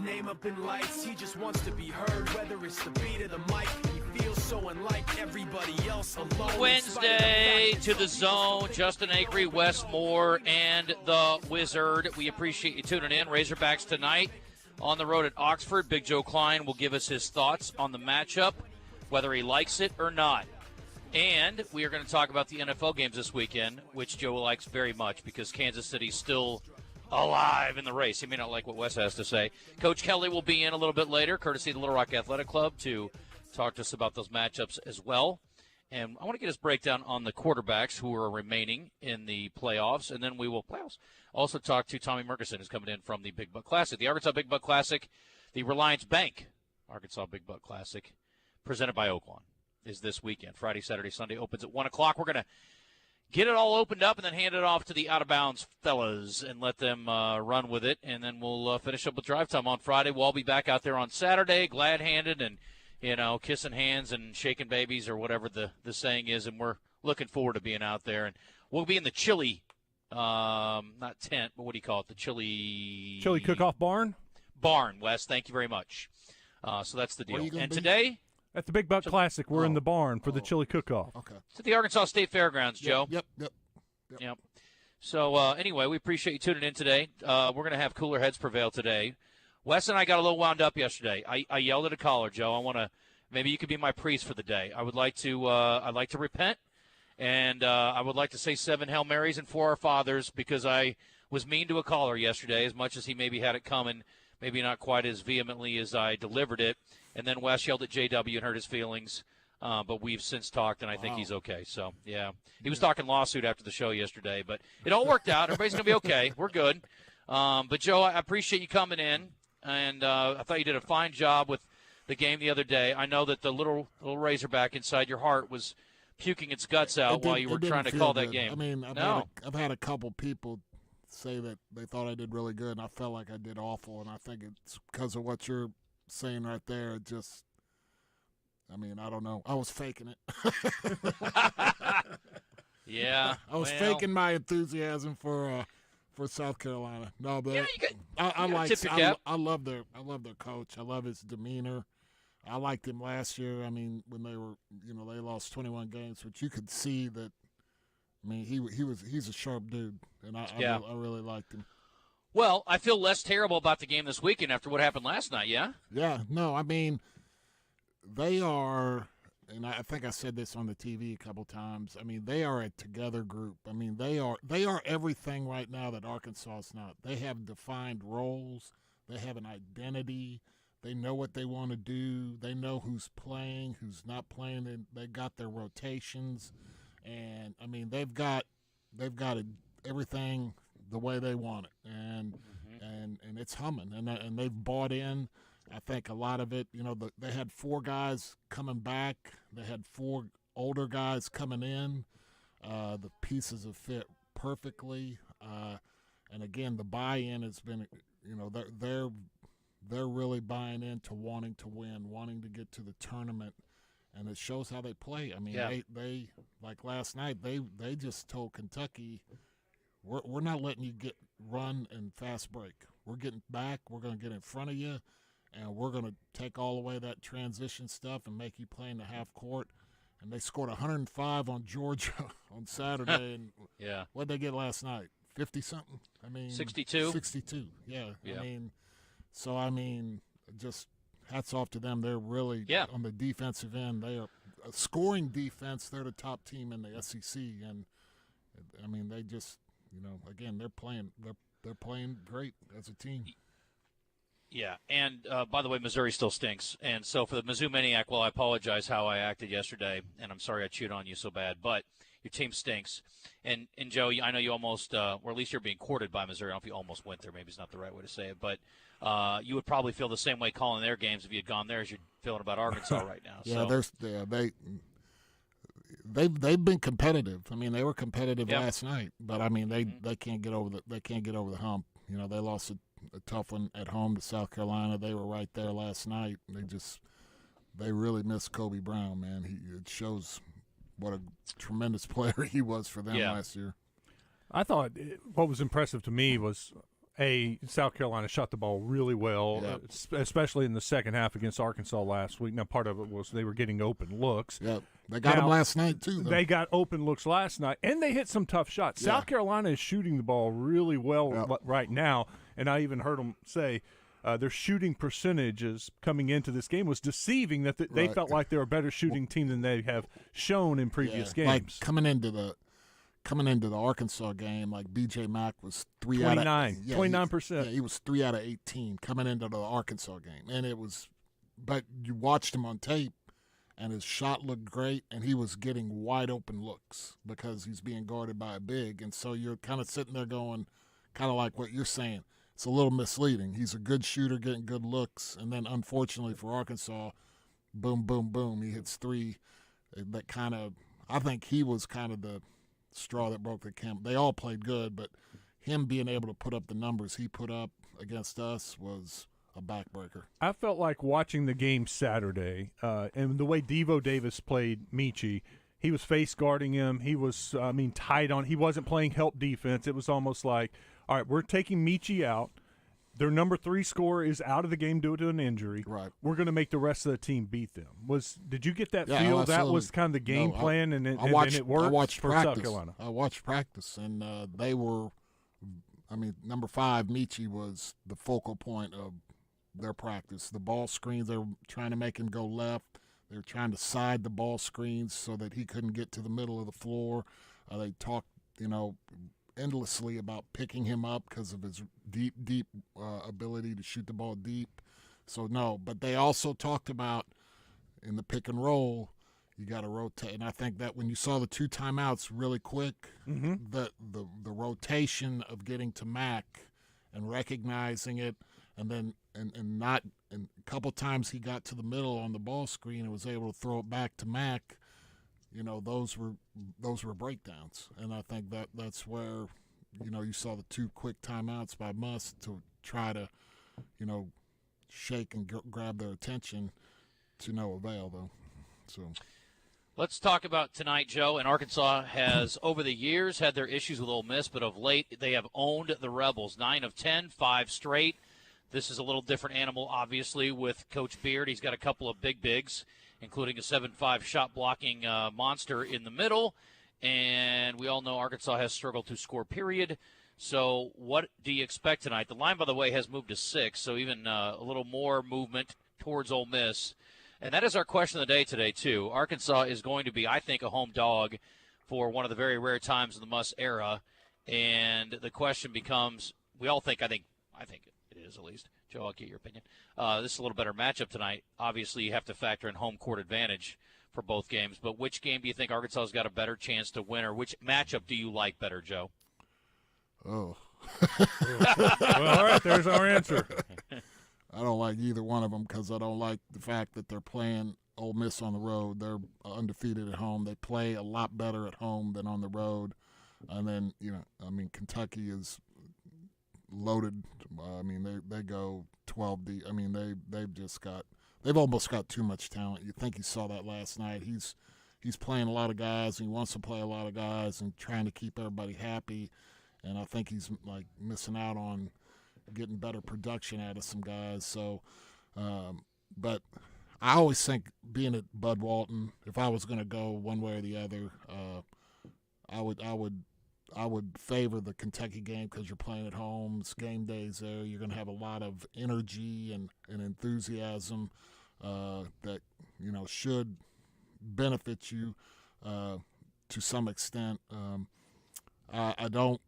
Name up in lights, he just wants to be heard, whether it's the beat of the mic. He feels so unlike everybody else alone. Wednesday to the Zone, Justin Acree, Wes Moore, and the Wizard. We appreciate you tuning in. Razorbacks tonight on the road at Oxford. Big Joe Kleine will give us his thoughts on the matchup, whether he likes it or not. And we are going to talk about the NFL games this weekend, which Joe likes very much because Kansas City's still alive in the race. He may not like what Wes has to say. Coach Kelley will be in a little bit later, courtesy of the Little Rock Athletic Club, to talk to us about those matchups as well. And I want to get his breakdown on the quarterbacks who are remaining in the playoffs, and then we will also talk to Tommy Murchison, who's coming in from the Big Buck Classic. The Arkansas Big Buck Classic, the Reliance Bank Arkansas Big Buck Classic, presented by Oaklawn, is this weekend. Friday, Saturday, Sunday, opens at 1 o'clock. We're going to get it all opened up and then hand it off to the out-of-bounds fellas and let them run with it, and then we'll finish up with drive time on Friday. We'll all be back out there on Saturday, glad-handed and, kissing hands and shaking babies or whatever the saying is, and we're looking forward to being out there. And we'll be in the chili, not tent, but what do you call it, the chili cook-off barn? Barn, Wes. Thank you very much. So that's the deal. And today – at the Big Buck Classic, we're in the barn for the chili cook-off. Okay. It's at the Arkansas State Fairgrounds, Joe. Yep. So, anyway, we appreciate you tuning in today. We're going to have cooler heads prevail today. Wes and I got a little wound up yesterday. I yelled at a caller, Joe. Maybe you could be my priest for the day. I'd like to repent, and I would like to say 7 Hail Marys and 4 Our Fathers because I was mean to a caller yesterday, as much as he maybe had it coming, maybe not quite as vehemently as I delivered it. And then Wes yelled at JW and hurt his feelings, but we've since talked, and I think he's okay. So, yeah. He was talking lawsuit after the show yesterday, but it all worked out. Everybody's going to be okay. We're good. But, Joe, I appreciate you coming in, and I thought you did a fine job with the game the other day. I know that the little Razorback inside your heart was puking its guts out while you were trying to call that game. I mean, I've had a couple people say that they thought I did really good, and I felt like I did awful, and I think it's because of what you're saying right there. I don't know. I was faking it. Yeah. I was faking my enthusiasm for South Carolina. No, but I love their coach. I love his demeanor. I liked him last year. I mean, when they were, they lost 21 games, but you could see that. I mean, he's a sharp dude, and I really liked him. Well, I feel less terrible about the game this weekend after what happened last night, yeah? Yeah, no, I mean, they are, and I think I said this on the TV a couple times, I mean, they are a together group. I mean, they are everything right now that Arkansas is not. They have defined roles. They have an identity. They know what they want to do. They know who's playing, who's not playing. They got their rotations. And, I mean, they've got everything the way they want it, and it's humming, and they've bought in. I think a lot of it, they had 4 guys coming back, they had 4 older guys coming in. The pieces have fit perfectly, and again, the buy-in has been, they're really buying into wanting to win, wanting to get to the tournament. And it shows how they play. I mean, they like last night, they just told Kentucky, we're not letting you run and fast break. We're getting back. We're going to get in front of you, and we're going to take all away that transition stuff and make you play in the half court. And they scored 105 on Georgia on Saturday. And what did they get last night? 50-something? I mean, 62? 62, yeah. I mean, just – hats off to them. They're really on the defensive end. They are a scoring defense. They're the top team in the SEC, and I mean they just again they're playing great as a team. Yeah, and by the way, Missouri still stinks. And so for the Mizzou Maniac, well, I apologize how I acted yesterday, and I'm sorry I chewed on you so bad. But your team stinks. And Joe, I know you almost, or at least you're being courted by Missouri. I don't know if you almost went there. Maybe it's not the right way to say it. But you would probably feel the same way calling their games if you had gone there as you're feeling about Arkansas right now. They've been competitive. I mean, they were competitive last night, but I mean they can't get over the hump. They lost a tough one at home to South Carolina. They were right there last night. They really missed Kobe Brown, man. It shows what a tremendous player he was for them last year. I thought what was impressive to me was South Carolina shot the ball really well, especially in the second half against Arkansas last week. Now, part of it was they were getting open looks. Yep. They got them last night, too, though. They got open looks last night, and they hit some tough shots. Yeah. South Carolina is shooting the ball really well right now, and I even heard them say their shooting percentages coming into this game was deceiving, that they felt like they're a better shooting team than they have shown in previous games. Like coming into the Arkansas game, like B.J. Mack was 29%. He was 3 out of 18 coming into the Arkansas game, and it was. But you watched him on tape, and his shot looked great, and he was getting wide open looks because he's being guarded by a big, and so you're kind of sitting there going, kind of like what you're saying. It's a little misleading. He's a good shooter, getting good looks, and then unfortunately for Arkansas, boom, boom, boom, he hits 3. That kind of, I think he was kind of the straw that broke the camp. They all played good, but him being able to put up the numbers he put up against us was a backbreaker. I felt like watching the game Saturday, and the way Devo Davis played Michi, he was face guarding him. He was, tight on. He wasn't playing help defense. It was almost like, all right, we're taking Michi out. Their number 3 scorer is out of the game due to an injury. Right. We're going to make the rest of the team beat them. Did you get that feel? Absolutely. That was kind of the game plan, and it worked I watched for practice. South Carolina. I watched practice, and they were, number 5, Michi, was the focal point of their practice. The ball screens, they were trying to make him go left. They were trying to side the ball screens so that he couldn't get to the middle of the floor. They talked, endlessly about picking him up because of his deep ability to shoot the ball deep. So, no, but they also talked about in the pick and roll, you got to rotate. And I think that when you saw the 2 timeouts really quick, the rotation of getting to Mac and recognizing it, and then and a couple times he got to the middle on the ball screen and was able to throw it back to Mac. Those were breakdowns, and I think that's where you saw the 2 quick timeouts by Muss to try to shake and grab their attention, to no avail though. So let's talk about tonight, Joe. And Arkansas has over the years had their issues with Ole Miss, but of late they have owned the Rebels. 9 of 10, 5 straight. This is a little different animal, obviously, with Coach Beard. He's got a couple of bigs, including a 7'5" shot-blocking monster in the middle. And we all know Arkansas has struggled to score, period. So what do you expect tonight? The line, by the way, has moved to 6, so even a little more movement towards Ole Miss. And that is our question of the day today, too. Arkansas is going to be, I think, a home dog for one of the very rare times in the Muss era. And the question becomes, we all think, I think it is at least. Joe, I'll get your opinion. This is a little better matchup tonight. Obviously, you have to factor in home court advantage for both games. But which game do you think Arkansas's got a better chance to win, or which matchup do you like better, Joe? Oh. Well, all right, there's our answer. I don't like either one of them because I don't like the fact that they're playing Ole Miss on the road. They're undefeated at home. They play a lot better at home than on the road. And then, Kentucky is loaded. They go 12 deep. They've almost got too much talent. You think you saw that last night. He's playing a lot of guys, and he wants to play a lot of guys and trying to keep everybody happy. And I think he's missing out on getting better production out of some guys. So, but I always think being at Bud Walton, if I was going to go one way or the other, I would favor the Kentucky game because you're playing at home. It's game days there. You're going to have a lot of energy and enthusiasm that should benefit you to some extent. I don't.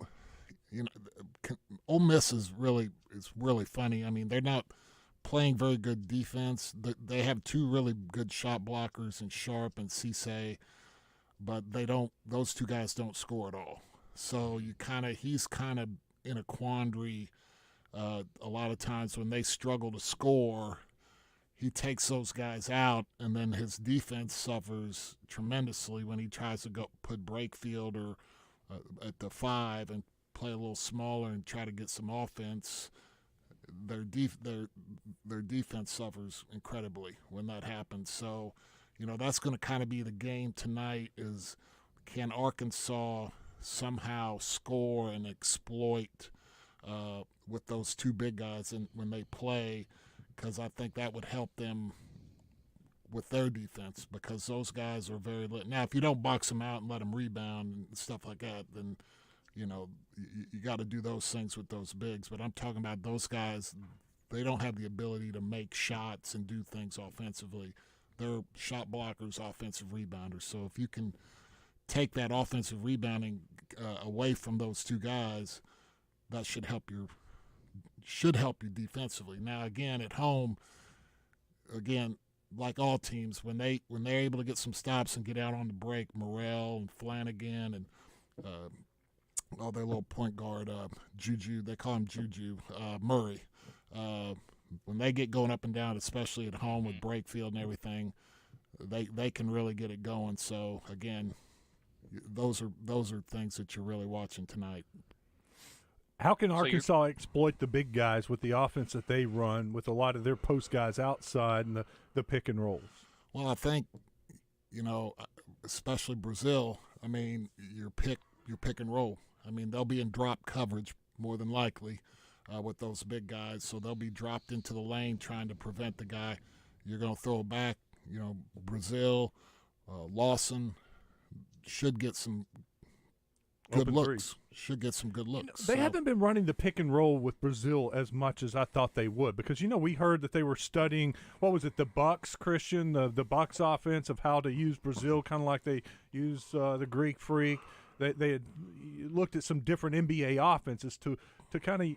Ole Miss is really funny. They're not playing very good defense. They have 2 really good shot blockers in Sharp and Cisse, but those 2 guys don't score at all. So he's kind of in a quandary. A lot of times when they struggle to score, he takes those guys out, and then his defense suffers tremendously when he tries to go put Brakefield or at the 5 and play a little smaller and try to get some offense. Their defense suffers incredibly when that happens. So, that's going to kind of be the game tonight is, can Arkansas somehow score and exploit with those two big guys and when they play, because I think that would help them with their defense, because those guys are very lit. Now, if you don't box them out and let them rebound and stuff like that, then, you got to do those things with those bigs. But I'm talking about those guys, they don't have the ability to make shots and do things offensively. They're shot blockers, offensive rebounders. So if you can take that offensive rebounding away from those two guys, that should help you defensively. Now, again, at home, like all teams, when they're able to get some stops and get out on the break, Morrell and Flanagan and their little point guard, Juju, they call him Juju, Murray. When they get going up and down, especially at home with Brakefield and everything, they can really get it going. So again, those are things that you're really watching tonight. How can Arkansas exploit the big guys with the offense that they run, with a lot of their post guys outside and the pick and rolls? Well, I think, especially Brazil, I mean, your pick and roll. I mean, they'll be in drop coverage more than likely with those big guys, so they'll be dropped into the lane trying to prevent the guy. You're going to throw it back. Brazil, Lawson should get some good looks. Should get some good looks. They haven't been running the pick and roll with Brazil as much as I thought they would, because we heard that they were studying, what was it, the Bucks, Christian, the Bucks offense, of how to use Brazil, kind of like they use the Greek Freak. They had looked at some different NBA offenses to kind of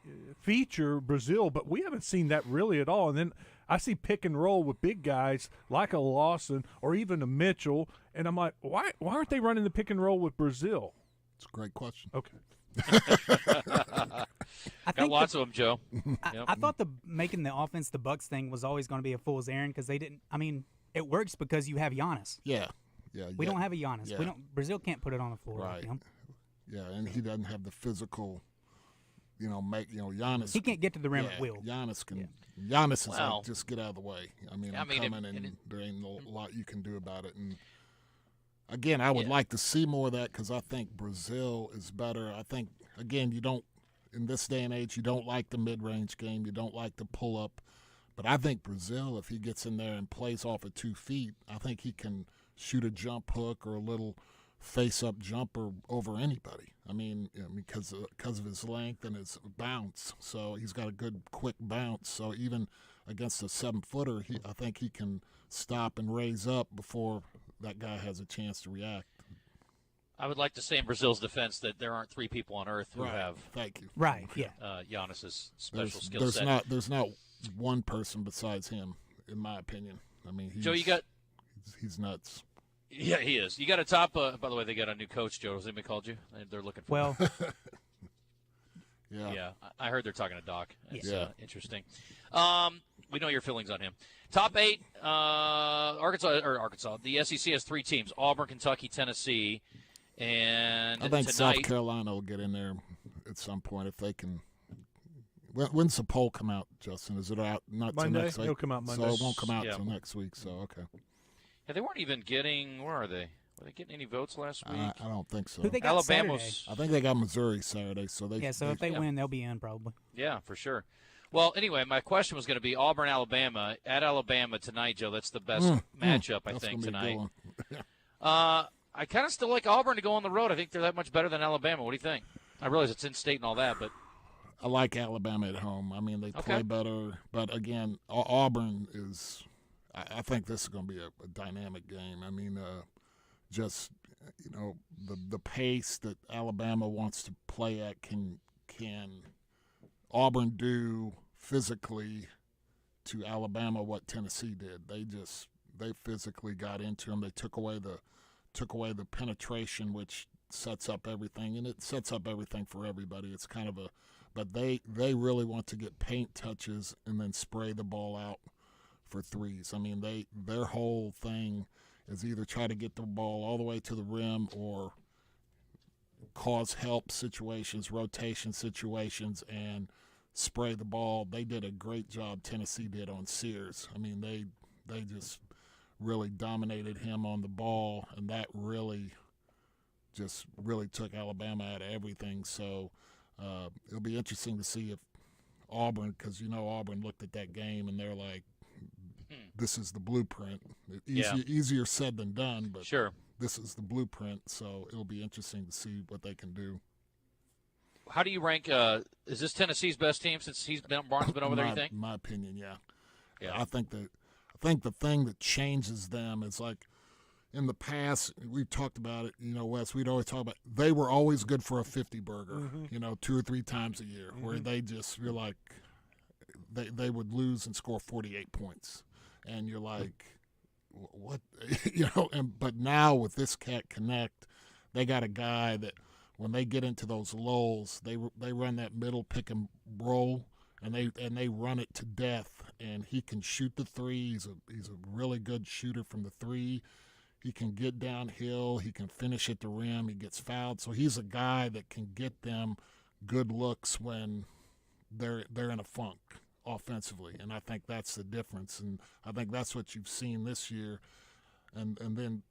feature Brazil, but we haven't seen that really at all. And then I see pick and roll with big guys like a Lawson or even a Mitchell, and I'm like, why aren't they running the pick and roll with Brazil? It's a great question. Okay. Got lots of them, Joe. I thought making the offense the Bucks thing was always going to be a fool's errand, because they didn't. I mean, it works because you have Giannis. Yeah. We don't have a Giannis. Yeah. Brazil can't put it on the floor. Right. Like him. Yeah, and he doesn't have the physical. Giannis. He can't get to the rim at will. Giannis can. Yeah. Giannis is Well, like, just get out of the way. I'm coming, and there ain't a lot you can do about it. And again, I would like to see more of that, because I think Brazil is better. I think, again, in this day and age, you don't like the mid-range game. You don't like the pull-up. But I think Brazil, if he gets in there and plays off of 2 feet, I think he can shoot a jump hook or a little face-up jumper over anybody. I mean, because of his length and his bounce. So he's got a good, quick bounce. So even against a 7-footer, I think he can stop and raise up before that guy has a chance to react. I would like to say in Brazil's defense that there aren't 3 people on earth who have Thank you. Right, yeah. Giannis's special skill set. There's not one person besides him, in my opinion. I mean, Joe, he's nuts. Yeah, he is. You got a top. By the way, they got a new coach, Joe. Has anybody called you? They're looking for. Well, yeah. I heard they're talking to Doc. It's interesting. We know your feelings on him. Top 8, Arkansas. The SEC has 3 teams: Auburn, Kentucky, Tennessee, and I think tonight, South Carolina will get in there at some point if they can. When's the poll come out, Justin? Is it out not till Monday? next week? It'll come out Monday. So it won't come out till next week. So okay. Yeah, they weren't even getting. Where are they? Were they getting any votes last week? I don't think so. who they got Alabama's. Saturday? I think they got Missouri Saturday, so they. Yeah, so if they win, they'll be in probably. Yeah, for sure. Well, anyway, my question was going to be Auburn, Alabama. At Alabama tonight, Joe. That's the best matchup, I think, tonight. I kind of still like Auburn to go on the road. I think they're that much better than Alabama. What do you think? I realize it's in state and all that, but I like Alabama at home. I mean, they play better, but again, Auburn is. I think this is going to be a dynamic game. I mean, just the pace that Alabama wants to play at can Auburn do physically to Alabama what Tennessee did. They physically got into them. They took away the penetration, which sets up everything, and it sets up everything for everybody. It's kind of but they really want to get paint touches and then spray the ball out for threes. I mean, their whole thing is either try to get the ball all the way to the rim or cause help situations, rotation situations, and spray the ball. They did a great job, Tennessee did, on Sears. I mean, they just really dominated him on the ball, and that really took Alabama out of everything. So It'll be interesting to see if Auburn, because Auburn looked at that game and they're like, this is the blueprint. Easier said than done, but sure, this is the blueprint. So it'll be interesting to see what they can do. How do you rank? Is this Tennessee's best team since Barnes been over there? You think? In my opinion, yeah. Yeah. I think the thing that changes them is like in the past we've talked about it. Wes, we'd always talk about they were always good for a 50 burger. 2 or 3 times a year, where they just you're like they would lose and score 48 points, and you're like, what? But now with this Cat Connect, they got a guy that when they get into those lulls, they run that middle pick and roll, and they run it to death. And he can shoot the three. He's a really good shooter from the three. He can get downhill. He can finish at the rim. He gets fouled. So he's a guy that can get them good looks when they're in a funk offensively. And I think that's the difference. And I think that's what you've seen this year. And then,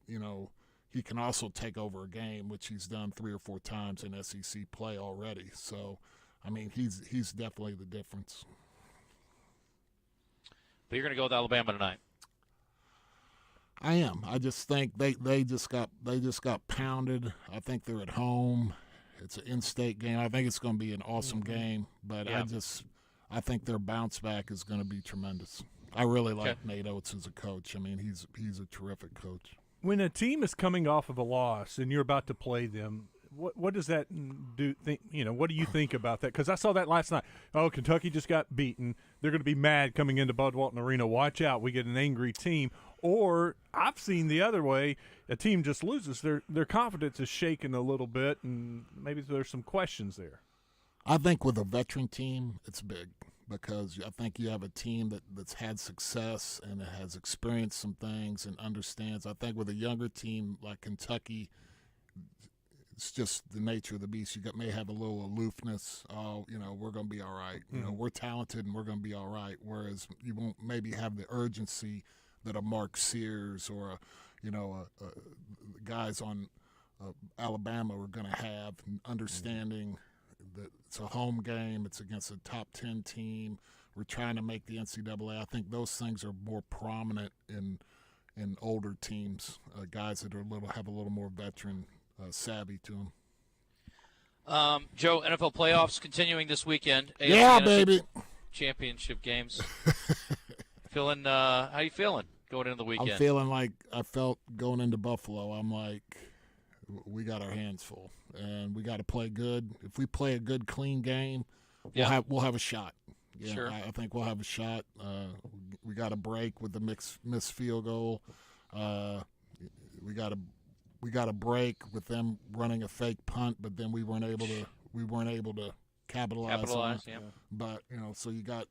he can also take over a game, which he's done 3 or 4 times in SEC play already. So, I mean, he's definitely the difference. But you're going to go with Alabama tonight. I am. I just think they just got pounded. I think they're at home. It's an in-state game. I think it's going to be an awesome game. But Yeah. I think their bounce back is going to be tremendous. I really like Nate Oates as a coach. I mean, he's a terrific coach. When a team is coming off of a loss and you're about to play them, what does that do? What do you think about that? Because I saw that last night. Oh, Kentucky just got beaten. They're going to be mad coming into Bud Walton Arena. Watch out, we get an angry team. Or I've seen the other way. A team just loses. Their confidence is shaken a little bit, and maybe there's some questions there. I think with a veteran team, it's big because I think you have a team that's had success and has experienced some things and understands. I think with a younger team like Kentucky, it's just the nature of the beast. You may have a little aloofness. Oh, we're going to be all right. We're talented and we're going to be all right. Whereas you won't maybe have the urgency that a Mark Sears or guys on Alabama are going to have, understanding that it's a home game. It's against a top 10 team. We're trying to make the NCAA. I think those things are more prominent in older teams, guys that have a little more veteran savvy to them. Joe, NFL playoffs continuing this weekend. Yeah, baby. Championship games. How you feeling going into the weekend? I'm feeling like I felt going into Buffalo. I'm like, we got our hands full, and we got to play good. If we play a good, clean game, we'll have a shot. Yeah, sure. I think we'll have a shot. We got a break with the missed field goal. We got a break with them running a fake punt, but then we weren't able to capitalize on it. Yeah. But so you got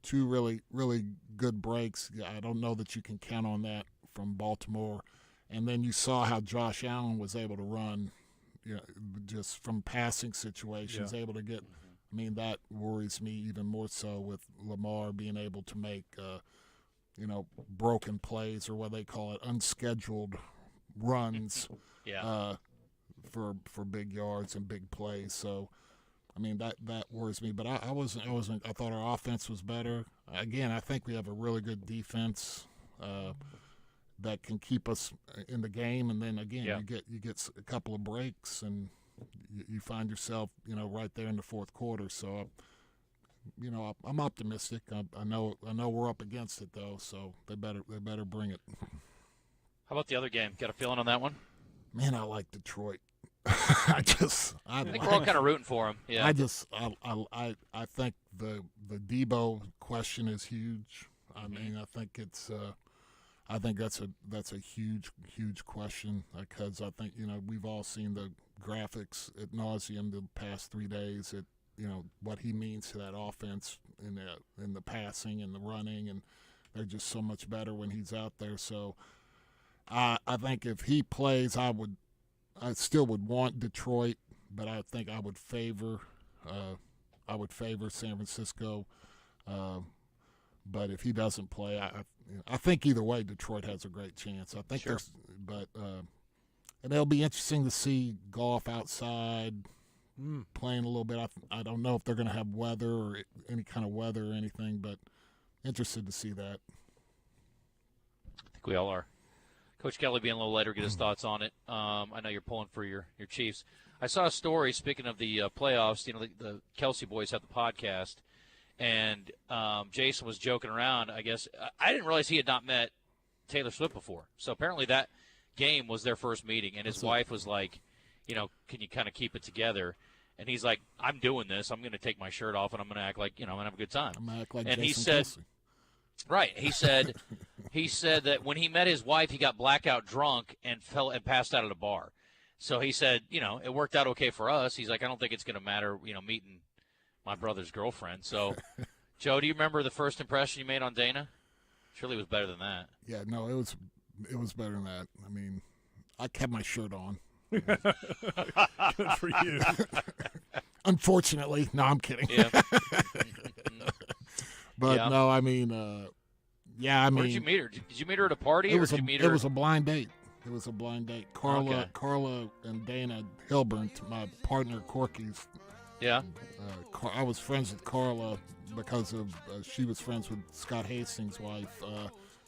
2 really, really good breaks. I don't know that you can count on that from Baltimore. And then you saw how Josh Allen was able to run, just from passing situations, able to get. I mean, that worries me even more so with Lamar being able to make, broken plays, or what they call it, unscheduled runs for big yards and big plays. So, I mean, that worries me. But I wasn't. I thought our offense was better. Again, I think we have a really good defense that can keep us in the game. And then again, you get a couple of breaks and you find yourself, right there in the fourth quarter. So, I'm optimistic. I know we're up against it though, so they better bring it. How about the other game? Got a feeling on that one? Man, I like Detroit. I think we're all kind of rooting for him. Yeah. I think the Debo question is huge. I mean, I think it's. I think that's a huge question, because I think we've all seen the graphics ad nauseum the past 3 days at what he means to that offense in the passing and the running, and they're just so much better when he's out there. So I think if he plays, I still would want Detroit, but I think I would favor San Francisco. But if he doesn't play, I think either way Detroit has a great chance. I think and it'll be interesting to see Goff outside, playing a little bit. I don't know if they're going to have weather or any kind of weather or anything, but interested to see that. I think we all are. Coach Kelley being a little later, get his thoughts on it. I know you're pulling for your Chiefs. I saw a story, speaking of the playoffs, the Kelsey boys have the podcast, and Jason was joking around. I guess I didn't realize he had not met Taylor Swift before. So apparently that game was their first meeting, and his wife was like, can you kind of keep it together? And he's like, I'm doing this. I'm going to take my shirt off, and I'm going to act like, I'm going to have a good time. I'm going to act like and Jason he said, Kelsey. Right. He said that when he met his wife, he got blackout drunk and passed out at a bar. So he said, it worked out okay for us. He's like, I don't think it's going to matter, meeting my brother's girlfriend. So, Joe, do you remember the first impression you made on Dana? Surely it was better than that. Yeah, no, it was better than that. I mean, I kept my shirt on. Good for you. Unfortunately. No, I'm kidding. Yeah. But yeah. no, I mean, Where did you meet her? Did you meet her at a party, or did you meet her? It was a blind date. It was a blind date. Carla and Dana Hilburn, my partner Corky's. Yeah. I was friends with Carla because of she was friends with Scott Hastings' wife,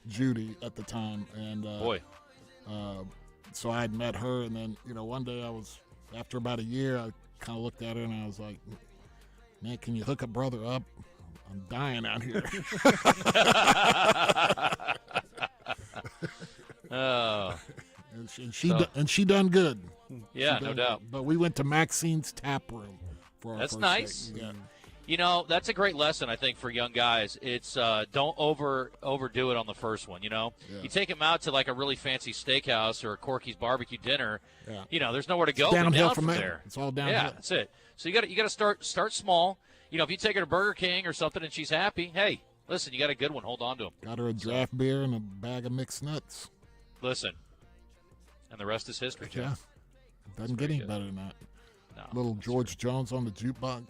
Judy, at the time, and so I had met her, and then one day after about a year, I kind of looked at her and I was like, "Man, can you hook a brother up? I'm dying out here." Oh. And she done good. Yeah, no doubt. But we went to Maxine's Tap Room for our That's first nice. date. Yeah. That's a great lesson, I think, for young guys. It's don't overdo it on the first one. You take them out to like a really fancy steakhouse or a Corky's barbecue dinner. Yeah. There's nowhere to go. It's downhill down from there. It's all downhill. Yeah, that's it. So you got to start small. If you take her to Burger King or something and she's happy, hey, listen, you got a good one. Hold on to them. Got her a draft beer and a bag of mixed nuts. Listen, and the rest is history, Jeff. Yeah. Doesn't get any better than that. No, little George Jones on the jukebox.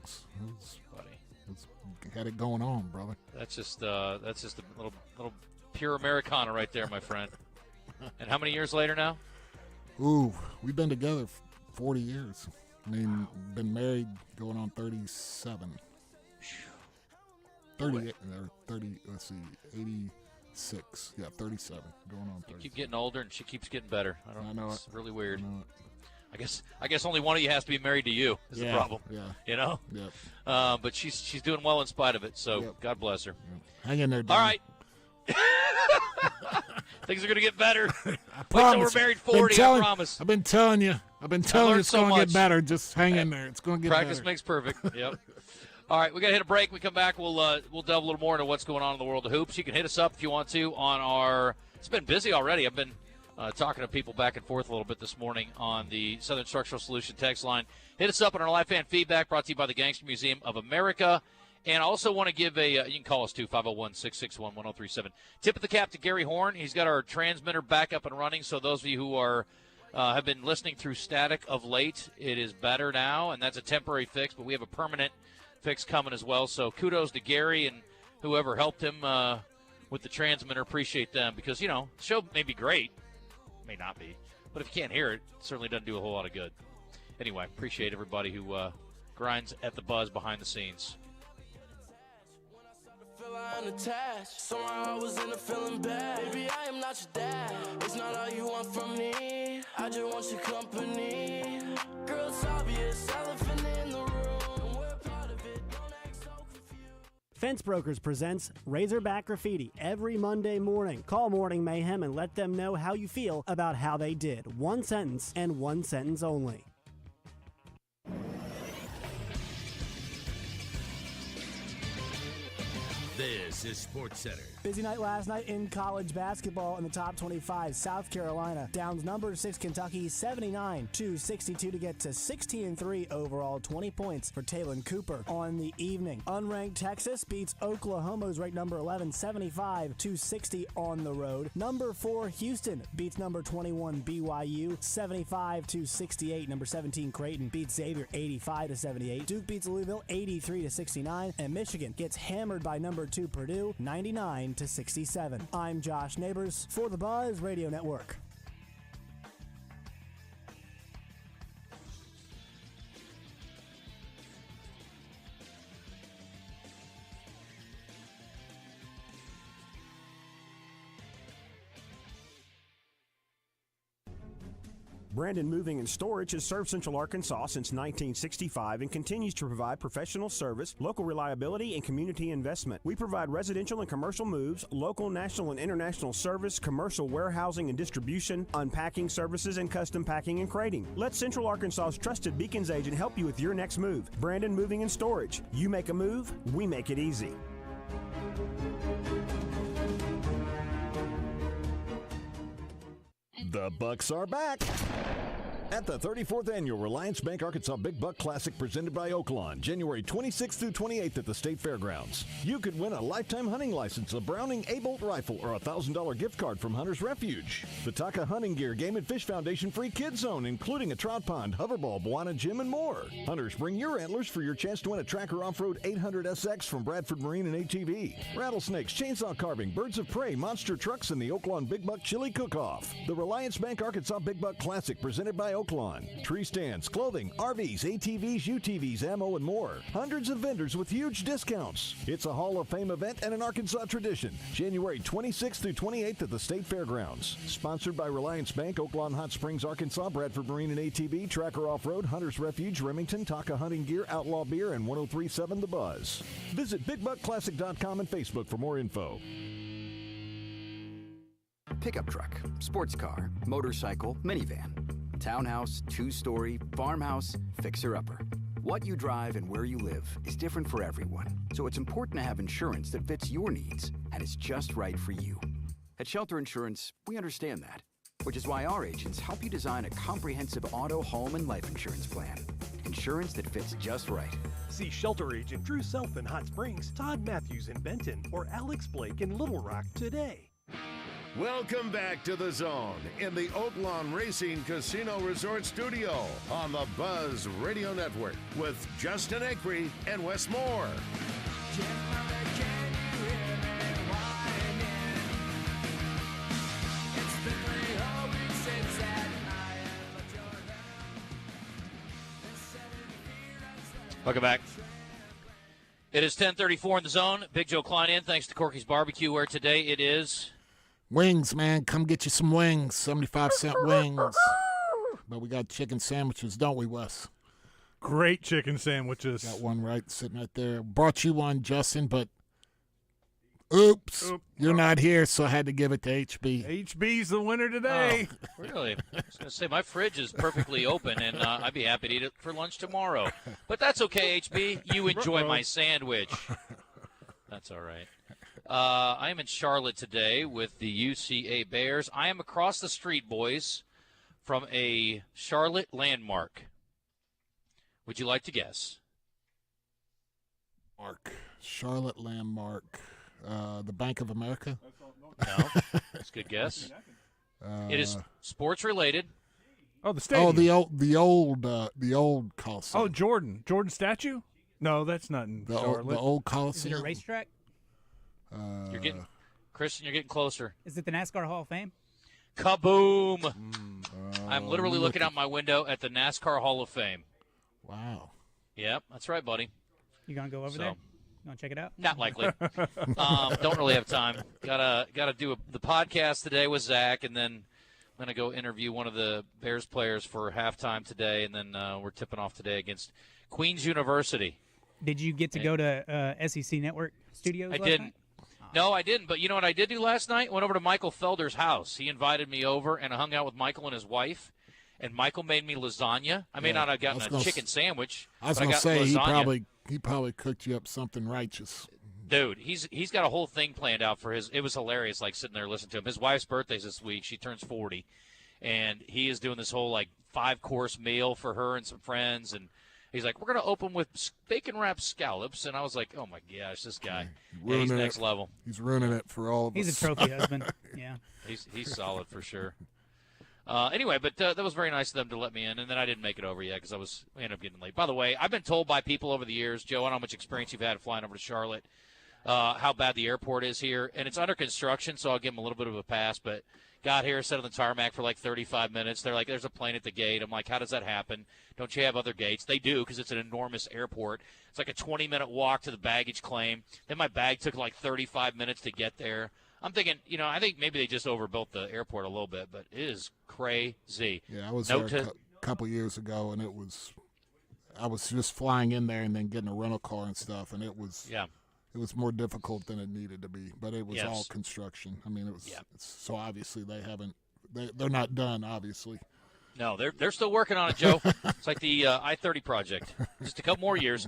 Had it going on, brother. That's just a little pure Americana right there, my friend. And how many years later now? Ooh, we've been together 40 years. I mean, been married going on 37. 38 or 30, let's see, 86. Yeah, 37. Going on 37. You keep getting older and she keeps getting better. I know it's it. really weird. I know it. I guess only one of you has to be married to you is the problem. Yeah. Yep. But she's doing well in spite of it, so Yep. God bless her. Yep. Hang in there, Don. All right. Things are going to get better. I Wait till we're promise. married 40, I promise. I've been telling you. It's learned so going to much. get better. Just hang in there. It's going to get Practice better. makes perfect. Yep. All right, we got to hit a break. We come back, we'll delve a little more into what's going on in the world of hoops. You can hit us up if you want to on our – it's been busy already. I've been talking to people back and forth a little bit this morning on the Southern Structural Solution text line. Hit us up on our live fan feedback brought to you by the Gangster Museum of America. And I also want to give you can call us too, 501-661-1037. Tip of the cap to Gary Horn. He's got our transmitter back up and running, so those of you who are have been listening through static of late, it is better now, and that's a temporary fix, but we have a permanent fix coming as well. So kudos to Gary and whoever helped him with the transmitter. Appreciate them because, the show may be great. May not be. But if you can't hear it, it certainly doesn't do a whole lot of good. Anyway, appreciate everybody who grinds at the buzz behind the scenes. Unattached. Somehow I was in a feeling bad. Baby, I am not your dad. It's not all you want from me. I just want your company. Girl, it's obvious. Elephant in the room. We're part of it. Don't act so confused. Fence Brokers presents Razorback Graffiti every Monday morning. Call Morning Mayhem and let them know how you feel about how they did. One sentence and one sentence only. This is Sports Center. Busy night last night in college basketball in the top 25. South Carolina downs number 6 Kentucky 79-62 to get to 16-3 overall, 20 points for Talon Cooper on the evening. Unranked Texas beats Oklahoma's ranked number 11 75-60 on the road. Number 4 Houston beats number 21 BYU 75-68. Number 17 Creighton beats Xavier 85-78. Duke beats Louisville 83-69, and Michigan gets hammered by number 2 Purdue 99-67. I'm Josh Neighbors for the Buzz Radio Network. Brandon Moving and Storage has served Central Arkansas since 1965 and continues to provide professional service, local reliability, and community investment. We provide residential and commercial moves, local, national, and international service, commercial warehousing and distribution, unpacking services, and custom packing and crating. Let Central Arkansas's trusted Beacons agent help you with your next move. Brandon Moving and Storage. You make a move, we make it easy. The Bucks are back at the 34th Annual Reliance Bank Arkansas Big Buck Classic presented by Oaklawn, January 26th through 28th at the State Fairgrounds. You could win a lifetime hunting license, a Browning A-Bolt rifle, or a $1,000 gift card from Hunter's Refuge. The Taka Hunting Gear Game and Fish Foundation free kids zone, including a trout pond, hoverball, Bwana gym, and more. Hunters, bring your antlers for your chance to win a Tracker Off-Road 800 SX from Bradford Marine and ATV. Rattlesnakes, chainsaw carving, birds of prey, monster trucks, and the Oaklawn Big Buck Chili Cook-Off. The Reliance Bank Arkansas Big Buck Classic presented by Oaklawn. Tree stands, clothing, RVs, ATVs, UTVs, ammo, and more. Hundreds of vendors with huge discounts. It's a Hall of Fame event and an Arkansas tradition. January 26th through 28th at the State Fairgrounds. Sponsored by Reliance Bank, Oaklawn Hot Springs, Arkansas, Bradford Marine and ATV, Tracker Off-Road, Hunter's Refuge, Remington, Taka Hunting Gear, Outlaw Beer, and 1037 The Buzz. Visit BigBuckClassic.com and Facebook for more info. Pickup truck, sports car, motorcycle, minivan, townhouse, two-story, farmhouse, fixer-upper. What you drive and where you live is different for everyone, so it's important to have insurance that fits your needs and is just right for you. At Shelter Insurance, we understand that, which is why our agents help you design a comprehensive auto, home, and life insurance plan. Insurance that fits just right. See Shelter Agent Drew Self in Hot Springs, Todd Matthews in Benton, or Alex Blake in Little Rock today. Welcome back to The Zone in the Oaklawn Racing Casino Resort Studio on the Buzz Radio Network with Justin Acree and Wes Moore. Welcome back. It is 10:34 in The Zone. Big Joe Kleine in, thanks to Corky's Barbecue, where today it is wings, man. Come get you some wings. 75-cent wings. But we got chicken sandwiches, don't we, Wes? Great chicken sandwiches. Got one sitting right there. Brought you one, Justin, but oops. You're not here, so I had to give it to HB. HB's the winner today. Oh, really? I was going to say, my fridge is perfectly open, and I'd be happy to eat it for lunch tomorrow. But that's okay, HB. You enjoy my sandwich. That's all right. I am in Charlotte today with the UCA Bears. I am across the street, boys, from a Charlotte landmark. Would you like to guess? Charlotte landmark. The Bank of America? No. That's a good guess. It is sports related. Oh, the stadium. Oh, the old Coliseum. Oh, Jordan statue? No, that's not in Charlotte. The old Coliseum. Is it a racetrack? Christian, you're getting closer. Is it the NASCAR Hall of Fame? Kaboom! I'm literally looking out my window at the NASCAR Hall of Fame. Wow. Yep, that's right, buddy. You gonna go over there? You want to check it out? Not likely. Don't really have time. Gotta do the podcast today with Zach, and then I'm gonna go interview one of the Bears players for halftime today, and then we're tipping off today against Queens University. Did you get to go to SEC Network Studios? I didn't. No, I didn't. But you know what I did do last night? Went over to Michael Felder's house. He invited me over, and I hung out with Michael and his wife. And Michael made me lasagna. I may not have gotten a chicken sandwich. I was going to say he probably cooked you up something righteous. Dude, he's got a whole thing planned out for his. It was hilarious, like sitting there listening to him. His wife's birthday's this week. She turns 40, and he is doing this whole like 5-course meal for her and some friends. And he's like, "We're going to open with bacon wrapped scallops." And I was like, "Oh my gosh, this guy, he's next level. He's ruining it for all of us." He's a trophy husband. Yeah, he's solid for sure. Anyway, but that was very nice of them to let me in, and then I didn't make it over yet because I ended up getting late. By the way, I've been told by people over the years, Joe, I don't know how much experience you've had flying over to Charlotte, how bad the airport is here, and it's under construction, so I'll give them a little bit of a pass, but got here, sat on the tarmac for like 35 minutes. They're like, there's a plane at the gate. I'm like, how does that happen? Don't you have other gates? They do because it's an enormous airport. It's like a 20-minute walk to the baggage claim. Then my bag took like 35 minutes to get there. I'm thinking, I think maybe they just overbuilt the airport a little bit, but it is crazy. Yeah, I was there a couple years ago, and I was just flying in there and then getting a rental car and stuff, and it was more difficult than it needed to be. But it was all construction. I mean, so obviously they're not done, obviously. No, they're still working on it, Joe. It's like the I-30 project. Just a couple more years.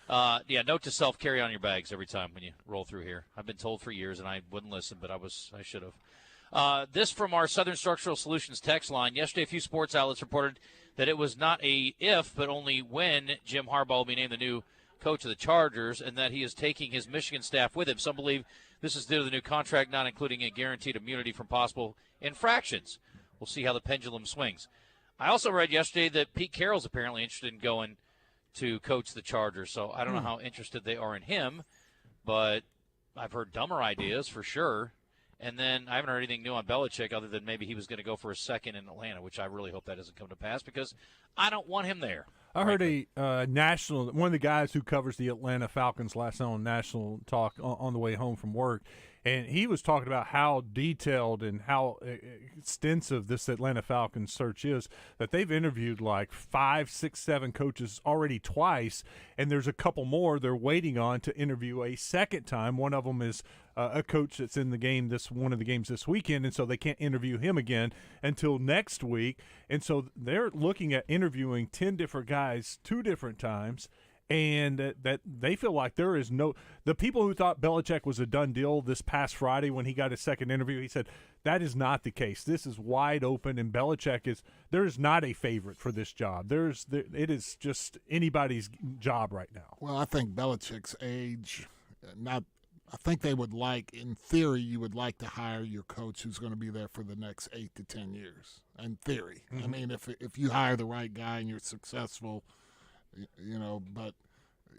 Note to self: carry on your bags every time when you roll through here. I've been told for years, and I wouldn't listen, but I should have. This from our Southern Structural Solutions text line. Yesterday, a few sports outlets reported that it was not a if, but only when Jim Harbaugh will be named the new coach of the Chargers, and that he is taking his Michigan staff with him. Some believe this is due to the new contract not including a guaranteed immunity from possible infractions. We'll see how the pendulum swings. I also read yesterday that Pete Carroll's apparently interested in going to coach the Chargers, so I don't know how interested they are in him, but I've heard dumber ideas for sure. And then I haven't heard anything new on Belichick other than maybe he was going to go for a second in Atlanta, which I really hope that doesn't come to pass because I don't want him there. I heard one of the guys who covers the Atlanta Falcons last night on National Talk on the way home from work, and he was talking about how detailed and how extensive this Atlanta Falcons search is, that they've interviewed like 5, 6, 7 coaches already twice, and there's a couple more they're waiting on to interview a second time. One of them is a coach that's in the game one of the games this weekend, and so they can't interview him again until next week. And so they're looking at interviewing 10 different guys 2 different times, and that they feel like there is the people who thought Belichick was a done deal this past Friday when he got his second interview, he said that is not the case. This is wide open, and Belichick there is not a favorite for this job. It is just anybody's job right now. Well, I think Belichick's age, I think they would in theory, you would like to hire your coach who's going to be there for the next 8 to 10 years. In theory. Mm-hmm. I mean, if you hire the right guy and you're successful, but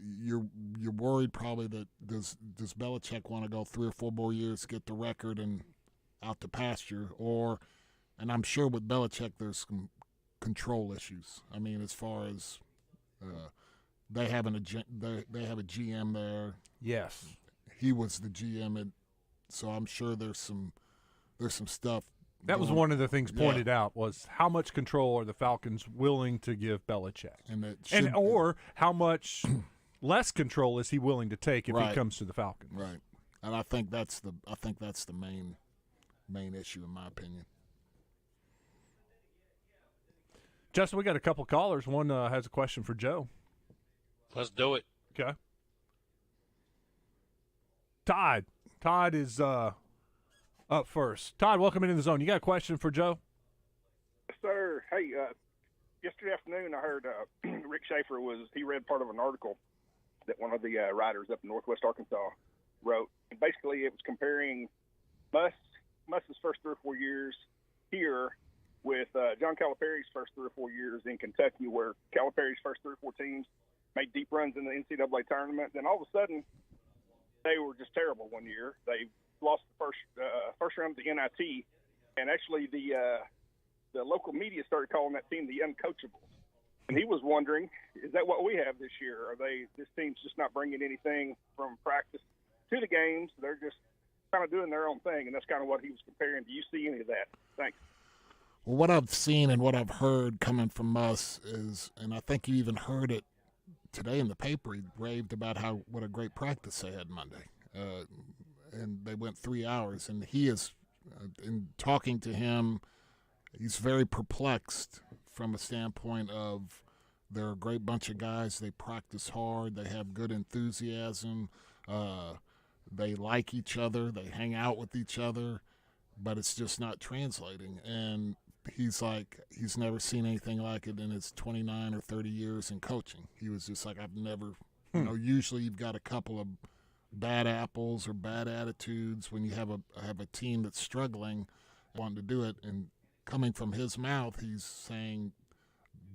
you're worried probably that does Belichick want to go 3 or 4 more years, get the record and out to pasture, and I'm sure with Belichick there's some control issues. I mean, as far as they have a GM there. Yes. He was the GM, so I'm sure there's some stuff. That was one of the things pointed out was how much control are the Falcons willing to give Belichick, or how much less control is he willing to take if he comes to the Falcons? Right, and I think that's the main issue in my opinion. Justin, we got a couple callers. One has a question for Joe. Let's do it. Okay. Todd is up first. Todd, welcome into the zone. You got a question for Joe? Yes, sir. Hey, yesterday afternoon I heard Rick Schaefer he read part of an article that one of the writers up in Northwest Arkansas wrote. And basically it was comparing Musk's first 3 or 4 years here with John Calipari's first 3 or 4 years in Kentucky, where Calipari's first 3 or 4 teams made deep runs in the NCAA tournament. Then all of a sudden they were just terrible one year. They lost the first round of the NIT, and actually the local media started calling that team the Uncoachables. And he was wondering, is that what we have this year? This team's just not bringing anything from practice to the games? They're just kind of doing their own thing, and that's kind of what he was comparing. Do you see any of that? Thanks. Well, what I've seen and what I've heard coming from us is, and I think you even heard it today in the paper, he raved about what a great practice they had Monday. And they went 3 hours, and he is, in talking to him, he's very perplexed from a standpoint of they're a great bunch of guys. They practice hard. They have good enthusiasm. They like each other. They hang out with each other, but it's just not translating. And he's like, he's never seen anything like it in his 29 or 30 years in coaching. He was just like, I've never, usually you've got a couple of bad apples or bad attitudes when you have a team that's struggling, wanting to do it. And coming from his mouth, he's saying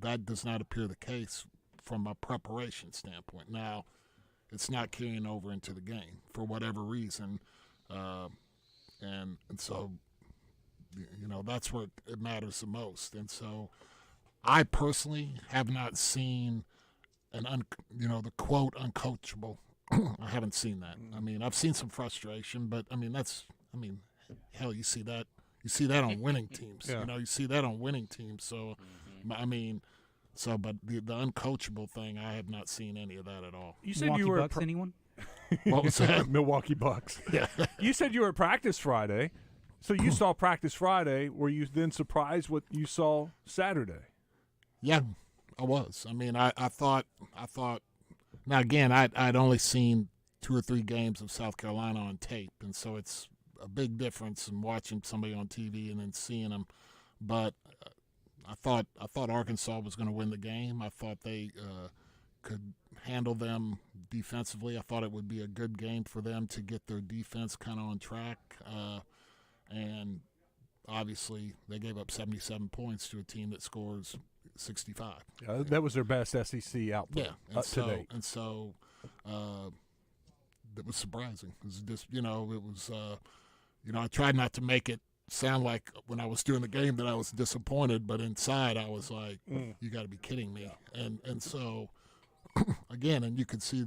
that does not appear the case from a preparation standpoint. Now, it's not carrying over into the game for whatever reason. And so, that's where it matters the most. And so I personally have not seen the quote uncoachable. I haven't seen that. I mean, I've seen some frustration, but I mean, I mean, hell, you see that on winning teams. Yeah. You see that on winning teams. So, I mean, but the uncoachable thing, I have not seen any of that at all. You said Milwaukee you were Bucks, anyone? What was that? Milwaukee Bucks. Yeah. You said you were at practice Friday. So you saw practice Friday. Were you then surprised what you saw Saturday? Yeah, I was. I mean, I thought. Now again, I'd only seen 2 or 3 games of South Carolina on tape, and so it's a big difference in watching somebody on TV and then seeing them. But I thought Arkansas was going to win the game. I thought they could handle them defensively. I thought it would be a good game for them to get their defense kind of on track. And obviously, they gave up 77 points to a team that scores 65. That was their best SEC output to date. And so it was surprising. It was just, I tried not to make it sound like when I was doing the game that I was disappointed, but inside I was like, you got to be kidding me. And so, again, and you could see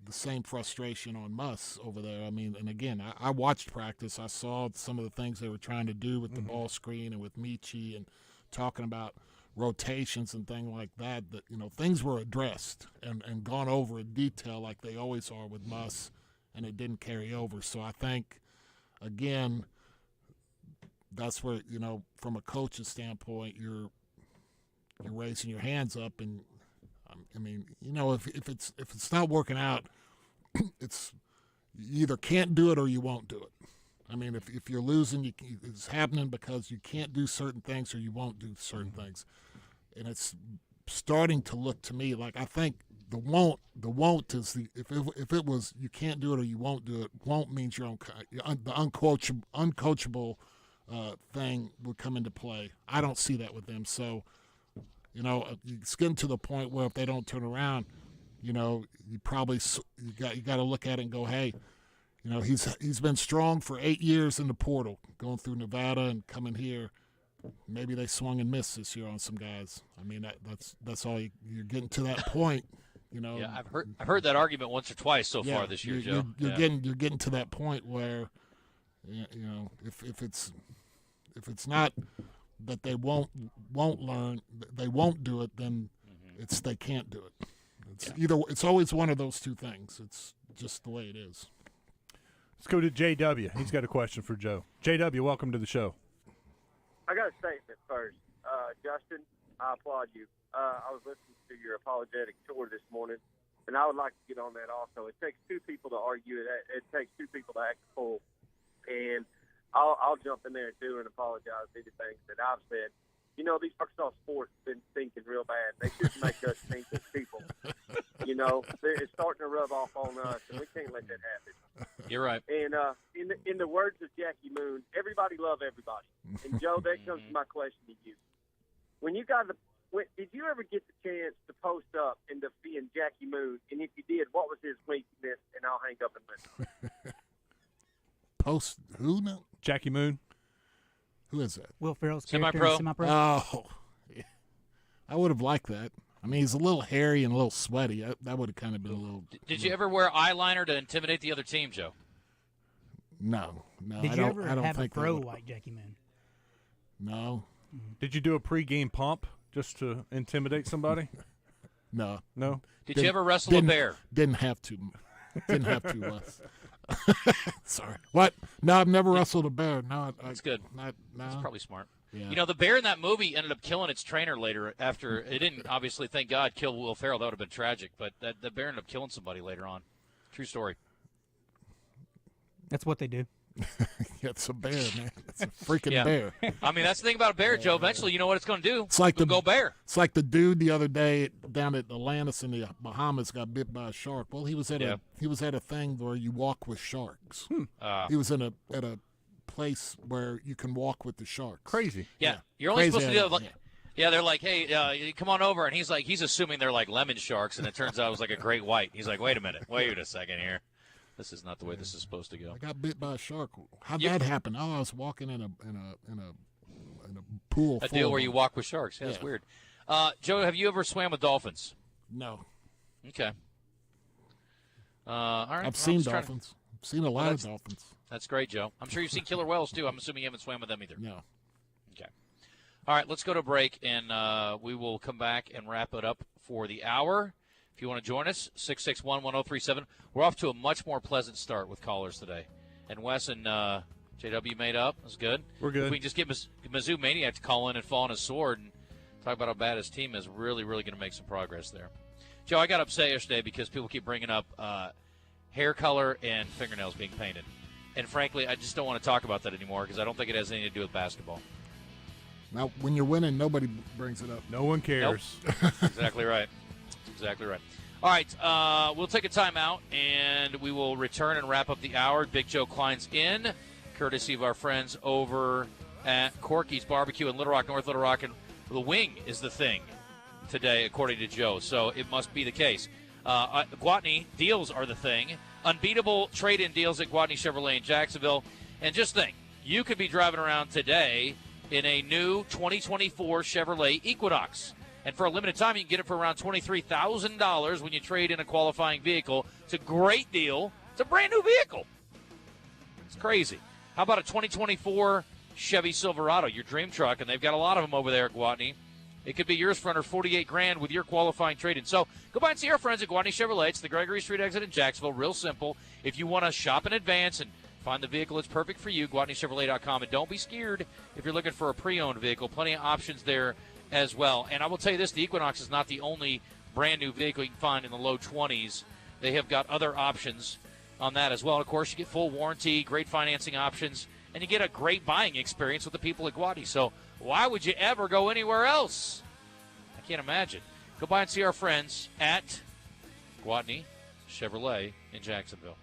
the same frustration on Muss over there. I mean, and again, I watched practice. I saw some of the things they were trying to do with the ball screen and with Michi and talking about rotations and things like that, things were addressed and gone over in detail like they always are with Muss, and it didn't carry over. So I think, again, that's where, from a coach's standpoint, you're raising your hands up, and I mean, if it's not working out, you either can't do it or you won't do it. I mean, if you're losing, it's happening because you can't do certain things or you won't do certain things, and it's starting to look to me like I think the won't is if it was you can't do it or you won't do it. Won't means the uncoachable thing would come into play. I don't see that with them. So, it's getting to the point where if they don't turn around, you got to look at it and go, hey. He's been strong for 8 years in the portal, going through Nevada and coming here. Maybe they swung and missed this year on some guys. I mean, that's all you're getting to that point. Yeah, I've heard that argument once or twice so far this year, Joe. You're getting to that point where, if it's not that they won't learn, they won't do it, then it's they can't do it. It's always one of those two things. It's just the way it is. Let's go to JW. He's got a question for Joe. JW, welcome to the show. I got a statement first. Justin, I applaud you. I was listening to your apologetic tour this morning, and I would like to get on that also. It takes 2 people to argue it. It takes 2 people to act a fool. And I'll jump in there, too, and apologize for anything that I've said. These Arkansas sports have been thinking real bad. They shouldn't make us think as people. It's starting to rub off on us, and we can't let that happen. You're right. And in the words of Jackie Moon, everybody love everybody. And, Joe, that comes to my question to you. Did you ever get the chance to post up and defend Jackie Moon? And if you did, what was his weakness? And I'll hang up and listen. Post who now? Jackie Moon. Who is that? Will Ferrell's Semi-pro. Semi-pro. Oh, yeah. I would have liked that. I mean, he's a little hairy and a little sweaty. That would have kind of been a little. Did you ever wear eyeliner to intimidate the other team, Joe? No. Did you ever have a think pro like Jackie Moon? No. Did you do a pregame pump just to intimidate somebody? No. Did you ever wrestle a bear? Didn't have to. Sorry. What? No, I've never wrestled a bear. No, that's good. No. That's probably smart. Yeah. The bear in that movie ended up killing its trainer later after it didn't, obviously, thank God, kill Will Ferrell. That would have been tragic. But the bear ended up killing somebody later on. True story. That's what they do. It's a bear, man. It's a freaking bear. I mean, that's the thing about a bear, Joe. Eventually, you know what it's going to do. It's like go bear. It's like the dude the other day down at Atlantis in the Bahamas got bit by a shark. Well, he was at a thing where you walk with sharks. He was at a place where you can walk with the sharks. Crazy. Yeah. You're only Crazy supposed to do it. Yeah, they're like, hey, come on over. And he's assuming they're like lemon sharks, and it turns out it was like a great white. He's like, wait a second here. This is not the way this is supposed to go. I got bit by a shark. How'd that happen? Oh, I was walking in a pool. A deal where you walk with sharks. Yeah, that's weird. Joe, have you ever swam with dolphins? No. Okay. All right. I've seen dolphins. I've seen a lot of dolphins. That's great, Joe. I'm sure you've seen killer whales, too. I'm assuming you haven't swam with them either. No. Okay. All right, let's go to break, and we will come back and wrap it up for the hour. If you want to join us, 661-1037. We're off to a much more pleasant start with callers today. And Wes and JW made up. That's good. We're good. If we can just get Mizzou Maniac to call in and fall on his sword and talk about how bad his team is, really, really going to make some progress there. Joe, I got upset yesterday because people keep bringing up hair color and fingernails being painted. And, frankly, I just don't want to talk about that anymore because I don't think it has anything to do with basketball. Now, when you're winning, nobody brings it up. No one cares. Nope. Exactly right. Exactly right. All right, we'll take a timeout, and we will return and wrap up the hour. Big Joe Kleine's in, courtesy of our friends over at Corky's Barbecue in Little Rock, North Little Rock. And the wing is the thing today, according to Joe, so it must be the case. Gwatney deals are the thing. Unbeatable trade-in deals at Gwatney Chevrolet in Jacksonville. And just think, you could be driving around today in a new 2024 Chevrolet Equinox. And for a limited time, you can get it for around $23,000 when you trade in a qualifying vehicle. It's a great deal. It's a brand-new vehicle. It's crazy. How about a 2024 Chevy Silverado, your dream truck, and they've got a lot of them over there at Gwatney. It could be yours for under $48,000 with your qualifying trade-in. So go by and see our friends at Gwatney Chevrolet. It's the Gregory Street exit in Jacksonville. Real simple. If you want to shop in advance and find the vehicle that's perfect for you, GwatneyChevrolet.com. And don't be scared if you're looking for a pre-owned vehicle. Plenty of options there as well. And I will tell you this, the Equinox is not the only brand-new vehicle you can find in the low 20s. They have got other options on that as well. And, of course, you get full warranty, great financing options, and you get a great buying experience with the people at Gwatney. So why would you ever go anywhere else? I can't imagine. Go by and see our friends at Gwatney Chevrolet in Jacksonville.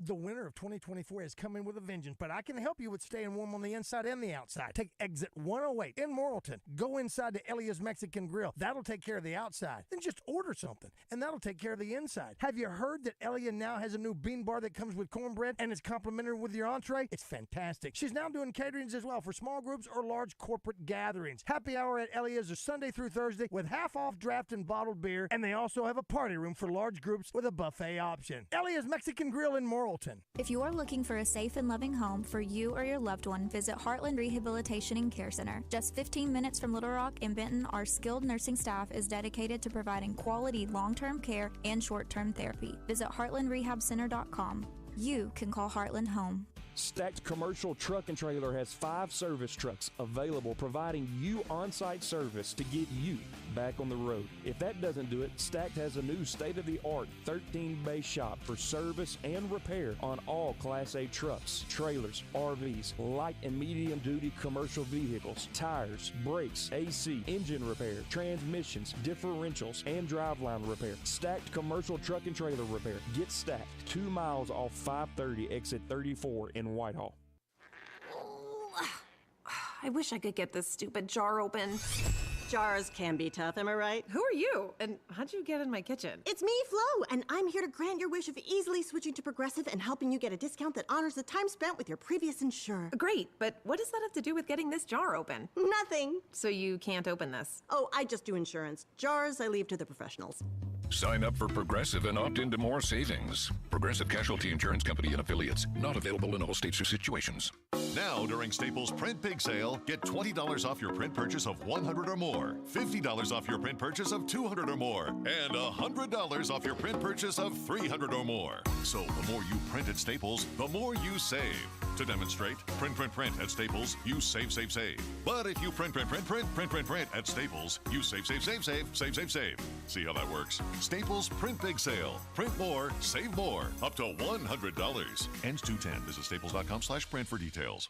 The winter of 2024 has come in with a vengeance, but I can help you with staying warm on the inside and the outside. Take exit 108 in Morrilton. Go inside to Elia's Mexican Grill. That'll take care of the outside. Then just order something, and that'll take care of the inside. Have you heard that Elia now has a new bean bar that comes with cornbread and is complimentary with your entree? It's fantastic. She's now doing caterings as well for small groups or large corporate gatherings. Happy hour at Elia's is Sunday through Thursday with half-off draft and bottled beer, and they also have a party room for large groups with a buffet option. Elia's Mexican Grill in Morrilton. If you are looking for a safe and loving home for you or your loved one, visit Heartland Rehabilitation and Care Center. Just 15 minutes from Little Rock and Benton, our skilled nursing staff is dedicated to providing quality long-term care and short-term therapy. Visit heartlandrehabcenter.com. You can call Heartland home. Stacked Commercial Truck and Trailer has 5 service trucks available, providing you on-site service to get you back on the road. If that doesn't do it, Stacked has a new state-of-the-art 13-bay shop for service and repair on all Class A trucks, trailers, RVs, light and medium-duty commercial vehicles, tires, brakes, AC, engine repair, transmissions, differentials, and driveline repair. Stacked Commercial Truck and Trailer Repair. Get Stacked. 2 miles off 530 exit 34 in Whitehall. I wish I could get this stupid jar open. Jars can be tough, am I right? Who are you? And how'd you get in my kitchen? It's me, Flo, and I'm here to grant your wish of easily switching to Progressive and helping you get a discount that honors the time spent with your previous insurer. Great, but what does that have to do with getting this jar open? Nothing. So you can't open this? Oh, I just do insurance. Jars I leave to the professionals. Sign up for Progressive and opt into more savings. Progressive Casualty Insurance Company and Affiliates. Not available in all states or situations. Now, during Staples Print Big Sale, get $20 off your print purchase of $100 or more, $50 off your print purchase of $200 or more, and $100 off your print purchase of $300 or more. So the more you print at Staples, the more you save. To demonstrate, print at Staples, you save. But if you print at Staples, you save. See how that works? Staples Print Big Sale. Print more, save more. Up to $100. Ends 2/10. Visit staples.com/print for details.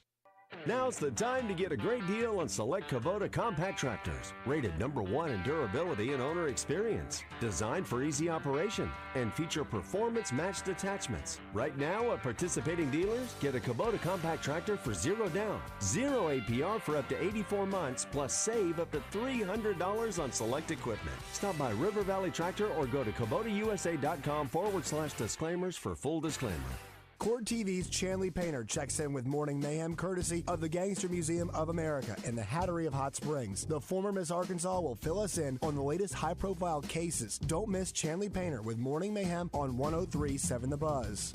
Now's the time to get a great deal on select Kubota compact tractors, rated #1 in durability and owner experience, designed for easy operation, and feature performance-matched attachments. Right now, at participating dealers, get a Kubota compact tractor for $0 down, 0 APR for up to 84 months, plus save up to $300 on select equipment. Stop by River Valley Tractor or go to KubotaUSA.com/disclaimers for full disclaimer. Court TV's Chanley Painter checks in with Morning Mayhem courtesy of the Gangster Museum of America in the Hattery of Hot Springs. The former Miss Arkansas will fill us in on the latest high-profile cases. Don't miss Chanley Painter with Morning Mayhem on 103.7 The Buzz.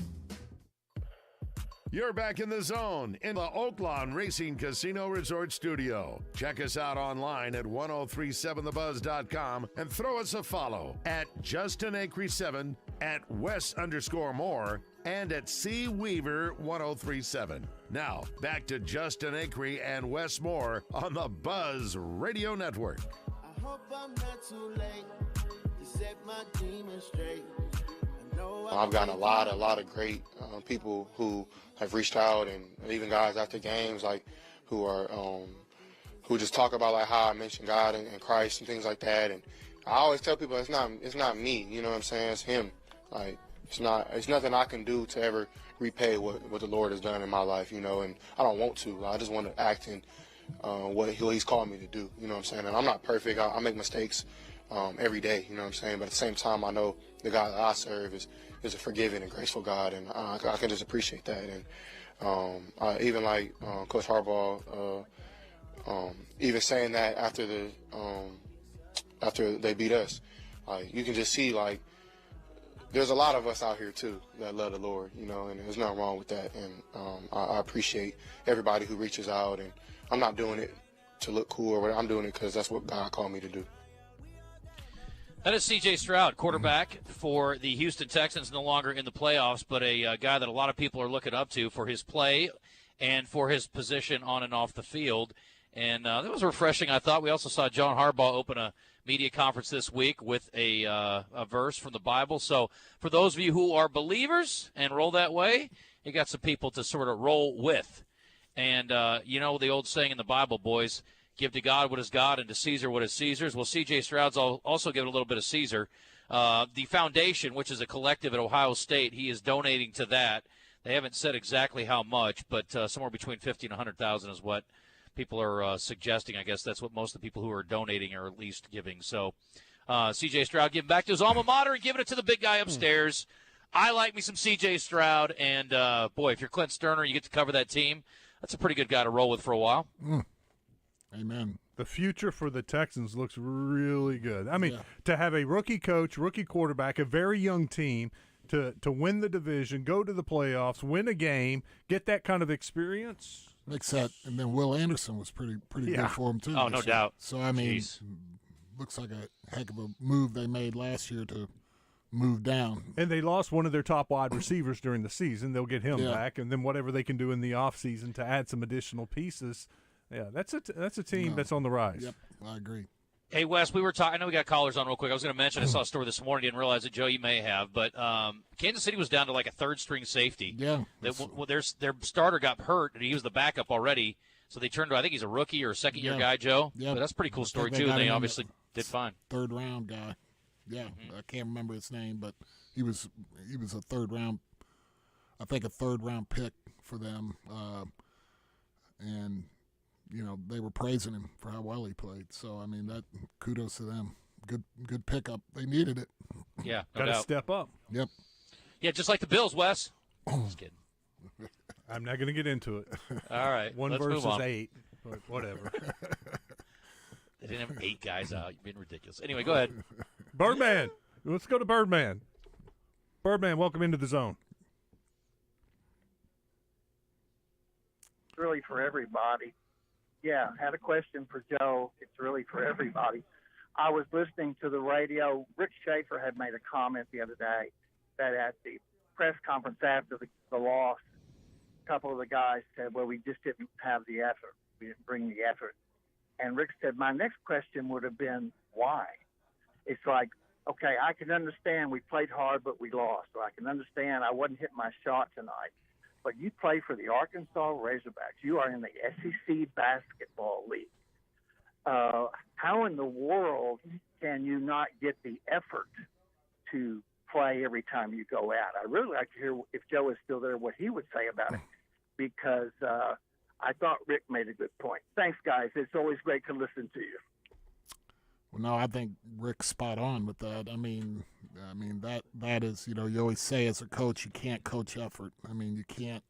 You're back in the zone in the Oaklawn Racing Casino Resort Studio. Check us out online at 1037thebuzz.com and throw us a follow at Justin Acree 7, at Wes_Moore, and at C Weaver 1037. Now, back to Justin Acree and Wes Moore on the Buzz Radio Network. I hope I'm not too late to set my demons straight. I've gotten a lot of great people who have reached out, and even guys after games, like who are who just talk about like how I mentioned God and Christ and things like that. And I always tell people it's not me, you know what I'm saying? It's Him. Like it's nothing I can do to ever repay what the Lord has done in my life, you know. And I don't want to. I just want to act in what He's called me to do, you know what I'm saying? And I'm not perfect. I make mistakes every day, you know what I'm saying? But at the same time, I know the God that I serve is a forgiving and graceful God, and I can just appreciate that. And even like Coach Harbaugh, even saying that after they beat us, like you can just see like there's a lot of us out here too that love the Lord, you know, and there's nothing wrong with that. And I appreciate everybody who reaches out, and I'm not doing it to look cool or whatever. I'm doing it because that's what God called me to do. That is C.J. Stroud, quarterback for the Houston Texans, no longer in the playoffs, but a guy that a lot of people are looking up to for his play and for his position on and off the field. And that was refreshing, I thought. We also saw John Harbaugh open a media conference this week with a verse from the Bible. So for those of you who are believers and roll that way, you got some people to sort of roll with. And you know the old saying in the Bible, boys, give to God what is God and to Caesar what is Caesar's. Well, C.J. Stroud's also given a little bit of Caesar. The foundation, which is a collective at Ohio State, he is donating to that. They haven't said exactly how much, but somewhere between $50,000 and $100,000 is what people are suggesting. I guess that's what most of the people who are donating are at least giving. So C.J. Stroud giving back to his alma mater and giving it to the big guy upstairs. I like me some C.J. Stroud, and, boy, if you're Clint Sterner and you get to cover that team, that's a pretty good guy to roll with for a while. Amen. The future for the Texans looks really good. I mean, to have a rookie coach, rookie quarterback, a very young team, to win the division, go to the playoffs, win a game, get that kind of experience. Makes that, and then Will Anderson was pretty good for him too. Oh, no doubt. So I mean, looks like a heck of a move they made last year to move down. And they lost one of their top wide receivers during the season. They'll get him back, and then whatever they can do in the offseason to add some additional pieces. Yeah, that's a team that's on the rise. Yep, I agree. Hey, Wes, we were talking. I know we got callers on real quick. I was going to mention I saw a story this morning. Didn't realize it, Joe. You may have, but Kansas City was down to like a third-string safety. Yeah. Their starter got hurt, and he was the backup already. So they turned to, I think he's a rookie or a second-year guy, Joe. Yeah, but that's a pretty cool story too. And they obviously did fine. Third-round guy. Yeah, I can't remember his name, but he was a third-round. I think a third-round pick for them, and. You know, they were praising him for how well he played. So, I mean, that kudos to them. Good pickup. They needed it. Yeah, no got to doubt. step up. Yep. Yeah, just like the Bills, Wes. Just kidding. I'm not going to get into it. All right. One let's versus move on. 8, but whatever. They didn't have 8 guys out. You're being ridiculous. Anyway, go ahead. Birdman. Let's go to Birdman. Birdman, welcome into the zone. It's really for everybody. Yeah, had a question for Joe. It's really for everybody. I was listening to the radio. Rick Schaefer had made a comment the other day that at the press conference after the loss, a couple of the guys said, well, we just didn't have the effort. We didn't bring the effort. And Rick said, my next question would have been, why? It's like, okay, I can understand we played hard, but we lost. Or I can understand I wasn't hitting my shot tonight. But you play for the Arkansas Razorbacks. You are in the SEC basketball league. How in the world can you not get the effort to play every time you go out? I really like to hear, if Joe is still there, what he would say about it, because I thought Rick made a good point. Thanks, guys. It's always great to listen to you. Well, no, I think Rick's spot on with that. I mean that is, you always say as a coach you can't coach effort. I mean, you can't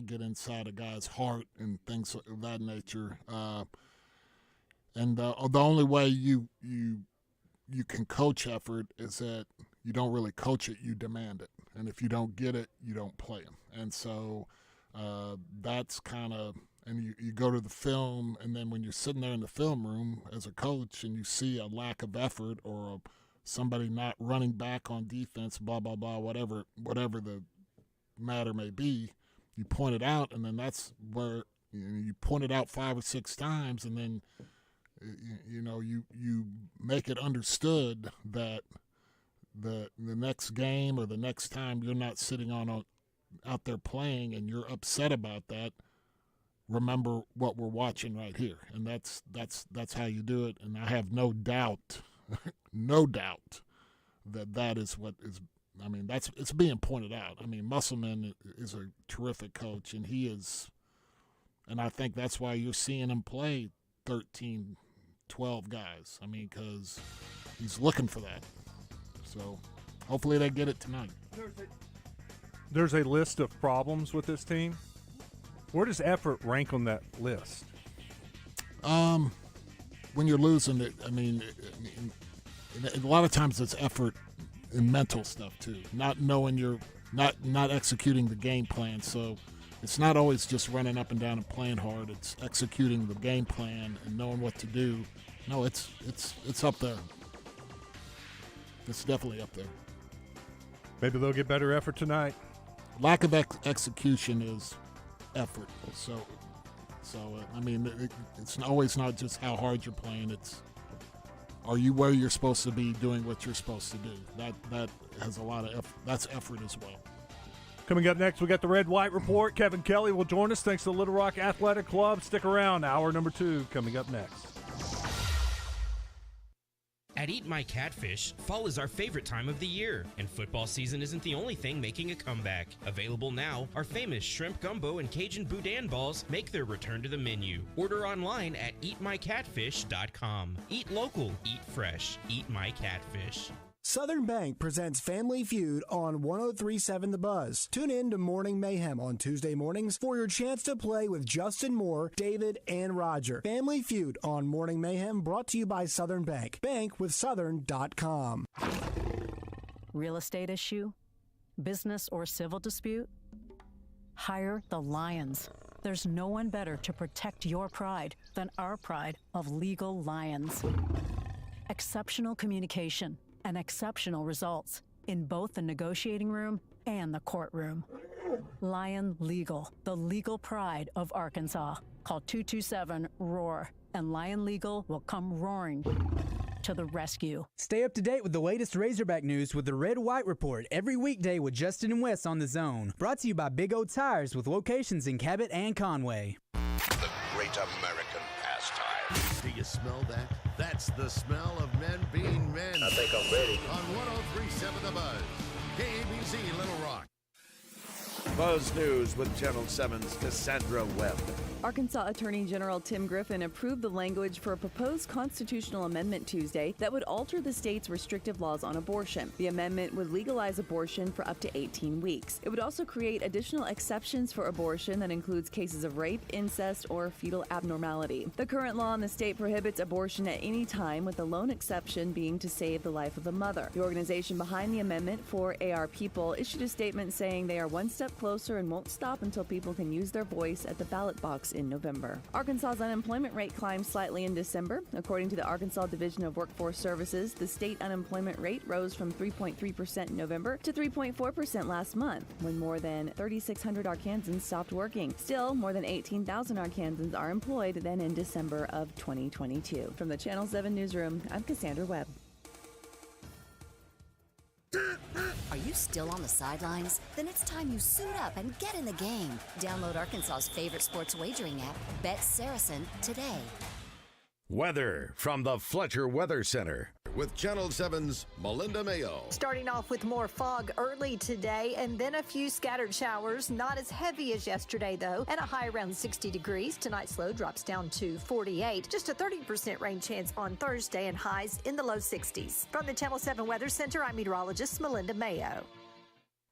get inside a guy's heart and things of that nature. And the only way you can coach effort is that you don't really coach it, you demand it. And if you don't get it, you don't play them. And so that's kind of, and you go to the film, and then when you're sitting there in the film room as a coach and you see a lack of effort or somebody not running back on defense, blah, blah, blah, whatever the matter may be, you point it out, and then that's where you point it out 5 or 6 times, and then you make it understood that the next game or the next time you're not sitting out there playing and you're upset about that, remember what we're watching right here. And that's how you do it. And I have no doubt that is what is, I mean, it's being pointed out. I mean, Musselman is a terrific coach, and he is, and I think that's why you're seeing him play 13, 12 guys. I mean, because he's looking for that. So hopefully they get it tonight. There's a list of problems with this team. Where does effort rank on that list? When you're losing it, I mean, a lot of times it's effort and mental stuff too. Not knowing you're not executing the game plan. So it's not always just running up and down and playing hard. It's executing the game plan and knowing what to do. No, it's up there. It's definitely up there. Maybe they'll get better effort tonight. Lack of execution is effort. So I mean, it's always not just how hard you're playing. It's, are you where you're supposed to be doing what you're supposed to do? That has a lot of that's effort as well. Coming up next, we got the Red White Report. Kevin Kelley will join us. Thanks to Little Rock Athletic Club. Stick around. Hour number 2 coming up next. At Eat My Catfish, fall is our favorite time of the year, and football season isn't the only thing making a comeback. Available now, our famous shrimp gumbo and Cajun boudin balls make their return to the menu. Order online at eatmycatfish.com. Eat local, eat fresh, Eat My Catfish. Southern Bank presents Family Feud on 103.7 The Buzz. Tune in to Morning Mayhem on Tuesday mornings for your chance to play with Justin Moore, David, and Roger. Family Feud on Morning Mayhem brought to you by Southern Bank. Bankwithsouthern.com. Real estate issue? Business or civil dispute? Hire the Lions. There's no one better to protect your pride than our pride of Legal Lions. Exceptional communication and exceptional results in both the negotiating room and the courtroom. Lion Legal, the legal pride of Arkansas. Call 227-ROAR, and Lion Legal will come roaring to the rescue. Stay up to date with the latest Razorback news with the Red White Report every weekday with Justin and Wes on The Zone. Brought to you by Big O Tires with locations in Cabot and Conway. The great American pastime. Do you smell that? That's the smell of men being men. I think I'm ready. On 103.7 The Buzz, KABC Little Rock. Buzz News with Channel 7's Cassandra Webb. Arkansas Attorney General Tim Griffin approved the language for a proposed constitutional amendment Tuesday that would alter the state's restrictive laws on abortion. The amendment would legalize abortion for up to 18 weeks. It would also create additional exceptions for abortion that includes cases of rape, incest, or fetal abnormality. The current law in the state prohibits abortion at any time, with the lone exception being to save the life of a mother. The organization behind the amendment, 4AR People, issued a statement saying they are one step closer and won't stop until people can use their voice at the ballot box in November. Arkansas's unemployment rate climbed slightly in December. According to the Arkansas Division of Workforce Services, the state unemployment rate rose from 3.3% in November to 3.4% last month, when more than 3,600 Arkansans stopped working. Still, more than 18,000 Arkansans are employed than in December of 2022. From the Channel 7 newsroom, I'm Cassandra Webb. Are you still on the sidelines? Then it's time you suit up and get in the game. Download Arkansas's favorite sports wagering app, Bet Saracen, today. Weather from the Fletcher Weather Center. with Channel 7's Melinda Mayo. Starting off with more fog early today and then a few scattered showers. Not as heavy as yesterday, though, and a high around 60 degrees. Tonight's low drops down to 48. Just a 30% rain chance on Thursday and highs in the low 60s. From the Channel 7 Weather Center, I'm meteorologist Melinda Mayo.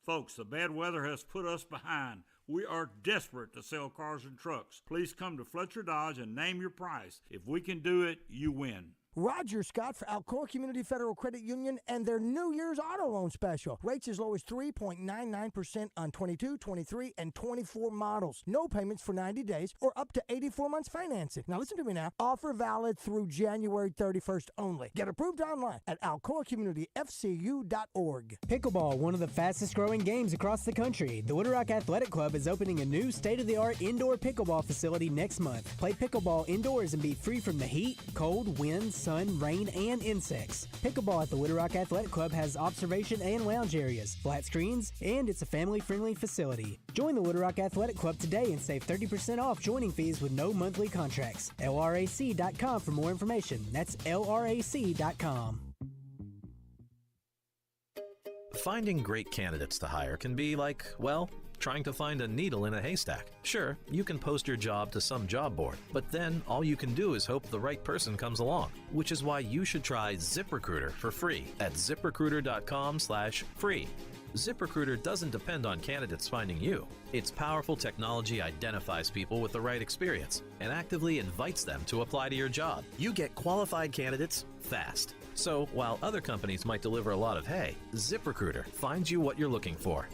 Folks, the bad weather has put us behind. We are desperate to sell cars and trucks. Please come to Fletcher Dodge and name your price. If we can do it, you win. Roger Scott for Alcoa Community Federal Credit Union and their New Year's auto loan special. Rates as low as 3.99% on 22, 23, and 24 models. No payments for 90 days or up to 84 months financing. Now listen to me now. Offer valid through January 31st only. Get approved online at alcoacommunityfcu.org. Pickleball, one of the fastest growing games across the country. The Wooded Rock Athletic Club is opening a new state-of-the-art indoor pickleball facility next month. Play pickleball indoors and be free from the heat, cold, wind, sun, rain, and insects. Pickleball at the Wooded Rock Athletic Club has observation and lounge areas, flat screens, and it's a family-friendly facility. Join the Wooded Rock Athletic Club today and save 30% off joining fees with no monthly contracts. LRAC.com for more information. That's LRAC.com. Finding great candidates to hire can be like, well, trying to find a needle in a haystack. Sure, you can post your job to some job board, but then all you can do is hope the right person comes along, which is why you should try ZipRecruiter for free at ZipRecruiter.com/free. ZipRecruiter doesn't depend on candidates finding you. Its powerful technology identifies people with the right experience and actively invites them to apply to your job. You get qualified candidates fast. So while other companies might deliver a lot of hay, ZipRecruiter finds you what you're looking for.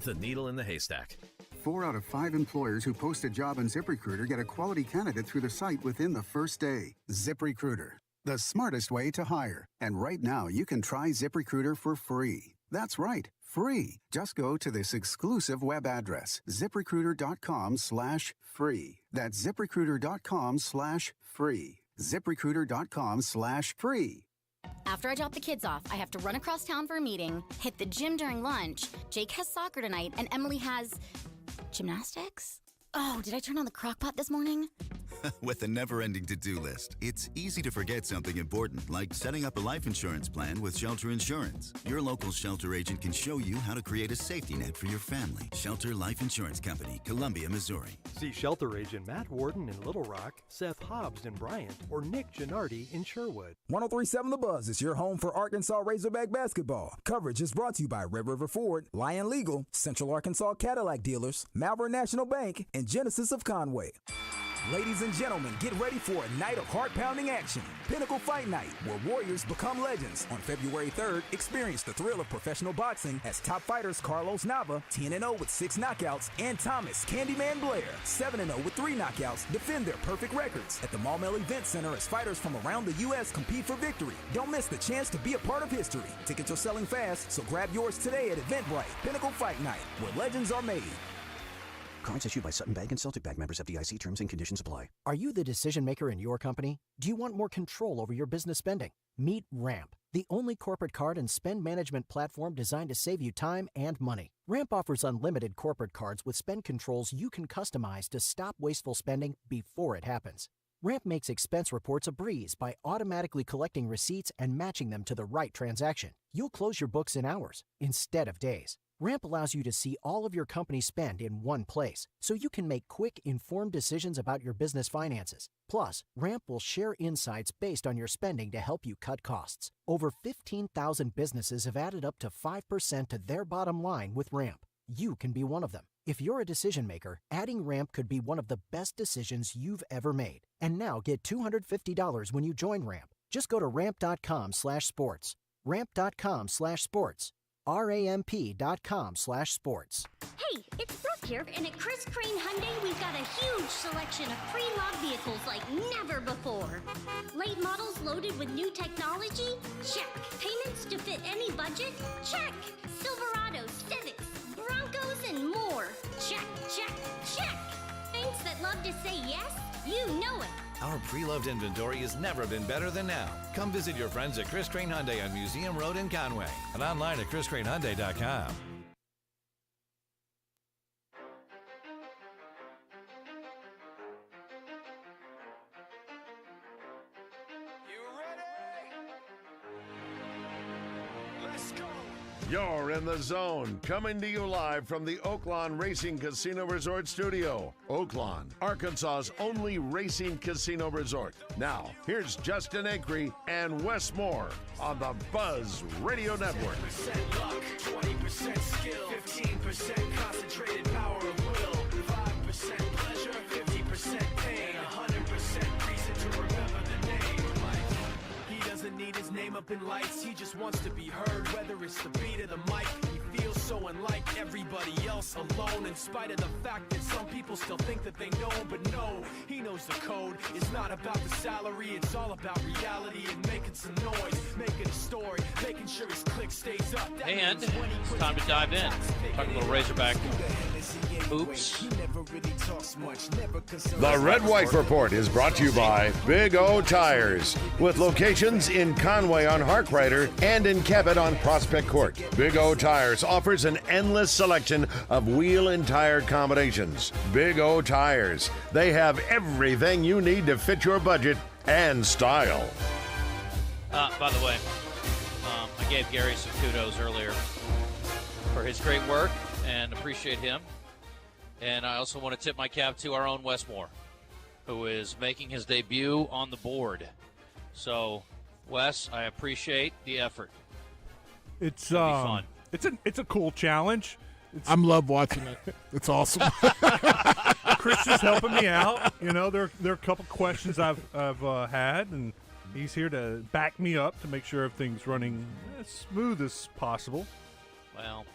The needle in the haystack. 4 out of 5 employers who post a job on ZipRecruiter get a quality candidate through the site within the first day. ZipRecruiter, the smartest way to hire. And right now, you can try ZipRecruiter for free. That's right, free. Just go to this exclusive web address, ZipRecruiter.com/free. That's ZipRecruiter.com/free. ZipRecruiter.com/free. After I drop the kids off, I have to run across town for a meeting, hit the gym during lunch. Jake has soccer tonight, and Emily has gymnastics? Oh, did I turn on the crock pot this morning? With a never-ending to-do list, it's easy to forget something important, like setting up a life insurance plan with Shelter Insurance. Your local Shelter agent can show you how to create a safety net for your family. Shelter Life Insurance Company, Columbia, Missouri. See Shelter agent Matt Warden in Little Rock, Seth Hobbs in Bryant, or Nick Gennardi in Sherwood. 103.7 The Buzz is your home for Arkansas Razorback basketball. Coverage is brought to you by Red River Ford, Lion Legal, Central Arkansas Cadillac Dealers, Malvern National Bank, and Genesis of Conway. Ladies and gentlemen, get ready for a night of heart-pounding action. Pinnacle Fight Night, where warriors become legends. On February 3rd, experience the thrill of professional boxing as top fighters Carlos Nava, 10-0 with 6 knockouts, and Thomas Candyman Blair, 7-0 with 3 knockouts, defend their perfect records at the Maumelle Event Center as fighters from around the U.S. compete for victory. Don't miss the chance to be a part of history. Tickets are selling fast, so grab yours today at Eventbrite. Pinnacle Fight Night, where legends are made. Cards issued by Sutton Bank and Celtic Bank, members FDIC. Terms and conditions apply. Are you the decision maker in your company? Do you want more control over your business spending? Meet Ramp, the only corporate card and spend management platform designed to save you time and money. Ramp offers unlimited corporate cards with spend controls you can customize to stop wasteful spending before it happens. Ramp makes expense reports a breeze by automatically collecting receipts and matching them to the right transaction. You'll close your books in hours instead of days. Ramp allows you to see all of your company's spend in one place, so you can make quick, informed decisions about your business finances. Plus, Ramp will share insights based on your spending to help you cut costs. Over 15,000 businesses have added up to 5% to their bottom line with Ramp. You can be one of them. If you're a decision maker, adding Ramp could be one of the best decisions you've ever made. And now get $250 when you join Ramp. Just go to ramp.com/sports. Ramp.com/sports. ramp.com/sports. Hey, it's Brooke here, and at Chris Crane Hyundai, we've got a huge selection of pre-loved vehicles like never before. Late models loaded with new technology? Check. Payments to fit any budget? Check. Silverados, Civics, Broncos, and more. Check, check, check. Saints that love to say yes? You know it. Our pre-loved inventory has never been better than now. Come visit your friends at Chris Crane Hyundai on Museum Road in Conway and online at chriscranehyundai.com. You're in the zone, coming to you live from the Oaklawn Racing Casino Resort Studio. Oaklawn, Arkansas's only racing casino resort. Now, here's Justin Acree and Wes Moore on the Buzz Radio Network. 20% luck, 20% skill, 15% concentrated power of will, 5% pleasure, 50% pain, 100% reason to remember the name. He doesn't need his name up in lights, he just wants to be heard, whether it's the beat of the mic. He feels so unlike everybody else, alone, in spite of the fact that some people still think that they know, but no, he knows the code. It's not about the salary, it's all about reality and making some noise, making a story, making sure his click stays up. And it's time to dive in. Talk a little Razorback. Oops. The Red White Report is brought to you by Big O Tires, with locations in Conway on Harkrider and in Cabot on Prospect Court. Big O Tires offers an endless selection of wheel and tire combinations. Big O Tires. They have everything you need to fit your budget and style. By the way, I gave Gary some kudos earlier for his great work and appreciate him. And I also want to tip my cap to our own Wes Moore, who is making his debut on the board. So, Wes, I appreciate the effort. It's fun. It's a cool challenge. I'm love watching it. It's awesome. Chris is helping me out. You know, there are a couple questions I've had, and he's here to back me up to make sure everything's running as smooth as possible. Well,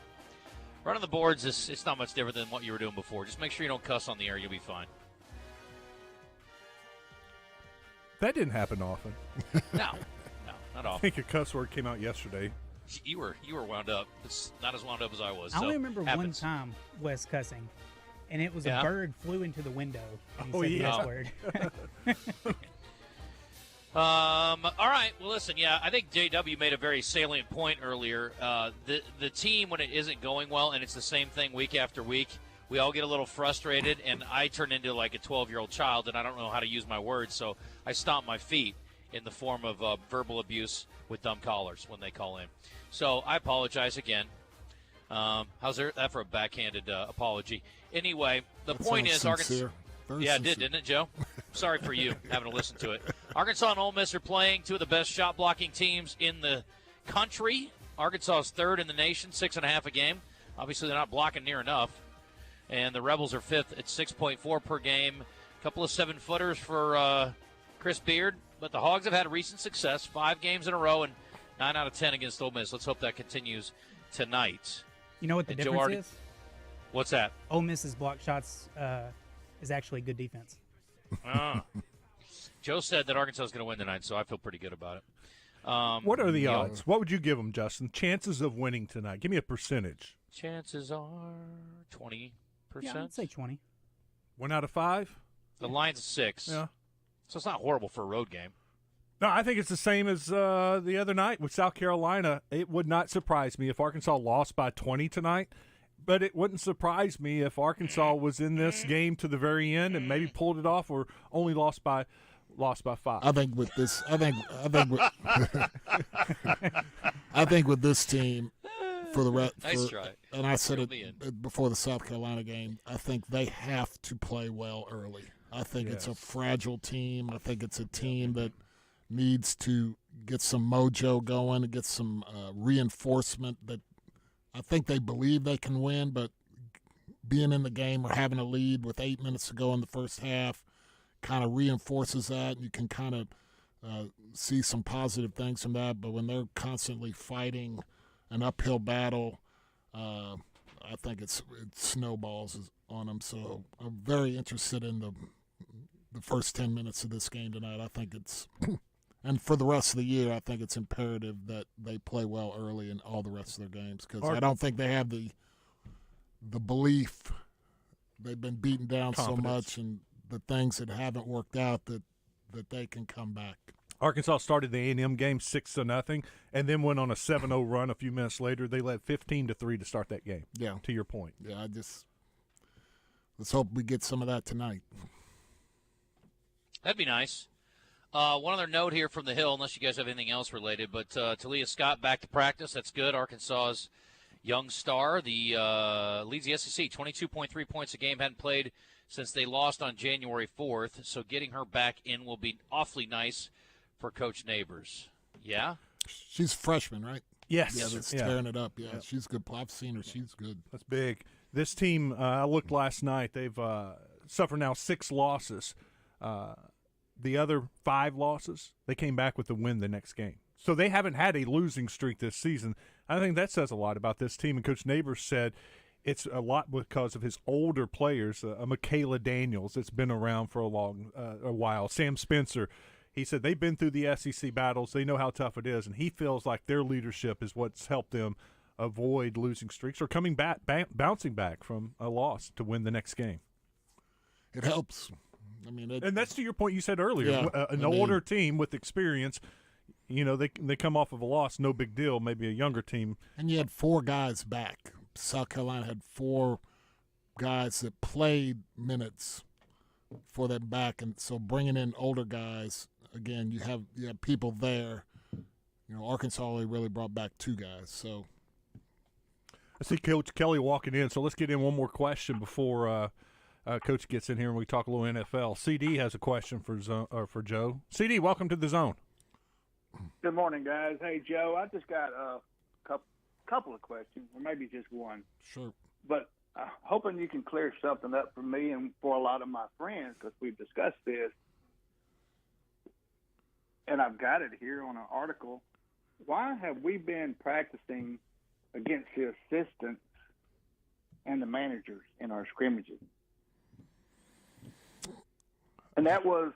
running the boards it's not much different than what you were doing before. Just make sure you don't cuss on the air. You'll be fine. That didn't happen often. No, not often. I think a cuss word came out yesterday. You were wound up. It's not as wound up as I was. I only remember one time Wes cussing, and it was a bird flew into the window. And he said the S word. All right. Well, listen. Yeah, I think JW made a very salient point earlier. The team, when it isn't going well, and it's the same thing week after week, we all get a little frustrated, and I turn into like a 12-year-old child, and I don't know how to use my words, so I stomp my feet in the form of verbal abuse with dumb callers when they call in. So I apologize again. How's that for a backhanded apology? Anyway, the point is Arkansas. Yeah, it did, didn't it, Joe? Sorry for you having to listen to it. Arkansas and Ole Miss are playing two of the best shot-blocking teams in the country. Arkansas is third in the nation, 6.5 a game. Obviously, they're not blocking near enough. And the Rebels are fifth at 6.4 per game. A couple of 7-footers for Chris Beard. But the Hogs have had recent success, 5 games in a row, and 9 out of 10 against Ole Miss. Let's hope that continues tonight. You know what the difference is? What's that? Ole Miss's block shots is actually good defense. Joe said that Arkansas is going to win tonight, so I feel pretty good about it. What are the odds? What would you give them, Justin? Chances of winning tonight. Give me a percentage. Chances are 20%. Yeah, I'd say 20. 1 out of 5? The line's 6. Yeah. So it's not horrible for a road game. No, I think it's the same as the other night with South Carolina. It would not surprise me if Arkansas lost by 20 tonight, but it wouldn't surprise me if Arkansas was in this game to the very end and maybe pulled it off or only lost by 5. I think with this, I think with this team, for the rest, nice try. And I said it before the South Carolina game, I think they have to play well early. I think it's a fragile team. I think it's a team that needs to get some mojo going and get some reinforcement that I think they believe they can win, but being in the game or having a lead with 8 minutes to go in the first half kind of reinforces that. You can kind of see some positive things from that, but when they're constantly fighting an uphill battle, I think it snowballs on them. So I'm very interested in the first 10 minutes of this game tonight. I think it's and for the rest of the year, I think it's imperative that they play well early in all the rest of their games because I don't think they have the belief. They've been beaten down so much and the things that haven't worked out that they can come back. Arkansas started the A&M game 6-0 and then went on a 7-0 run a few minutes later. They led 15-3 to start that game. Yeah. To your point. Yeah, let's hope we get some of that tonight. That'd be nice. One other note here from the Hill, unless you guys have anything else related, but Talia Scott back to practice. That's good. Arkansas's young star, leads the SEC, 22.3 points a game, hadn't played since they lost on January 4th, so getting her back in will be awfully nice for Coach Neighbors. Yeah? She's a freshman, right? Yes. Yeah, that's tearing it up. Yeah, she's good. I've seen her. She's good. That's big. This team, I looked last night, they've suffered now 6 losses. The other 5 losses, they came back with the win the next game. So they haven't had a losing streak this season. I think that says a lot about this team. And Coach Neighbors said it's a lot because of his older players, Michaela Daniels, that's been around for a while, Sam Spencer. He said they've been through the SEC battles. They know how tough it is, and he feels like their leadership is what's helped them avoid losing streaks or coming back, bouncing back from a loss to win the next game. It helps. I mean, and that's to your point you said earlier. An older team with experience, they come off of a loss, no big deal. Maybe a younger team. And you had 4 guys back. South Carolina had 4 guys that played minutes for them back, and so bringing in older guys again, you have people there. Arkansas only really brought back 2 guys. So I see Coach Kelley walking in. So let's get in one more question before. Coach gets in here and we talk a little NFL. CD has a question for Joe. CD, welcome to the Zone. Good morning, guys. Hey, Joe, I just got a couple of questions, or maybe just one. Sure. But hoping you can clear something up for me and for a lot of my friends, because we've discussed this. And I've got it here on an article. Why have we been practicing against the assistants and the managers in our scrimmages? And that was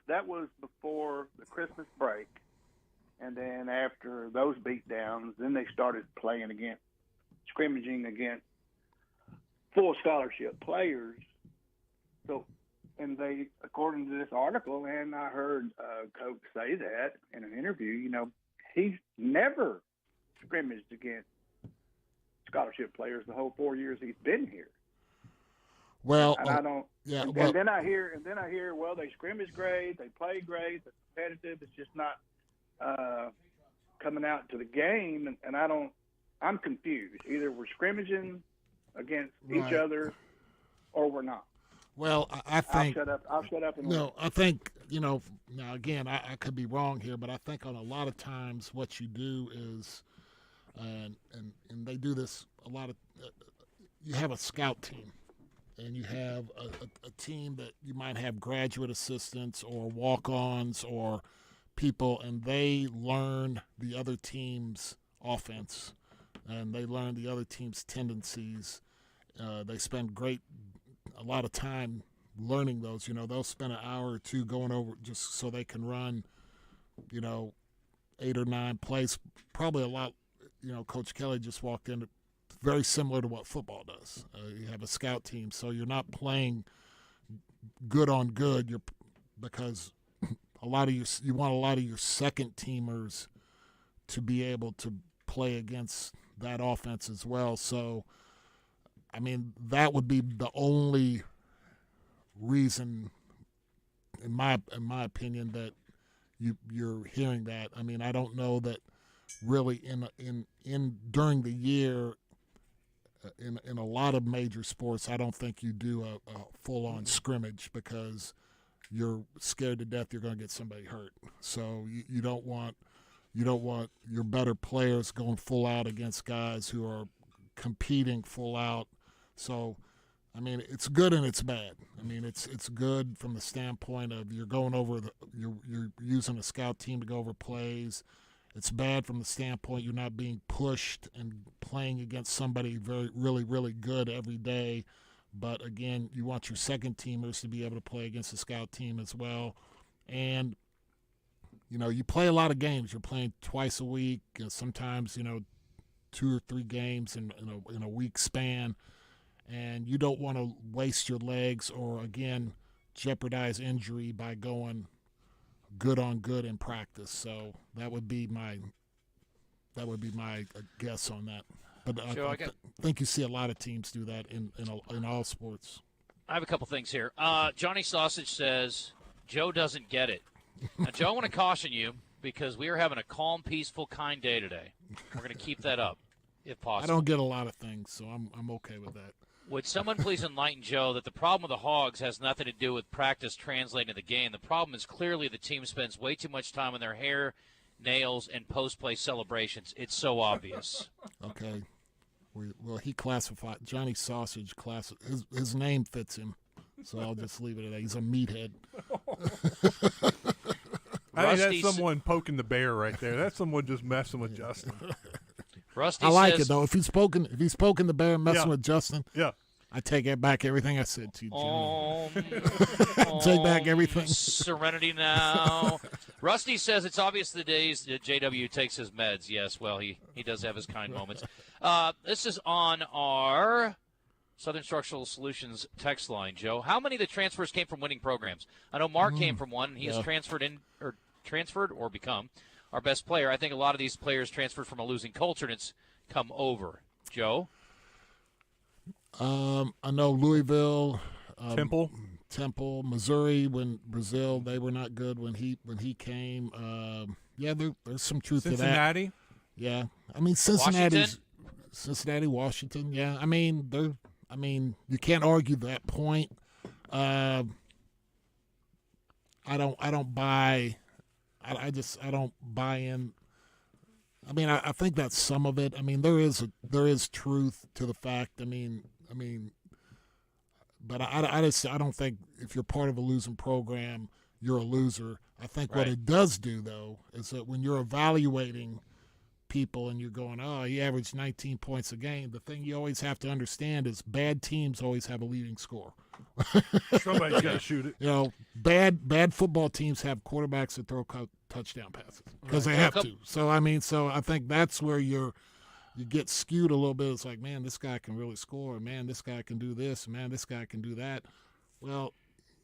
before the Christmas break, and then after those beatdowns, then they started scrimmaging against full scholarship players. So, and they, according to this article, and I heard Coach say that in an interview, he's never scrimmaged against scholarship players the whole 4 years he's been here. Well, and I don't. Yeah. And then I hear, well, they scrimmage great, they play great, they're competitive. It's just not coming out to the game, and I don't. I'm confused. Either we're scrimmaging against each other, or we're not. Well, I think I'll shut up. And no, I think now again, I could be wrong here, but I think on a lot of times what you do is, and they do this a lot of. You have a scout team. And you have a team that you might have graduate assistants or walk-ons or people, and they learn the other team's offense, and they learn the other team's tendencies. They spend a lot of time learning those. They'll spend an hour or 2 going over just so they can run, 8 or 9 plays. Probably a lot. Coach Kelley just walked in. Very similar to what football does. You have a scout team, so you're not playing good on good. Because you want a lot of your second teamers to be able to play against that offense as well. So, I mean, that would be the only reason, in my opinion, that you're hearing that. I mean, I don't know that really in during the year. In a lot of major sports, I don't think you do a full-on scrimmage because you're scared to death you're going to get somebody hurt. So you don't want your better players going full out against guys who are competing full out. So, I mean, it's good and it's bad. I mean, it's good from the standpoint of you're going over you're using a scout team to go over plays. It's bad from the standpoint you're not being pushed and playing against somebody really, really good every day. But, again, you want your second teamers to be able to play against the scout team as well. And, you play a lot of games. You're playing twice a week, sometimes, 2 or 3 games in a week span. And you don't want to waste your legs or, again, jeopardize injury by going good on good in practice. So that would be my guess on that. But I think you see a lot of teams do that in all sports. I have a couple things here. Johnny Sausage says Joe doesn't get it. Now, Joe, I want to caution you because we are having a calm, peaceful, kind day today. We're going to keep that up, if possible. I don't get a lot of things, so I'm okay with that. Would someone please enlighten Joe that the problem with the Hogs has nothing to do with practice translating to the game? The problem is clearly the team spends way too much time on their hair, nails, and post-play celebrations. It's so obvious. Okay. Well, he classified Johnny Sausage. His name fits him, so I'll just leave it at that. He's a meathead. I think that's someone poking the bear right there. That's someone just messing with Justin. Rusty I like says, it though. If he's poking the bear and messing with Justin, yeah, I take back everything I said to you, Jimmy. Take back everything. Serenity now. Rusty says it's obvious the days that JW takes his meds. Yes, well, he does have his kind moments. This is on our Southern Structural Solutions text line, Joe. How many of the transfers came from winning programs? I know Mark came from one. He has transferred or become our best player. I think a lot of these players transferred from a losing culture, and it's come over. Joe? I know Louisville, Temple, Missouri. When Brazil, they were not good when he came. There's some truth to that. Cincinnati. Yeah, I mean Cincinnati, Washington. Yeah, I mean you can't argue that point. I don't buy. I don't buy in. I mean, I think that's some of it. I mean, there is truth to the fact. I mean, but I don't think if you're part of a losing program, you're a loser. I think what it does do though is that when you're evaluating people and you're going, oh, he averaged 19 points a game, the thing you always have to understand is bad teams always have a leading score. Somebody's got to shoot it. You know, bad football teams have quarterbacks that throw touchdown passes because they have to. So I think that's where you get skewed a little bit. It's like, man, this guy can really score. Man, this guy can do this. Man, this guy can do that. Well,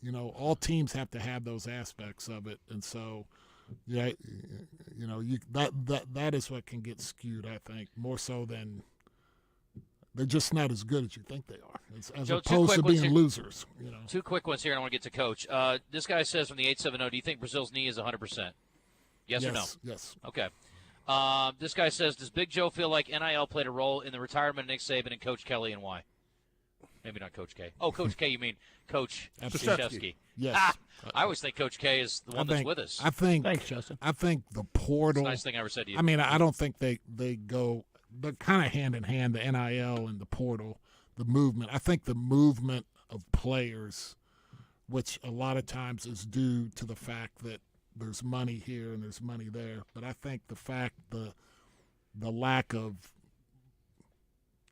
you know, all teams have to have those aspects of it, and so. Yeah, you know, that is what can get skewed. I think more so than they're just not as good as you think they are, as Joe, opposed to being losers. You know, two quick ones here, and I want to get to Coach. This guy says from the 870, do you think Brazil's knee is 100%? Yes or no? Yes. Okay. This guy says, does Big Joe feel like NIL played a role in the retirement of Nick Saban and Coach Kelley, and why? Maybe not Coach K. Oh, Coach K, you mean Coach Krzyzewski. Yes. I always think Coach K is the one that's with us. Thanks, Justin. I think the portal. That's the nice thing I ever said to you. I mean, I don't think they go. They're kind of hand in hand, the NIL and the portal, the movement. I think the movement of players, which a lot of times is due to the fact that there's money here and there's money there. But I think the lack of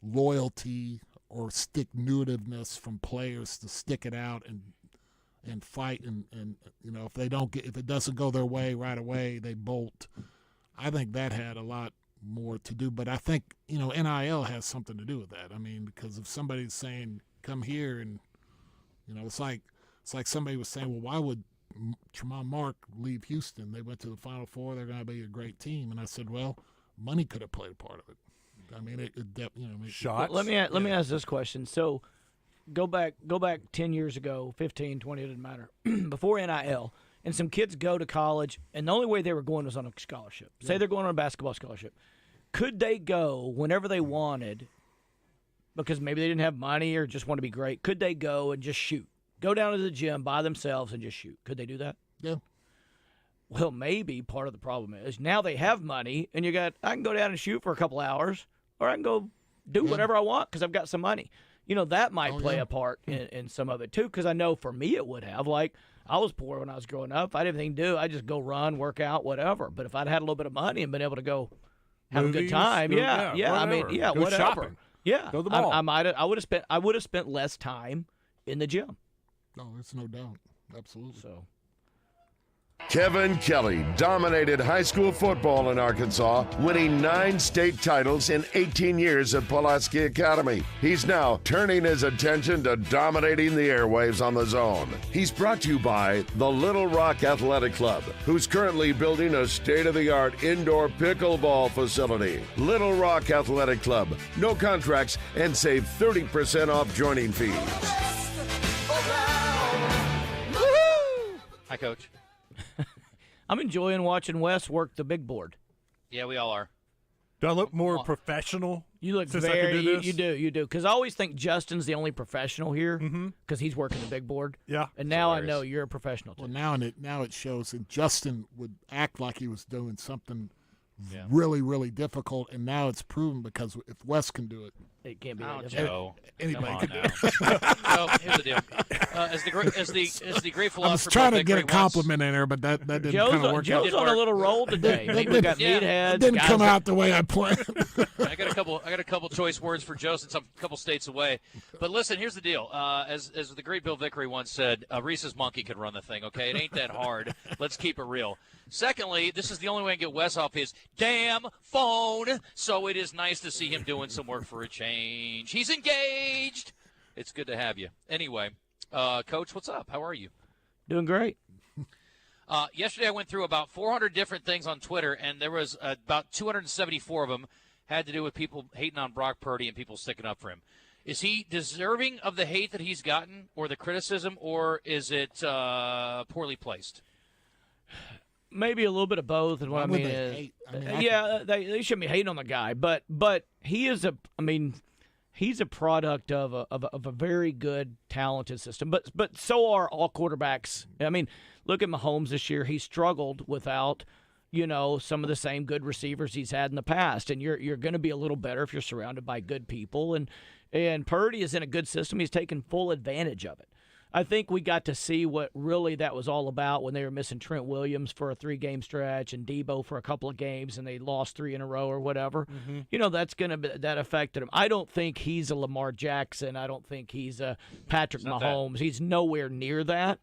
loyalty or stick-nutiveness from players to stick it out and fight and you know, if it doesn't go their way right away, they bolt. I think that had a lot more to do, but I think, you know, NIL has something to do with that. I mean, because if somebody's saying come here, and you know, it's like somebody was saying, well, why would Tremont Mark leave Houston? They went to the Final Four. They're going to be a great team. And I said, well, money could have played a part of it. I mean, shots. Well, let me ask this question. So, go back 10 years ago, 15, 20, it didn't matter. Before NIL, and some kids go to college, and the only way they were going was on a scholarship. Say they're going on a basketball scholarship. Could they go whenever they wanted, because maybe they didn't have money or just want to be great? Could they go and just shoot? Go down to the gym by themselves and just shoot? Could they do that? Yeah. Well, maybe part of the problem is now they have money, and I can go down and shoot for a couple hours, or I can go do whatever I want because I've got some money. You know, that might play a part in some of it, too, because I know for me it would have. Like, I was poor when I was growing up. If I didn't have anything to do, I'd just go run, work out, whatever. But if I'd had a little bit of money and been able to go have a good time, go whatever. Shopping. Yeah, go to the mall. I would have spent less time in the gym. No, there's no doubt. Absolutely. So. Kevin Kelley dominated high school football in Arkansas, winning 9 state titles in 18 years at Pulaski Academy. He's now turning his attention to dominating the airwaves on the Zone. He's brought to you by the Little Rock Athletic Club, who's currently building a state-of-the-art indoor pickleball facility. Little Rock Athletic Club. No contracts and save 30% off joining fees. Hi, Coach. I'm enjoying watching Wes work the big board. Yeah, we all are. Do I look more professional? You look since I can very. do this? You do. Because I always think Justin's the only professional here because he's working the big board. Yeah. And now I know you're a professional too. Well, now it shows, and Justin would act like he was doing something really, really difficult, and now it's proven because if Wes can do it, it can't be Oh, that Joe. Anybody Come on can do now. it. Well, here's the deal. As the great philosopher I was trying to Bill get a Vickery once- compliment in there, but that didn't kind of work Joe's out. on a little roll today. I mean, we got meatheads. It didn't guys come that- out the way I planned. I got a couple choice words for Joe since I'm a couple states away. But listen, here's the deal. As the great Bill Vickery once said, a Reese's monkey could run the thing. Okay, it ain't that hard. Let's keep it real. Secondly, this is the only way I can get Wes off his damn phone. So it is nice to see him doing some work for a change. He's engaged. It's good to have you. Anyway, Coach, what's up? How are you? Doing great. Yesterday I went through about 400 different things on Twitter, and there was about 274 of them had to do with people hating on Brock Purdy and people sticking up for him. Is he deserving of the hate that he's gotten or the criticism, or is it poorly placed? Maybe a little bit of both. And what I mean is, they shouldn't be hating on the guy, but he is he's a product of a very good, talented system. But so are all quarterbacks. I mean, look at Mahomes this year. He struggled without, some of the same good receivers he's had in the past. And you're going to be a little better if you're surrounded by good people. And Purdy is in a good system. He's taken full advantage of it. I think we got to see what really that was all about when they were missing Trent Williams for a 3-game stretch and Debo for a couple of games and they lost 3 in a row or whatever. That's going to be that affected him. I don't think he's a Lamar Jackson. I don't think he's a Patrick Mahomes. He's nowhere near that.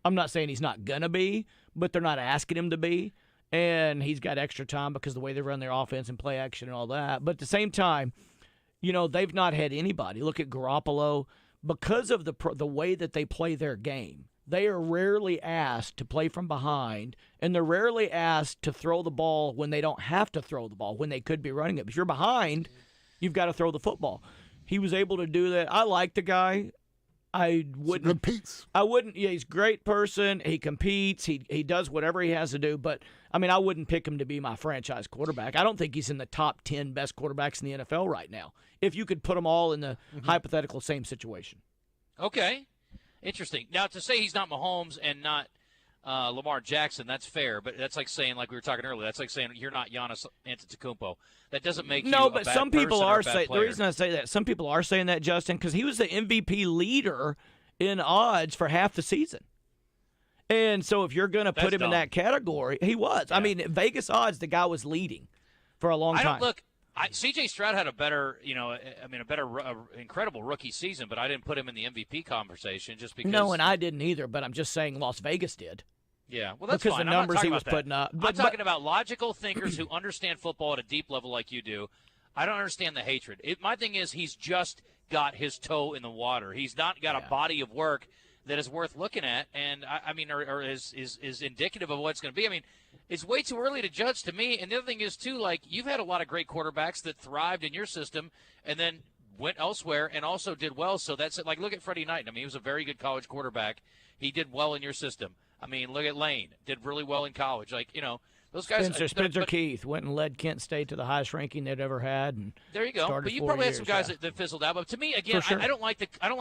I'm not saying he's not going to be, but they're not asking him to be. And he's got extra time because of the way they run their offense and play action and all that. But at the same time, they've not had anybody. Look at Garoppolo. Because of the way that they play their game, they are rarely asked to play from behind, and they're rarely asked to throw the ball when they don't have to throw the ball, when they could be running it. If you're behind, you've got to throw the football. He was able to do that. I like the guy. I wouldn't. Competes. I wouldn't. Yeah, he's a great person. He competes. He does whatever he has to do. But I wouldn't pick him to be my franchise quarterback. I don't think he's in the top 10 best quarterbacks in the NFL right now. If you could put them all in the hypothetical same situation. Okay, interesting. Now to say he's not Mahomes and not Lamar Jackson, that's fair. But that's like saying, like we were talking earlier, that's like saying you're not Giannis Antetokounmpo. That doesn't make you a bad some people person or are a bad saying. The player. reason I say that, some people are saying that, Justin, because he was the MVP leader in odds for half the season. And so if you're going to put him in that category, he was. Yeah. I mean, Vegas odds, the guy was leading for a long time. C.J. Stroud had a better, incredible rookie season, but I didn't put him in the MVP conversation just because. No, and I didn't either, but I'm just saying Las Vegas did. Yeah, well, that's because fine. the numbers he was putting up. I'm talking about logical thinkers who understand football at a deep level like you do. I don't understand the hatred. My thing is he's just got his toe in the water. He's not got a body of work that is worth looking at, and or is indicative of what it's going to be. I mean, it's way too early to judge to me. And the other thing is too, like, you've had a lot of great quarterbacks that thrived in your system and then went elsewhere and also did well. So that's it. Like, look at Freddie Knight. I mean, he was a very good college quarterback. He did well in your system. I mean, look at Lane. Did really well in college. Like, those guys. Spencer Keith went and led Kent State to the highest ranking they'd ever had. And there you go. But you probably had some guys that fizzled out. But to me, again, sure. I don't like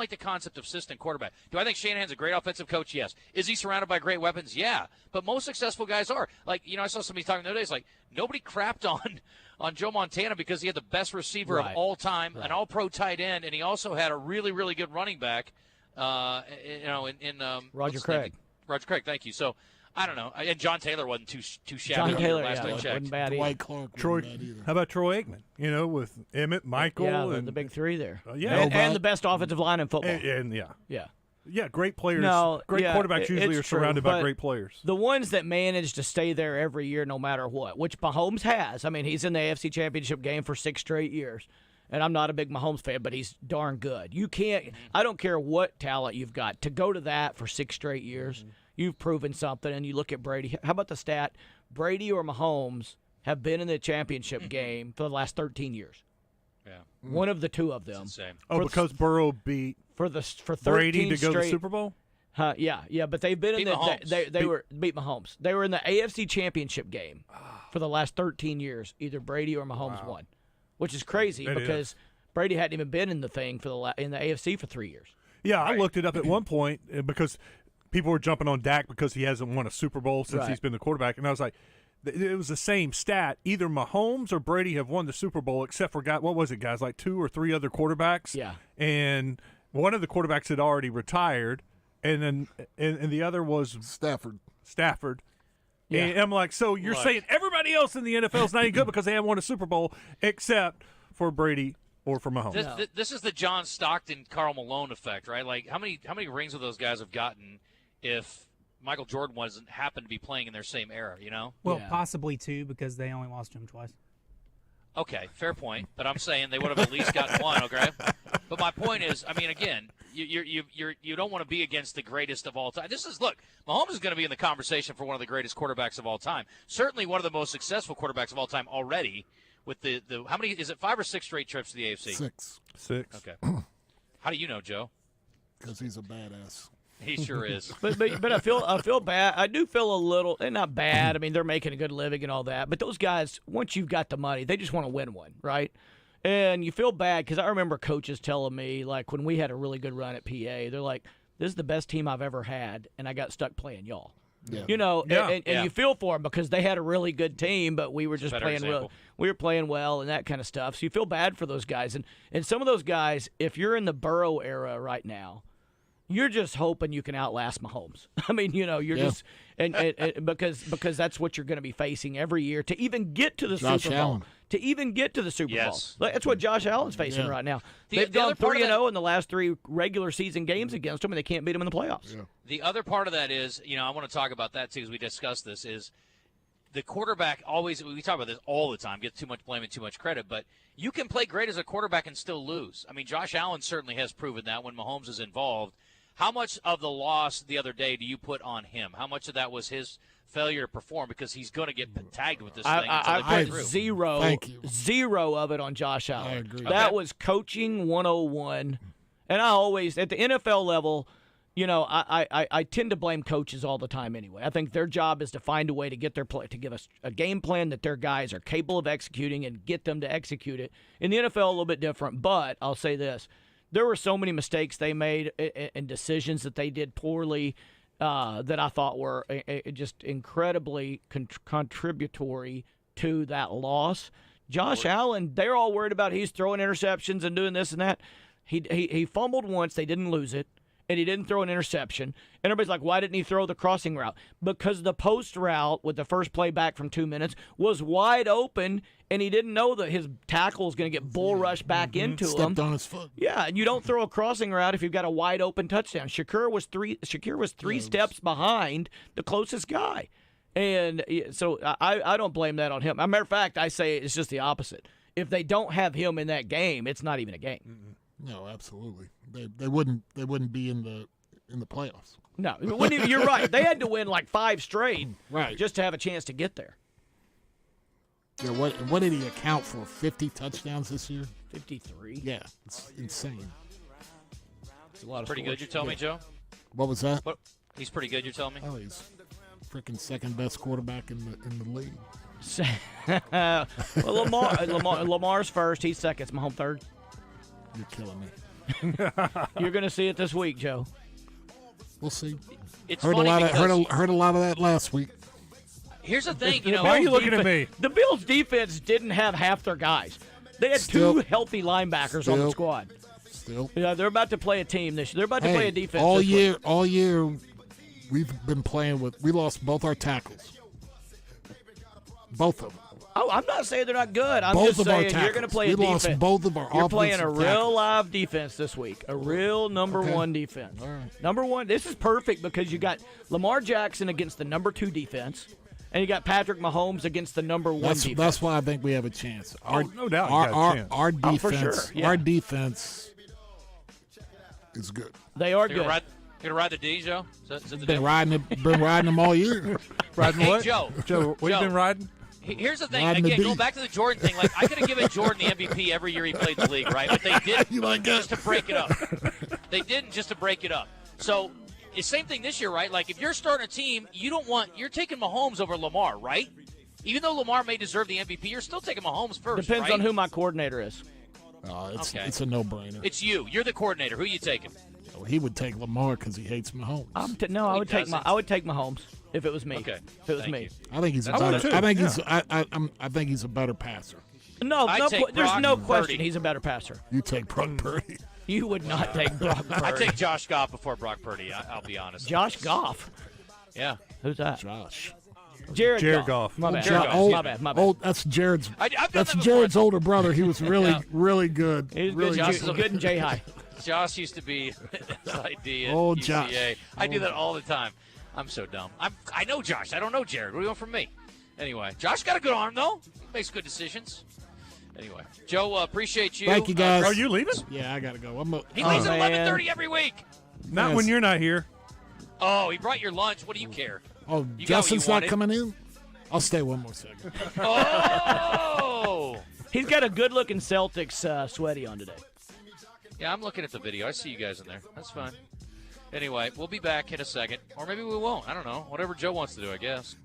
the concept of system quarterback. Do I think Shanahan's a great offensive coach? Yes. Is he surrounded by great weapons? Yeah. But most successful guys are. Like, I saw somebody talking the other day. It's like nobody crapped on Joe Montana because he had the best receiver of all time, an all-pro tight end, and he also had a really, really good running back. Roger Craig. Roger Craig. Thank you. So. I don't know. And John Taylor wasn't too shabby. John Taylor, last I checked. wasn't bad Dwight Clark Troy, wasn't bad either. How about Troy Aikman? With Emmett, Michael, and the big three there. And the best offensive line in football. Yeah, great players. Great quarterbacks usually are surrounded by great players. The ones that manage to stay there every year, no matter what, which Mahomes has. I mean, he's in the AFC Championship game for 6 straight years. And I'm not a big Mahomes fan, but he's darn good. You can't. I don't care what talent you've got to go to that for 6 straight years. You've proven something, and you look at Brady. How about the stat? Brady or Mahomes have been in the championship game for the last 13 years. Yeah, one of the two of them. That's insane. Because Burrow beat for 13 Brady to go to straight, the Super Bowl. Yeah, but they've been Beat in Mahomes. they were beat Mahomes. They were in the AFC Championship game for the last 13 years. Either Brady or Mahomes won, which is crazy because Brady hadn't even been in the thing in the AFC for 3 years. Yeah, I looked it up at one point because people were jumping on Dak because he hasn't won a Super Bowl since he's been the quarterback, and I was like, it was the same stat. Either Mahomes or Brady have won the Super Bowl, except for what was it, guys? Like 2 or 3 other quarterbacks. Yeah, and one of the quarterbacks had already retired, and then and the other was Stafford. Yeah. And I'm like, so you're saying everybody else in the NFL is not any good because they haven't won a Super Bowl except for Brady or for Mahomes? This is the John Stockton, Karl Malone effect, right? Like how many rings would those guys have gotten if Michael Jordan wasn't happened to be playing in their same era, you know? Well, possibly 2 because they only lost to him twice. Okay, fair point. But I'm saying they would have at least gotten 1, okay? But my point is, I mean, again, you don't want to be against the greatest of all time. Look, Mahomes is going to be in the conversation for one of the greatest quarterbacks of all time. Certainly one of the most successful quarterbacks of all time already. With the how many is it? 5 or 6 straight trips to the AFC? 6. Okay. How do you know, Joe? Because he's a badass. He sure is. but I feel bad. I do feel a little, and not bad. I mean, they're making a good living and all that. But those guys, once you've got the money, they just want to win one, right? And you feel bad because I remember coaches telling me, like when we had a really good run at PA, they're like, "This is the best team I've ever had," and I got stuck playing y'all. Yeah. You know, and you feel for them because they had a really good team, but we were just playing well. We were playing well and that kind of stuff. So you feel bad for those guys, and some of those guys, if you're in the Burrow era right now, you're just hoping you can outlast Mahomes. I mean, you know, you're just and because that's what you're going to be facing every year to even get to the Super Bowl. To even get to the Super Bowl. That's what Josh Allen's facing right now. They've gone 3-0 in the last 3 regular season games against him, and they can't beat him in the playoffs. Yeah. The other part of that is, you know, I want to talk about that too as we discuss this, is the quarterback always, we talk about this all the time, get too much blame and too much credit, but you can play great as a quarterback and still lose. I mean, Josh Allen certainly has proven that when Mahomes is involved. How much of the loss the other day do you put on him? How much of that was his failure to perform because he's going to get tagged with this thing? I put zero of it on Josh Allen. I agree. That was coaching 101. And I always, at the NFL level, you know, I tend to blame coaches all the time anyway. I think their job is to find a way to get their play, to give us a game plan that their guys are capable of executing and get them to execute it. In the NFL, a little bit different, but I'll say this. There were so many mistakes they made and decisions that they did poorly that I thought were just incredibly contributory to that loss. Josh Allen, they're all worried about he's throwing interceptions and doing this and that. He fumbled once. They didn't lose it. And he didn't throw an interception. And everybody's like, why didn't he throw the crossing route? Because the post route with the first play back from 2 minutes was wide open, and he didn't know that his tackle was going to get bull rushed back into him. Stepped on his foot. Yeah, and you don't throw a crossing route if you've got a wide open touchdown. Shakir was three steps behind the closest guy. And so I don't blame that on him. As a matter of fact, I say it's just the opposite. If they don't have him in that game, it's not even a game. No, absolutely. They wouldn't be in the playoffs. No, you're right. They had to win like 5 straight, just to have a chance to get there. Yeah, what did he account for? 50 touchdowns this year? 53. Yeah, it's insane. It's a lot of pretty scores. good. You're telling me, Joe? What was that? He's pretty good. You're telling me? Oh, he's freaking second best quarterback in the league. Well, Lamar's first. He's second. It's Mahomes third. You're killing me. You're going to see it this week, Joe. We'll see. It's heard funny heard a lot of that last week. Here's the thing, you know. Why are you looking at me? The Bills' defense didn't have half their guys. They had 2 healthy linebackers on the squad. Yeah, they're about to play a team this year. They're about to play a defense all this year. week. All year, we've been playing with. We lost both our tackles. Both of them. Oh, I'm not saying they're not good. I'm Both just of our saying you're going to tackles. play We a defense. lost both of our You're playing a offensive real tackles. live defense this week. A real number 1 defense. All right. Number 1. This is perfect because you got Lamar Jackson against the number 2 defense, and you got Patrick Mahomes against the number 1 defense. That's why I think we have a chance. No doubt you got a chance. Our defense, for sure, yeah. Our defense is good. They are You're good. going to ride the D, Joe? Is that the Been deal? riding them all year. Riding Hey, what? Joe, what you been riding? Here's the thing. Riding the Again, D. going back to the Jordan thing, like I could have given Jordan the MVP every year he played in the league, right? But they didn't You like that? just to break it up. They didn't just to break it up. So it's same thing this year, right? Like, if you're starting a team, you're taking Mahomes over Lamar, right? Even though Lamar may deserve the MVP, you're still taking Mahomes first, Depends right? on who my coordinator is. It's a no-brainer. It's you. You're the coordinator. Who are you taking? Well, he would take Lamar because he hates Mahomes. I would take Mahomes if it was me. Okay. If it was me. I think he's a better. I think he's a better passer. There's no question he's a better passer. You take Brock Purdy. You would not take Brock Purdy. I take Josh Goff before Brock Purdy. I'll be honest. Josh Goff. Yeah. Who's that? Josh. Jared Goff. My bad. My bad. That's Jared's. That's Jared's older brother. He was really good. He was really good in J-High. Josh used to be SID at Old UCA. Josh. I do that all the time. I'm so dumb. I know Josh. I don't know Jared. What do you want from me? Anyway, Josh got a good arm, though. He makes good decisions. Anyway, Joe, appreciate you. Thank you, guys. Are you leaving? Yeah, I got to go. He leaves at 11:30 every week. Not when you're not here. Oh, he brought your lunch. What do you care? Oh, You Justin's got what not you coming in? I'll stay one more second. Oh! He's got a good-looking Celtics sweaty on today. Yeah, I'm looking at the video. I see you guys in there. That's fine. Anyway, we'll be back in a second. Or maybe we won't. I don't know. Whatever Joe wants to do, I guess.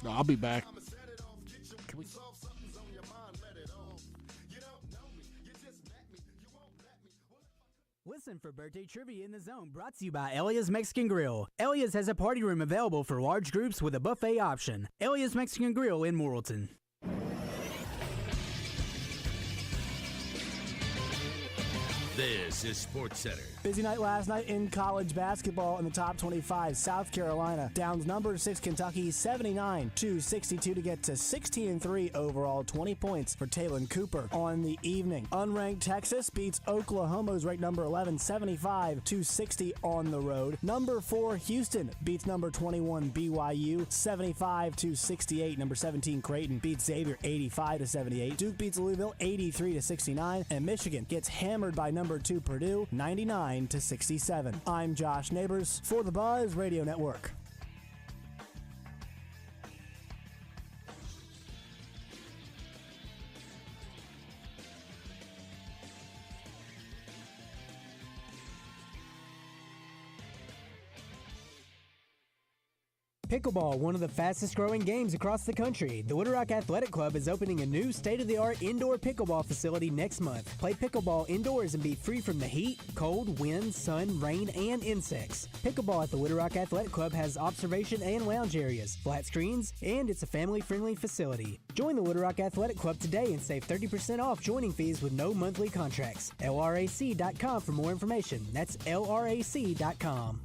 No, I'll be back. Listen for birthday trivia in the zone, brought to you by Elia's Mexican Grill. Elia's has a party room available for large groups with a buffet option. Elia's Mexican Grill in Morrilton. This is Sports Center. Busy night last night in college basketball in the top 25. South Carolina downs number 6 Kentucky 79-62 to get to 16-3 overall, 20 points for Taylor Cooper on the evening. Unranked Texas beats Oklahoma's ranked number 11 75-60 on the road. Number 4 Houston beats number 21 BYU 75-68. Number 17 Creighton beats Xavier 85-78. Duke beats Louisville 83-69, and Michigan gets hammered by number 2 Purdue 99-67. I'm Josh Neighbors for the Buzz Radio Network. Pickleball, one of the fastest growing games across the country. The Little Rock Athletic Club is opening a new state-of-the-art indoor pickleball facility next month. Play pickleball indoors and be free from the heat, cold, wind, sun, rain, and insects. Pickleball at the Little Rock Athletic Club has observation and lounge areas, flat screens, and it's a family-friendly facility. Join the Little Rock Athletic Club today and save 30% off joining fees with no monthly contracts. LRAC.com for more information. That's LRAC.com.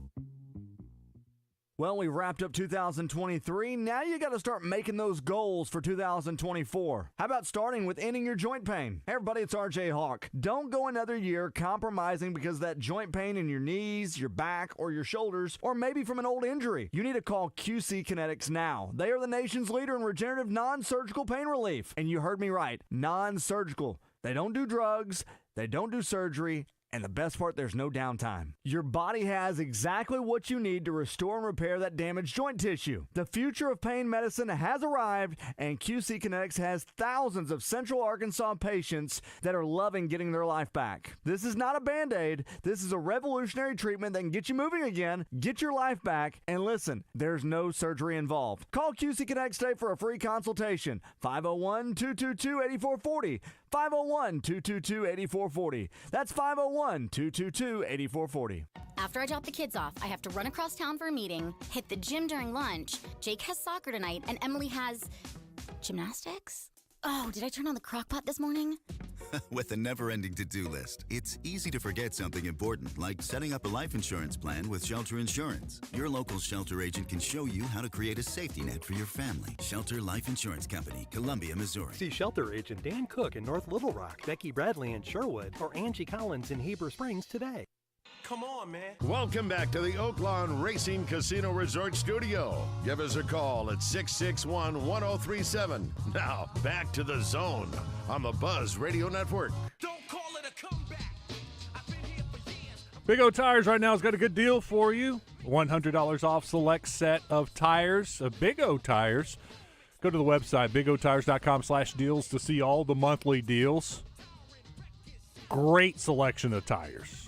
Well, we wrapped up 2023. Now you got to start making those goals for 2024. How about starting with ending your joint pain? Hey everybody, it's RJ Hawk. Don't go another year compromising because of that joint pain in your knees, your back, or your shoulders, or maybe from an old injury. You need to call QC Kinetics now. They are the nation's leader in regenerative non-surgical pain relief. And you heard me right, non-surgical. They don't do drugs, they don't do surgery, and the best part, there's no downtime. Your body has exactly what you need to restore and repair that damaged joint tissue. The future of pain medicine has arrived, and QC Kinetics has thousands of Central Arkansas patients that are loving getting their life back. This is not a Band-Aid. This is a revolutionary treatment that can get you moving again, get your life back, and listen, there's no surgery involved. Call QC Kinetics today for a free consultation. 501-222-8440. 501-222-8440. That's 501-222-8440. After I drop the kids off, I have to run across town for a meeting, hit the gym during lunch. Jake has soccer tonight, and Emily has gymnastics? Oh, did I turn on the crock pot this morning? With a never-ending to-do list, it's easy to forget something important, like setting up a life insurance plan with Shelter Insurance. Your local Shelter agent can show you how to create a safety net for your family. Shelter Life Insurance Company, Columbia, Missouri. See Shelter agent Dan Cook in North Little Rock, Becky Bradley in Sherwood, or Angie Collins in Heber Springs today. Come on, man. Welcome back to the Oaklawn Racing Casino Resort Studio. Give us a call at 661-1037. Now, back to the zone on the Buzz Radio Network. Don't call it a comeback. I've been here for years. Big O Tires right now has got a good deal for you. $100 off select set of tires of Big O Tires. Go to the website, bigotires.com/deals to see all the monthly deals. Great selection of tires.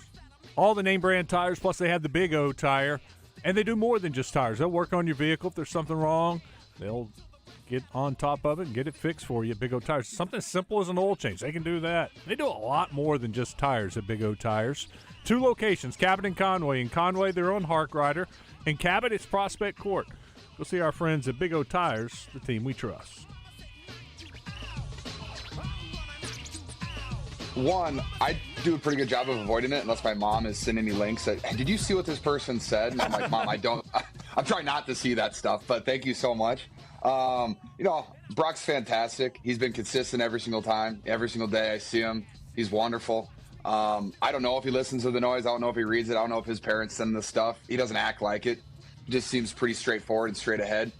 All the name brand tires, plus they have the Big O tire. And they do more than just tires. They'll work on your vehicle. If there's something wrong, they'll get on top of it and get it fixed for you at Big O Tires. Something as simple as an oil change. They can do that. They do a lot more than just tires at Big O Tires. 2 locations, Cabot and Conway. In Conway, they're on Hark Rider. In Cabot, it's Prospect Court. Go see our friends at Big O Tires, the team we trust. One, I do a pretty good job of avoiding it unless my mom is sending me links that, hey, did you see what this person said? And I'm like, Mom, I'm trying not to see that stuff, but thank you so much. Brock's fantastic. He's been consistent every single time, every single day I see him. He's wonderful. I don't know if he listens to the noise. I don't know if he reads it. I don't know if his parents send the stuff. He doesn't act like it. He just seems pretty straightforward and straight ahead.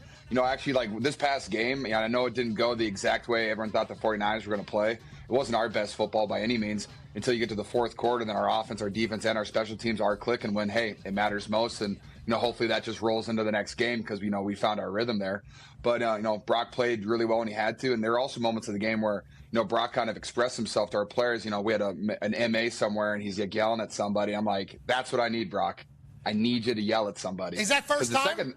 Actually, like this past game, I know it didn't go the exact way everyone thought the 49ers were going to play. It wasn't our best football by any means until you get to the fourth quarter, and then our offense, our defense, and our special teams are clicking when, hey, it matters most. And, hopefully that just rolls into the next game because, we found our rhythm there. But, Brock played really well when he had to. And there are also moments of the game where, Brock kind of expressed himself to our players. We had an MA somewhere, and he's yelling at somebody. I'm like, that's what I need, Brock. I need you to yell at somebody. Is that first time?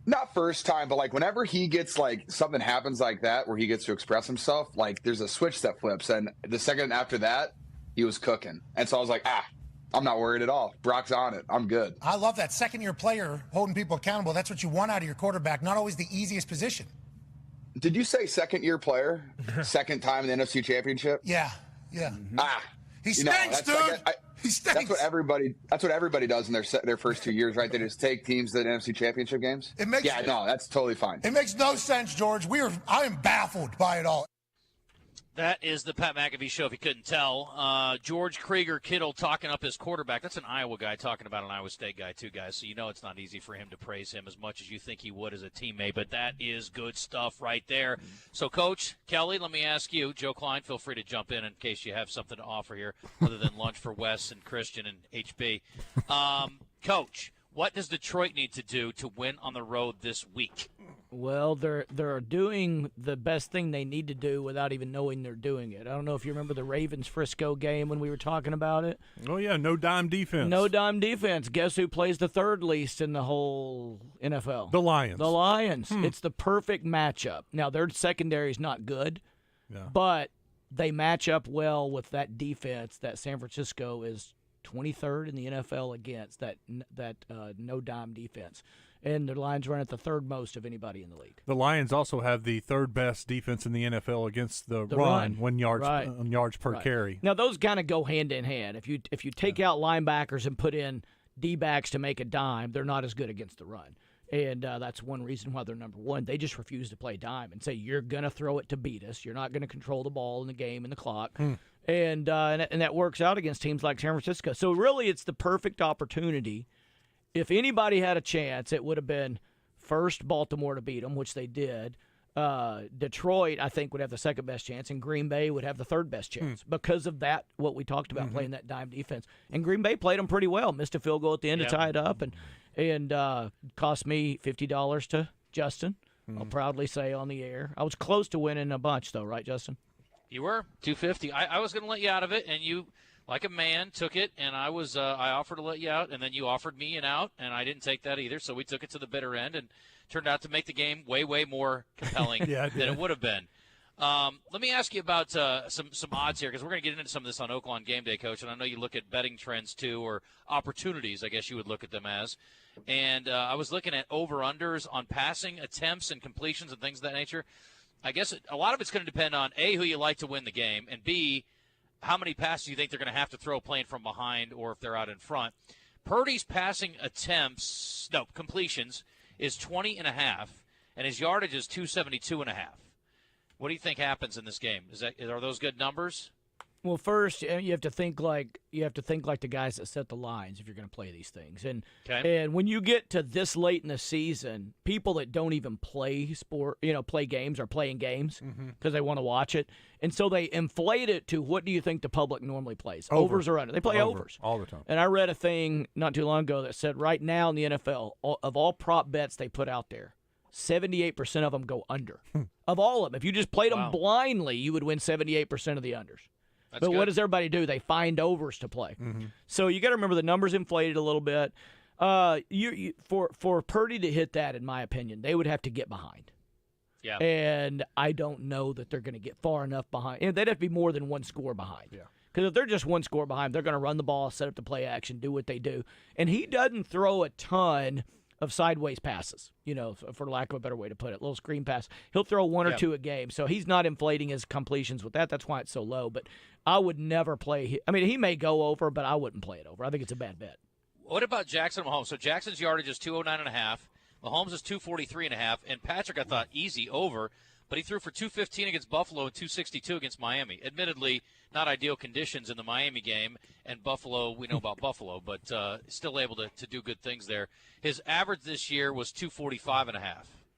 Not first time, but like whenever he gets like something happens like that where he gets to express himself, like there's a switch that flips. And the second after that, he was cooking. And so I was like, I'm not worried at all. Brock's on it. I'm good. I love that. Second-year player holding people accountable. That's what you want out of your quarterback. Not always the easiest position. Did you say second-year player? Second time in the NFC Championship? Yeah. Mm-hmm. He stinks, dude. He stinks. That's what everybody does in their first 2 years, right? They just take teams to the NFC Championship games. That's totally fine. It makes no sense, George. I am baffled by it all. That is the Pat McAfee Show, if you couldn't tell. George Krieger Kittle talking up his quarterback. That's an Iowa guy talking about an Iowa State guy, too, guys. So it's not easy for him to praise him as much as you think he would as a teammate. But that is good stuff right there. So, Coach Kelley, let me ask you. Joe Kleine, feel free to jump in case you have something to offer here other than lunch for Wes and Christian and HB. Coach, what does Detroit need to do to win on the road this week? Well, they're doing the best thing they need to do without even knowing they're doing it. I don't know if you remember the Ravens-Frisco game when we were talking about it. Oh, yeah, no dime defense. No dime defense. Guess who plays the third least in the whole NFL? The Lions. The Lions. It's the perfect matchup. Now, their secondary is not good, but they match up well with that defense that San Francisco is 23rd in the NFL against, that no dime defense. And the Lions run at the third most of anybody in the league. The Lions also have the third best defense in the NFL against the run. 1 yards per carry. Now those kind of go hand in hand. If you take out linebackers and put in D-backs to make a dime, they're not as good against the run. And that's one reason why they're number one. They just refuse to play dime and say, you're going to throw it to beat us. You're not going to control the ball in the game and the clock. And that works out against teams like San Francisco. So really it's the perfect opportunity. If anybody had a chance, it would have been first Baltimore to beat them, which they did. Detroit, I think, would have the second best chance, and Green Bay would have the third best chance because of that, what we talked about, playing that dime defense. And Green Bay played them pretty well, missed a field goal at the end to tie it up, and cost me $50 to Justin. I'll proudly say on the air. I was close to winning a bunch, though, right, Justin? You were $250. I was going to let you out of it, and you, like a man, took it, and I offered to let you out, and then you offered me an out, and I didn't take that either. So we took it to the bitter end, and turned out to make the game way, way more compelling than it would have been. Let me ask you about some odds here, because we're going to get into some of this on Oaklawn Game Day, Coach, and I know you look at betting trends too, or opportunities, I guess you would look at them as. And I was looking at over-unders on passing attempts and completions and things of that nature. I guess a lot of it's going to depend on, A, who you like to win the game, and B, how many passes you think they're going to have to throw playing from behind or if they're out in front. Purdy's passing completions is 20.5, and his yardage is 272.5. What do you think happens in this game? Are those good numbers? Well, first you have to think like the guys that set the lines if you're going to play these things. And when you get to this late in the season, people that don't even play play games are playing games because they want to watch it, and so they inflate it to what do you think the public normally plays? Overs or under? They play overs all the time. And I read a thing not too long ago that said right now in the NFL, of all prop bets they put out there, 78% of them go under. Of all of them, if you just played them blindly, you would win 78% of the unders. But what does everybody do? They find overs to play. So you got to remember the numbers inflated a little bit. For Purdy to hit that, in my opinion, they would have to get behind. Yeah. And I don't know that they're going to get far enough behind. And they'd have to be more than one score behind. Yeah. Because if they're just one score behind, they're going to run the ball, set up the play action, do what they do. And he doesn't throw a ton of sideways passes, for lack of a better way to put it, little screen pass. He'll throw one or two a game. So he's not inflating his completions with that. That's why it's so low. But I would never play. I mean, he may go over, but I wouldn't play it over. I think it's a bad bet. What about Jackson and Mahomes? So Jackson's yardage is 209.5. Mahomes is 243.5, and Patrick, I thought, easy over, but he threw for 215 against Buffalo and 262 against Miami. Admittedly, not ideal conditions in the Miami game, and Buffalo, we know about Buffalo, but still able to do good things there. His average this year was 245.5.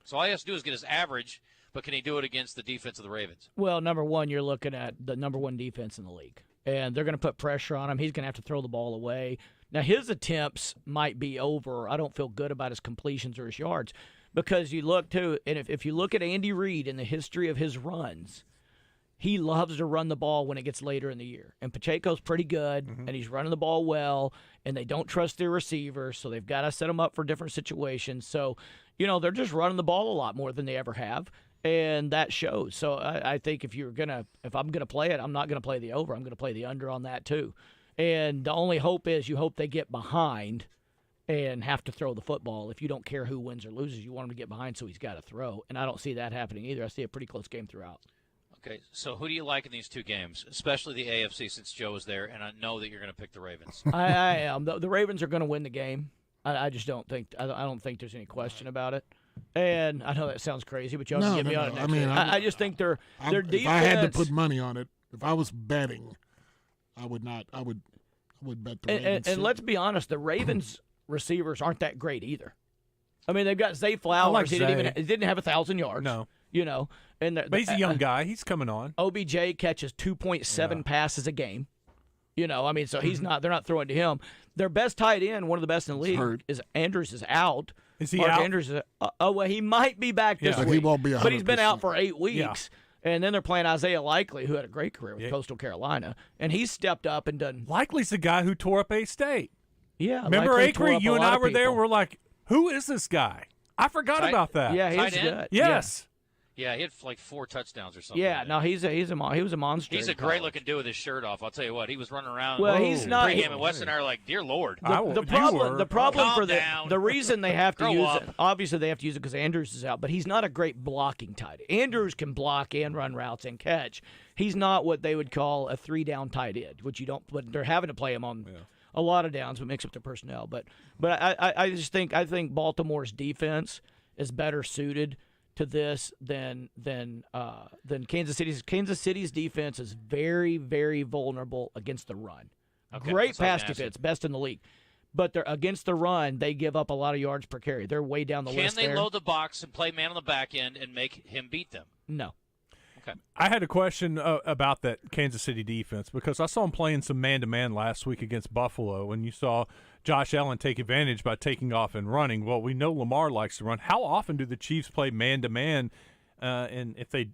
So all he has to do is get his average, but can he do it against the defense of the Ravens? Well, number one, you're looking at the number one defense in the league, and they're going to put pressure on him. He's going to have to throw the ball away. Now, his attempts might be over. I don't feel good about his completions or his yards because you look, too, and if you look at Andy Reid and the history of his runs, he loves to run the ball when it gets later in the year. And Pacheco's pretty good, and he's running the ball well, and they don't trust their receivers, so they've got to set them up for different situations. So, they're just running the ball a lot more than they ever have, and that shows. So I think if I'm going to play it, I'm not going to play the over. I'm going to play the under on that, too. And the only hope is you hope they get behind and have to throw the football. If you don't care who wins or loses, you want him to get behind so he's got to throw. And I don't see that happening either. I see a pretty close game throughout. Okay, so who do you like in these two games, especially the AFC since Joe is there, and I know that you're going to pick the Ravens. I am. The Ravens are going to win the game. I just don't think – I don't think there's any question about it. And I know that sounds crazy, but y'all can get me on it next week. I just think their defense – if I had to put money on it, if I was betting – I would not. I would bet the Ravens. And let's be honest, the Ravens receivers aren't that great either. I mean, they've got Zay Flowers. He didn't have 1,000 yards. No. But he's a young guy. He's coming on. OBJ catches 2.7 passes a game. So he's not. They're not throwing to him. Their best tight end, one of the best in the league, is Andrews is out. Is he Mark out? Andrews is. He might be back this week. He won't be 100%. But he's been out for 8 weeks. Yeah. And then they're playing Isaiah Likely, who had a great career with Coastal Carolina, and he's stepped up and done. Likely's the guy who tore up A-State. Yeah, remember Acre? You and I were there. We're like, who is this guy? I forgot about that. Yeah, he's Tight good. end? Yes. Yeah, he had like 4 touchdowns or something. Yeah, no, he was a monster. He's a great-looking dude with his shirt off. I'll tell you what, he was running around. Well, he's not. Pregame and Weston are like, dear Lord. The problem for the reason they have to use it, obviously they have to use it because Andrews is out, but he's not a great blocking tight end. Andrews can block and run routes and catch. He's not what they would call a 3-down tight end, which you don't. But they're having to play him on a lot of downs, but mix up their personnel. But I just think Baltimore's defense is better suited to this than Kansas City's. Kansas City's defense is very, very vulnerable against the run. Okay, Great pass defense, best in the league. But they're against the run, they give up a lot of yards per carry. They're way down the list. Can they load the box and play man on the back end and make him beat them? No. Okay. I had a question about that Kansas City defense because I saw him playing some man-to-man last week against Buffalo, and you saw Josh Allen take advantage by taking off and running. Well, we know Lamar likes to run. How often do the Chiefs play man-to-man? And if they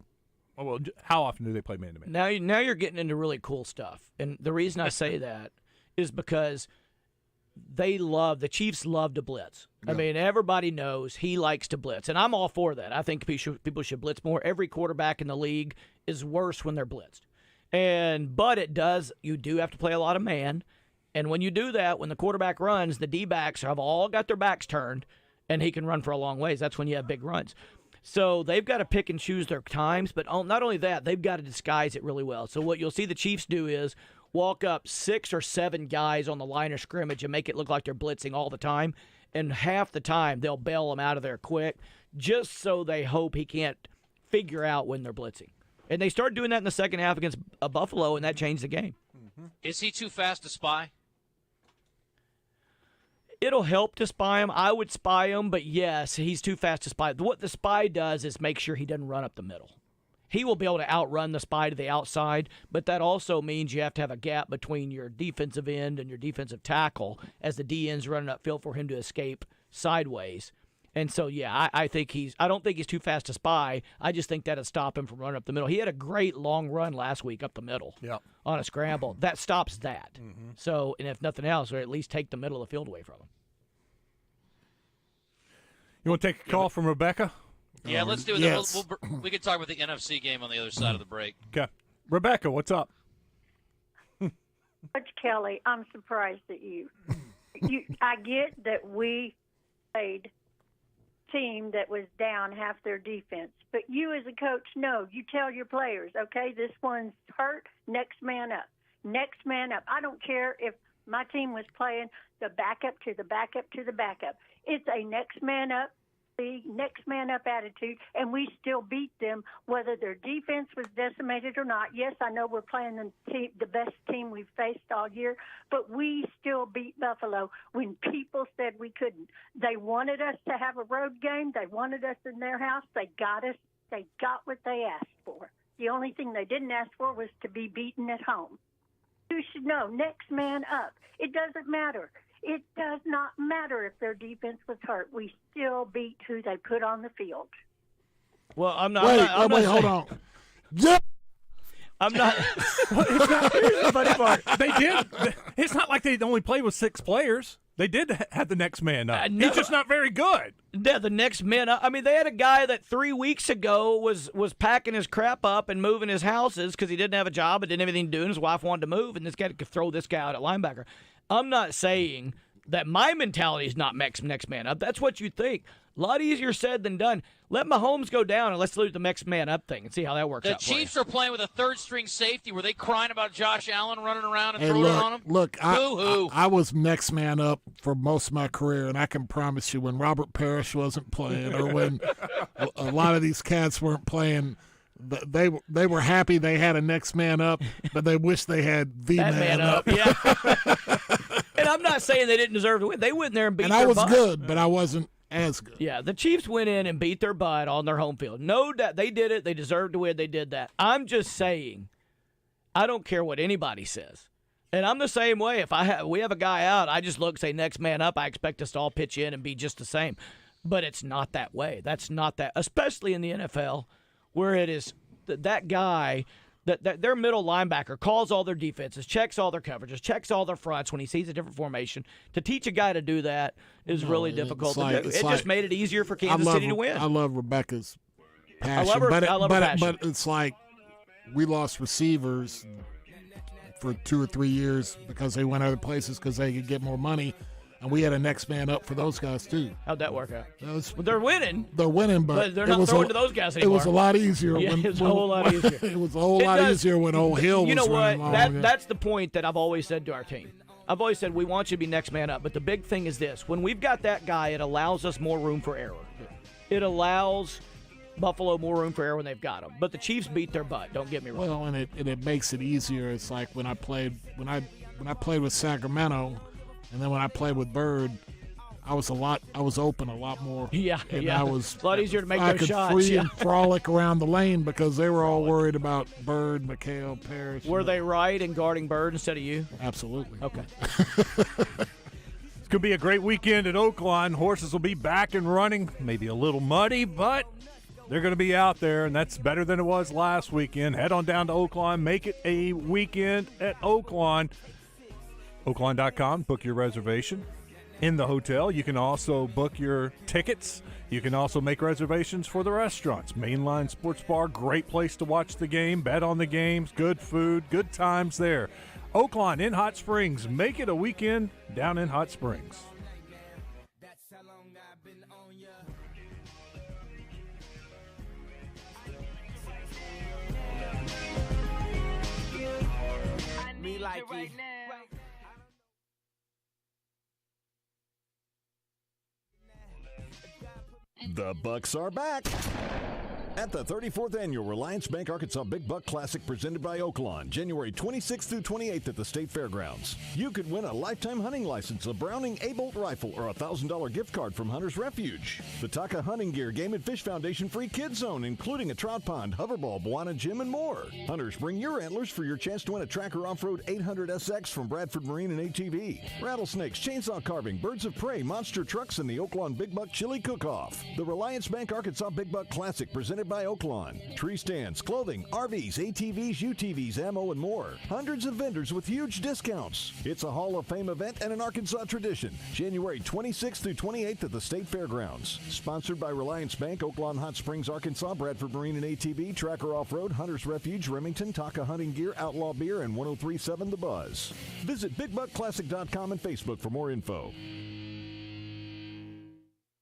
how often do they play man-to-man? Now you're getting into really cool stuff. And the reason I say that is because the Chiefs love to blitz. Yeah. I mean, everybody knows he likes to blitz, and I'm all for that. I think people should blitz more. Every quarterback in the league is worse when they're blitzed. But you do have to play a lot of man, and when you do that, when the quarterback runs, the D-backs have all got their backs turned, and he can run for a long ways. That's when you have big runs. So they've got to pick and choose their times, but not only that, they've got to disguise it really well. So what you'll see the Chiefs do is walk up 6 or 7 guys on the line of scrimmage and make it look like they're blitzing all the time. And half the time, they'll bail them out of there quick just so they hope he can't figure out when they're blitzing. And they started doing that in the second half against Buffalo, and that changed the game. Mm-hmm. Is he too fast to spy? It'll help to spy him. I would spy him, but yes, he's too fast to spy. What the spy does is make sure he doesn't run up the middle. He will be able to outrun the spy to the outside, but that also means you have to have a gap between your defensive end and your defensive tackle as the D-end's running upfield for him to escape sideways. And so, yeah, I don't think he's too fast to spy. I just think that'd stop him from running up the middle. He had a great long run last week up the middle on a scramble. That stops that. Mm-hmm. So, and if nothing else, or at least take the middle of the field away from him. You want to take a call from Rebecca? Yeah, let's do it. Yes. We can talk about the NFC game on the other side of the break. Okay. Rebecca, what's up? Coach Kelley, I'm surprised at you. I get that we played a team that was down half their defense, but you as a coach, no, you tell your players, okay, this one's hurt, next man up. Next man up. I don't care if my team was playing the backup to the backup to the backup. It's a next man up. Next man up attitude, and we still beat them, whether their defense was decimated or not. Yes, I know we're playing the best team we've faced all year, but we still beat Buffalo when people said we couldn't. They wanted us to have a road game. They wanted us in their house. They got us. They got what they asked for. The only thing they didn't ask for was to be beaten at home. You should know, next man up. It doesn't matter. It does not matter if their defense was hurt. We still beat who they put on the field. Well, I'm not. Wait, hold on. Yeah. I'm not. Here's the funny part. They did. It's not like they only played with 6 players. They did have the next man up. No. He's just not very good. Yeah, the next man up. I mean, they had a guy that 3 weeks ago was packing his crap up and moving his houses because he didn't have a job and didn't have anything to do, and his wife wanted to move, and this guy could throw this guy out at linebacker. I'm not saying that my mentality is not next man up. That's what you think. A lot easier said than done. Let Mahomes go down and let's do the next man up thing and see how that works out. The Chiefs are playing with a third-string safety. Were they crying about Josh Allen running around and Hey, throwing on him? Look, I was next man up for most of my career, and I can promise you when Robert Parrish wasn't playing or when a lot of these cats weren't playing, they were happy they had a next man up, but they wish they had the man up. Yeah. And I'm not saying they didn't deserve to win. They went there and beat and their I was butt. good, but I wasn't as good. Yeah, the Chiefs went in and beat their butt on their home field. No doubt. They did it. They deserved to win. They did that. I'm just saying, I don't care what anybody says. And I'm the same way. If we have a guy out, I just look, say, next man up. I expect us to all pitch in and be just the same. But it's not that way. That's not that, especially in the NFL, where it is that guy, that their middle linebacker calls all their defenses, checks all their coverages, checks all their fronts when he sees a different formation. To teach a guy to do that is really difficult to do. It just made it easier for Kansas City to win. I love Rebecca's passion. I love her passion. But it's like we lost receivers for 2 or 3 years because they went other places because they could get more money. And we had a next man up for those guys, too. How'd that work out? Well, they're winning. They're winning, but they're not throwing to those guys anymore. It was a lot easier. Yeah, it was a whole lot easier. It was a whole lot easier when old Hill was running along. That's the point that I've always said to our team. I've always said we want you to be next man up. But the big thing is this. When we've got that guy, it allows us more room for error. It allows Buffalo more room for error when they've got him. But the Chiefs beat their butt. Don't get me wrong. Well, and it makes it easier. It's like when I played with Sacramento, and then when I played with Bird, I was open a lot more. Yeah, and yeah. I was a lot easier to make I those could shots. free and frolic around the lane because they were all worried about Bird, McHale, Parrish. Were they right in guarding Bird instead of you? Absolutely. Okay. It's going to be a great weekend at Oakland. Horses will be back and running. Maybe a little muddy, but they're going to be out there, and that's better than it was last weekend. Head on down to Oakland. Make it a weekend at Oakland. Oakland.com. Book your reservation in the hotel. You can also book your tickets. You can also make reservations for the restaurants. Mainline Sports Bar, great place to watch the game, bet on the games, good food, good times there. Oakland in Hot Springs. Make it a weekend down in Hot Springs. Me like you. The Bucks are back. At the 34th Annual Reliance Bank Arkansas Big Buck Classic presented by Oaklawn, January 26th through 28th at the State Fairgrounds. You could win a lifetime hunting license, a Browning A-Bolt rifle, or a $1,000 gift card from Hunter's Refuge. The Taka Hunting Gear Game and Fish Foundation free kids zone, including a trout pond, hoverball, Bwana gym, and more. Hunters, bring your antlers for your chance to win a Tracker Off-Road 800 SX from Bradford Marine and ATV. Rattlesnakes, chainsaw carving, birds of prey, monster trucks, and the Oaklawn Big Buck Chili Cook-Off. The Reliance Bank Arkansas Big Buck Classic presented presented by Oaklawn. Tree stands, clothing, RVs, ATVs, UTVs, ammo, and more. Hundreds of vendors with huge discounts. It's a Hall of Fame event and an Arkansas tradition. January 26th through 28th at the State Fairgrounds. Sponsored by Reliance Bank, Oaklawn Hot Springs, Arkansas, Bradford Marine and ATV, Tracker Off-Road, Hunter's Refuge, Remington, Taka Hunting Gear, Outlaw Beer, and 1037 The Buzz. Visit BigBuckClassic.com and Facebook for more info.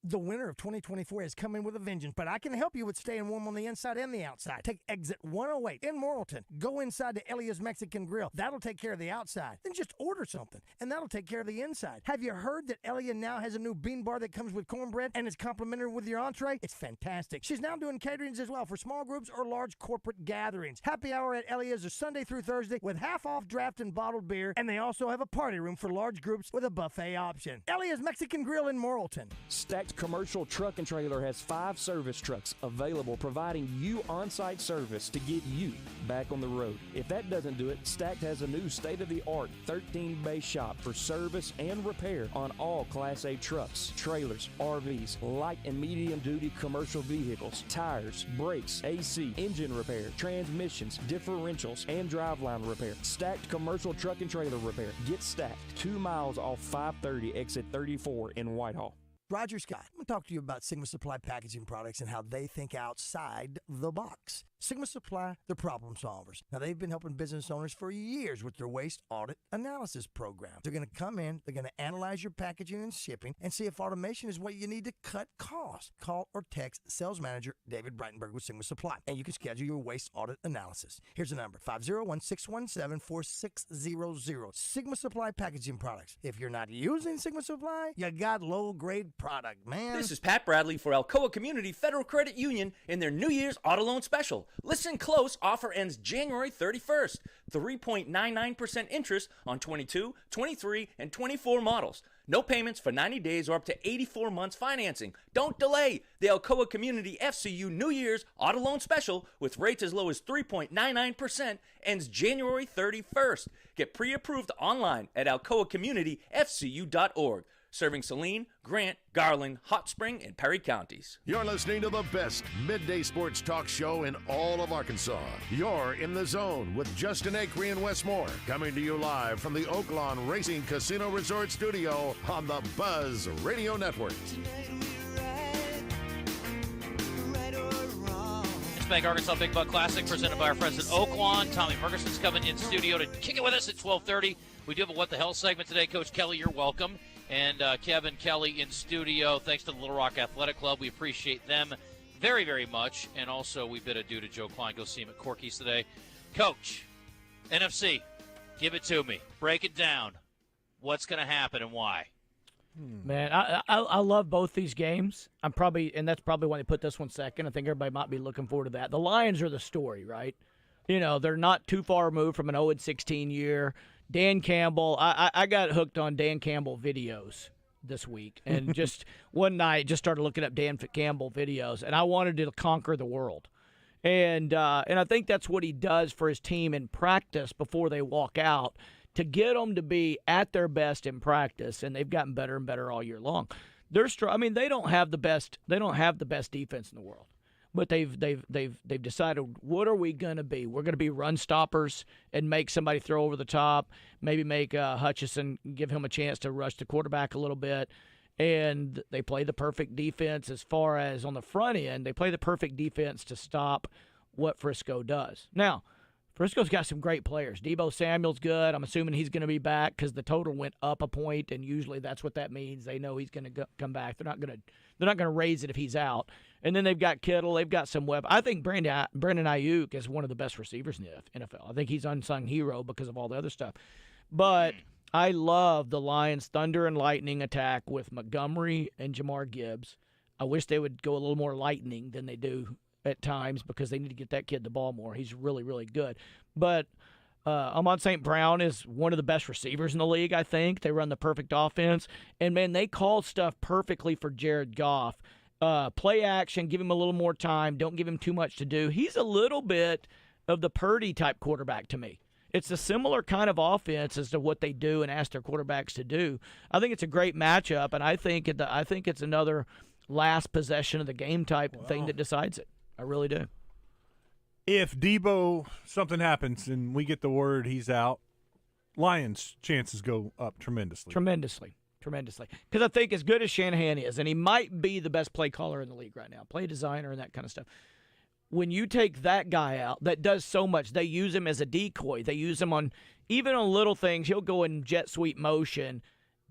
The winter of 2024 has come in with a vengeance, but I can help you with staying warm on the inside and the outside. Take exit 108 in Morrilton. Go inside to Elia's Mexican Grill. That'll take care of the outside. Then just order something, and that'll take care of the inside. Have you heard that Elia now has a new bean bar that comes with cornbread and is complimentary with your entree? It's fantastic. She's now doing caterings as well for small groups or large corporate gatherings. Happy hour at Elia's is Sunday through Thursday with half off draft and bottled beer, and they also have a party room for large groups with a buffet option. Elia's Mexican Grill in Morrilton. Stacked Commercial Truck and Trailer has 5 service trucks available, providing you on-site service to get you back on the road. If that doesn't do it, Stacked has a new state-of-the-art 13-bay shop for service and repair on all Class A trucks, trailers, RVs, light and medium-duty commercial vehicles, tires, brakes, AC, engine repair, transmissions, differentials, and driveline repair. Stacked Commercial Truck and Trailer Repair. Get Stacked 2 miles off 530 exit 34 in Whitehall. Roger Scott, I'm going to talk to you about Sigma Supply Packaging Products and how they think outside the box. Sigma Supply, they're problem solvers. Now, they've been helping business owners for years with their waste audit analysis program. They're going to come in, they're going to analyze your packaging and shipping and see if automation is what you need to cut costs. Call or text sales manager David Breitenberg with Sigma Supply, and you can schedule your waste audit analysis. Here's the number, 501-617-4600. Sigma Supply Packaging Products. If you're not using Sigma Supply, you got low-grade product, man. This is Pat Bradley for Alcoa Community Federal Credit Union in their New Year's Auto Loan Special. Listen close, offer ends January 31st. 3.99% interest on 22, 23, and 24 models. No payments for 90 days or up to 84 months financing. Don't delay. The Alcoa Community FCU New Year's Auto Loan Special with rates as low as 3.99% ends January 31st. Get pre-approved online at alcoacommunityfcu.org. Serving Saline, Grant, Garland, Hot Spring, and Perry counties. You're listening to the best midday sports talk show in all of Arkansas. You're in the zone with Justin Acree and Wes Moore, coming to you live from the Oaklawn Racing Casino Resort Studio on the Buzz Radio Network. Bank Arkansas Big Buck Classic presented by our friends at Oaklawn. Tommy Murchison's coming in studio to kick it with us at 12:30. We do have a What the Hell segment today. Coach Kelley, you're welcome. And Kevin Kelley in studio. Thanks to the Little Rock Athletic Club. We appreciate them very, very much. And also we bid adieu to Joe Kleine. Go see him at Corky's today. Coach, NFC, give it to me. Break it down. What's going to happen and why? Man, I love both these games. And that's probably why they put this one second. I think everybody might be looking forward to that. The Lions are the story, right? You know, they're not too far removed from an 0-16 year. Dan Campbell, I got hooked on Dan Campbell videos this week. And just one night, just started looking up Dan Campbell videos. And I wanted to conquer the world. And I think that's what he does for his team in practice before they walk out, to get them to be at their best in practice, and they've gotten better and better all year long. They don't have the best defense in the world, but they've decided, what are we going to be? We're going to be run stoppers and make somebody throw over the top, maybe make Hutchison, give him a chance to rush the quarterback a little bit. And they play the perfect defense as far as on the front end. They play the perfect defense to stop what Frisco does. Now, Frisco's got some great players. Deebo Samuel's good. I'm assuming he's going to be back because the total went up a point, and usually that's what that means. They know he's going to come back. They're not going to raise it if he's out. And then they've got Kittle. They've got some web. I think Brandon Ayuk is one of the best receivers in the NFL. I think he's unsung hero because of all the other stuff. But I love the Lions' thunder and lightning attack with Montgomery and Jamar Gibbs. I wish they would go a little more lightning than they do at times, because they need to get that kid the ball more. He's really, really good. But Amon St. Brown is one of the best receivers in the league, I think. They run the perfect offense. And, man, they call stuff perfectly for Jared Goff. Play action, give him a little more time. Don't give him too much to do. He's a little bit of the Purdy-type quarterback to me. It's a similar kind of offense as to what they do and ask their quarterbacks to do. I think it's a great matchup, and I think it's another last possession of the game type thing that decides it. I really do. If Debo, something happens and we get the word he's out, Lions' chances go up tremendously. Tremendously. Because I think as good as Shanahan is, and he might be the best play caller in the league right now, play designer and that kind of stuff, when you take that guy out that does so much, they use him as a decoy. They use him even on little things. He'll go in jet sweep motion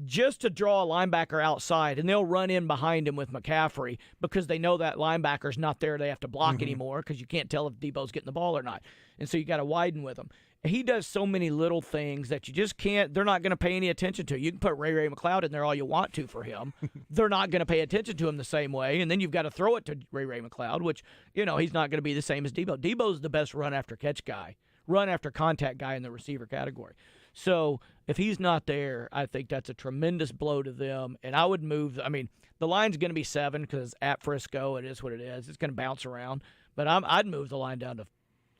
just to draw a linebacker outside, and they'll run in behind him with McCaffrey because they know that linebacker's not there. They have to block anymore because you can't tell if Debo's getting the ball or not. And so you got to widen with him. He does so many little things that you just can't – they're not going to pay any attention to. You can put Ray McCloud in there all you want to for him. They're not going to pay attention to him the same way, and then you've got to throw it to Ray McCloud, which, he's not going to be the same as Debo. Debo's the best run-after-catch guy, run-after-contact guy in the receiver category. So if he's not there, I think that's a tremendous blow to them, and I would move – the line's going to be 7 because at Frisco, it is what it is. It's going to bounce around. But I'd move the line down to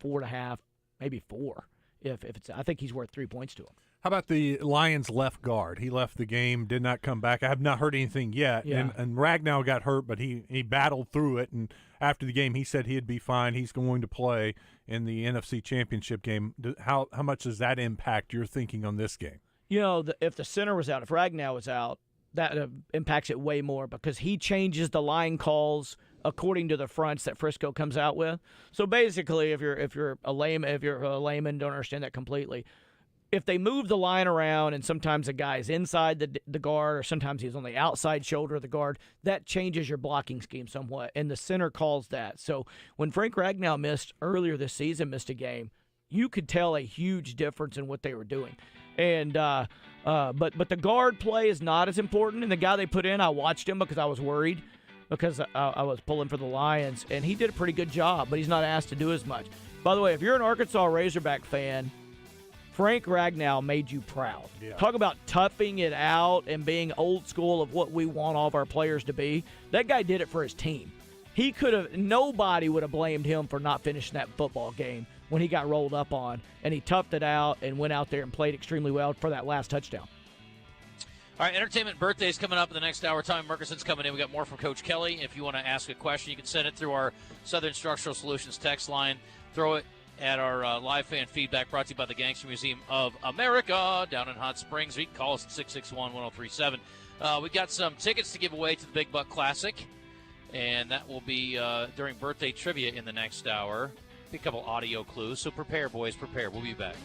4.5, maybe 4. If it's, I think he's worth 3 points to him. How about the Lions left guard? He left the game, did not come back. I have not heard anything yet. Yeah. And Ragnow got hurt, but he battled through it. And after the game, he said he'd be fine. He's going to play in the NFC Championship game. How much does that impact your thinking on this game? If the center was out, if Ragnow was out, that impacts it way more because he changes the line calls according to the fronts that Frisco comes out with. So basically, if you're a layman, don't understand that completely. If they move the line around and sometimes a guy's inside the guard or sometimes he's on the outside shoulder of the guard, that changes your blocking scheme somewhat, and the center calls that. So when Frank Ragnow missed a game, you could tell a huge difference in what they were doing. And but the guard play is not as important. And the guy they put in, I watched him because I was worried because I was pulling for the Lions, and he did a pretty good job, but he's not asked to do as much. By the way, if you're an Arkansas Razorback fan, Frank Ragnow made you proud. Yeah. Talk about toughing it out and being old school of what we want all of our players to be. That guy did it for his team. Nobody would have blamed him for not finishing that football game when he got rolled up on, and he toughed it out and went out there and played extremely well for that last touchdown. All right, entertainment birthdays coming up in the next hour. Tommy Murchison's coming in. We got more from Coach Kelley. If you want to ask a question, you can send it through our Southern Structural Solutions text line. Throw it at our live fan feedback brought to you by the Gangster Museum of America down in Hot Springs. You can call us at 661-1037. We got some tickets to give away to the Big Buck Classic, and that will be during birthday trivia in the next hour. A couple audio clues, so prepare, boys, prepare. We'll be back.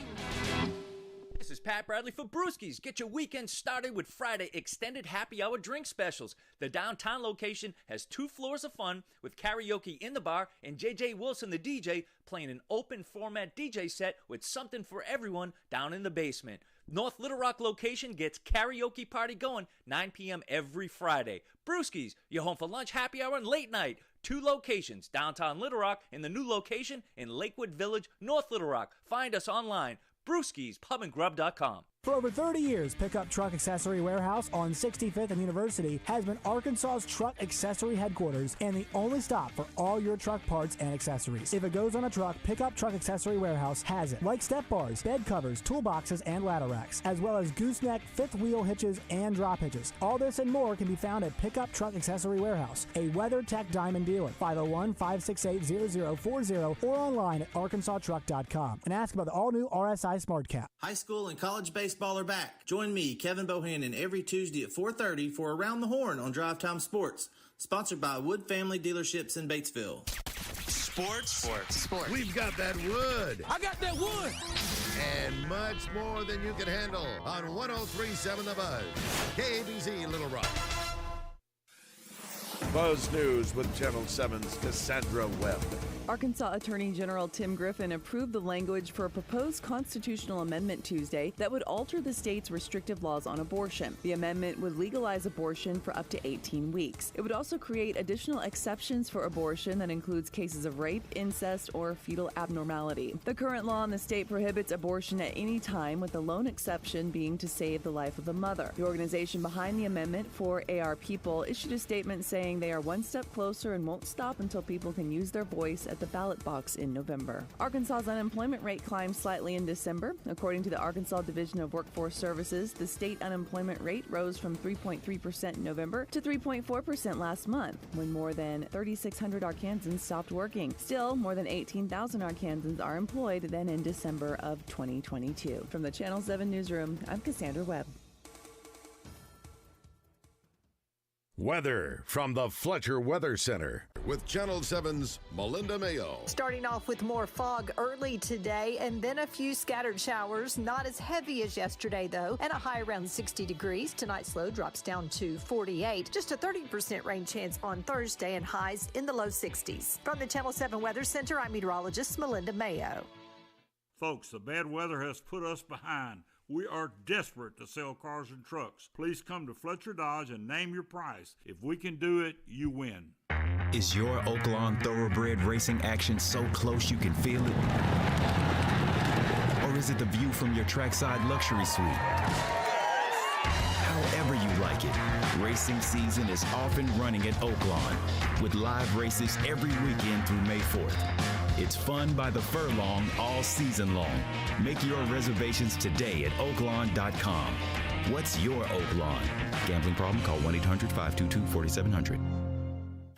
This is Pat Bradley for Brewskis. Get your weekend started with Friday extended happy hour drink specials. The downtown location has 2 floors of fun with karaoke in the bar and J.J. Wilson, the DJ, playing an open format DJ set with something for everyone down in the basement. North Little Rock location gets karaoke party going 9 p.m. every Friday. Brewskis, your home for lunch, happy hour, and late night. 2 locations, downtown Little Rock and the new location in Lakewood Village, North Little Rock. Find us online, brewskispubandgrub.com. For over 30 years, Pickup Truck Accessory Warehouse on 65th and University has been Arkansas's truck accessory headquarters and the only stop for all your truck parts and accessories. If it goes on a truck, Pickup Truck Accessory Warehouse has it. Like step bars, bed covers, toolboxes, and ladder racks, as well as gooseneck, fifth wheel hitches, and drop hitches. All this and more can be found at Pickup Truck Accessory Warehouse, a WeatherTech Diamond dealer. 501-568-0040 or online at arkansastruck.com. And ask about the all-new RSI Smart Cap. High school and college baseball are back. Join me, Kevin Bohannon, every Tuesday at 4:30 for Around the Horn on Drive Time Sports, sponsored by Wood Family Dealerships in Batesville. Sports. We've got that wood. I got that wood. And much more than you can handle on 103.7 The Buzz. KABZ Little Rock. Buzz News with Channel 7's Cassandra Webb. Arkansas Attorney General Tim Griffin approved the language for a proposed constitutional amendment Tuesday that would alter the state's restrictive laws on abortion. The amendment would legalize abortion for up to 18 weeks. It would also create additional exceptions for abortion that includes cases of rape, incest, or fetal abnormality. The current law in the state prohibits abortion at any time, with the lone exception being to save the life of the mother. The organization behind the amendment, For AR People, issued a statement saying they are one step closer and won't stop until people can use their voice at the ballot box in November. Arkansas's unemployment rate climbed slightly in December. According to the Arkansas Division of Workforce Services, the state unemployment rate rose from 3.3% in November to 3.4% last month, when more than 3,600 Arkansans stopped working. Still, more than 18,000 Arkansans are employed than in December of 2022. From the Channel 7 Newsroom, I'm Cassandra Webb. Weather from the Fletcher Weather Center with Channel 7's Melinda Mayo. Starting off with more fog early today and then a few scattered showers. Not as heavy as yesterday, though, and a high around 60 degrees. Tonight's low drops down to 48. Just a 30% rain chance on Thursday and highs in the low 60s. From the Channel 7 Weather Center, I'm meteorologist Melinda Mayo. Folks, the bad weather has put us behind. We are desperate to sell cars and trucks. Please come to Fletcher Dodge and name your price. If we can do it, you win. Is your Oaklawn Thoroughbred racing action so close you can feel it? Or is it the view from your trackside luxury suite? However you like it, racing season is off and running at Oaklawn with live races every weekend through May 4th. It's fun by the furlong all season long. Make your reservations today at oaklawn.com. What's your Oaklawn? Gambling problem? Call 1-800-522-4700.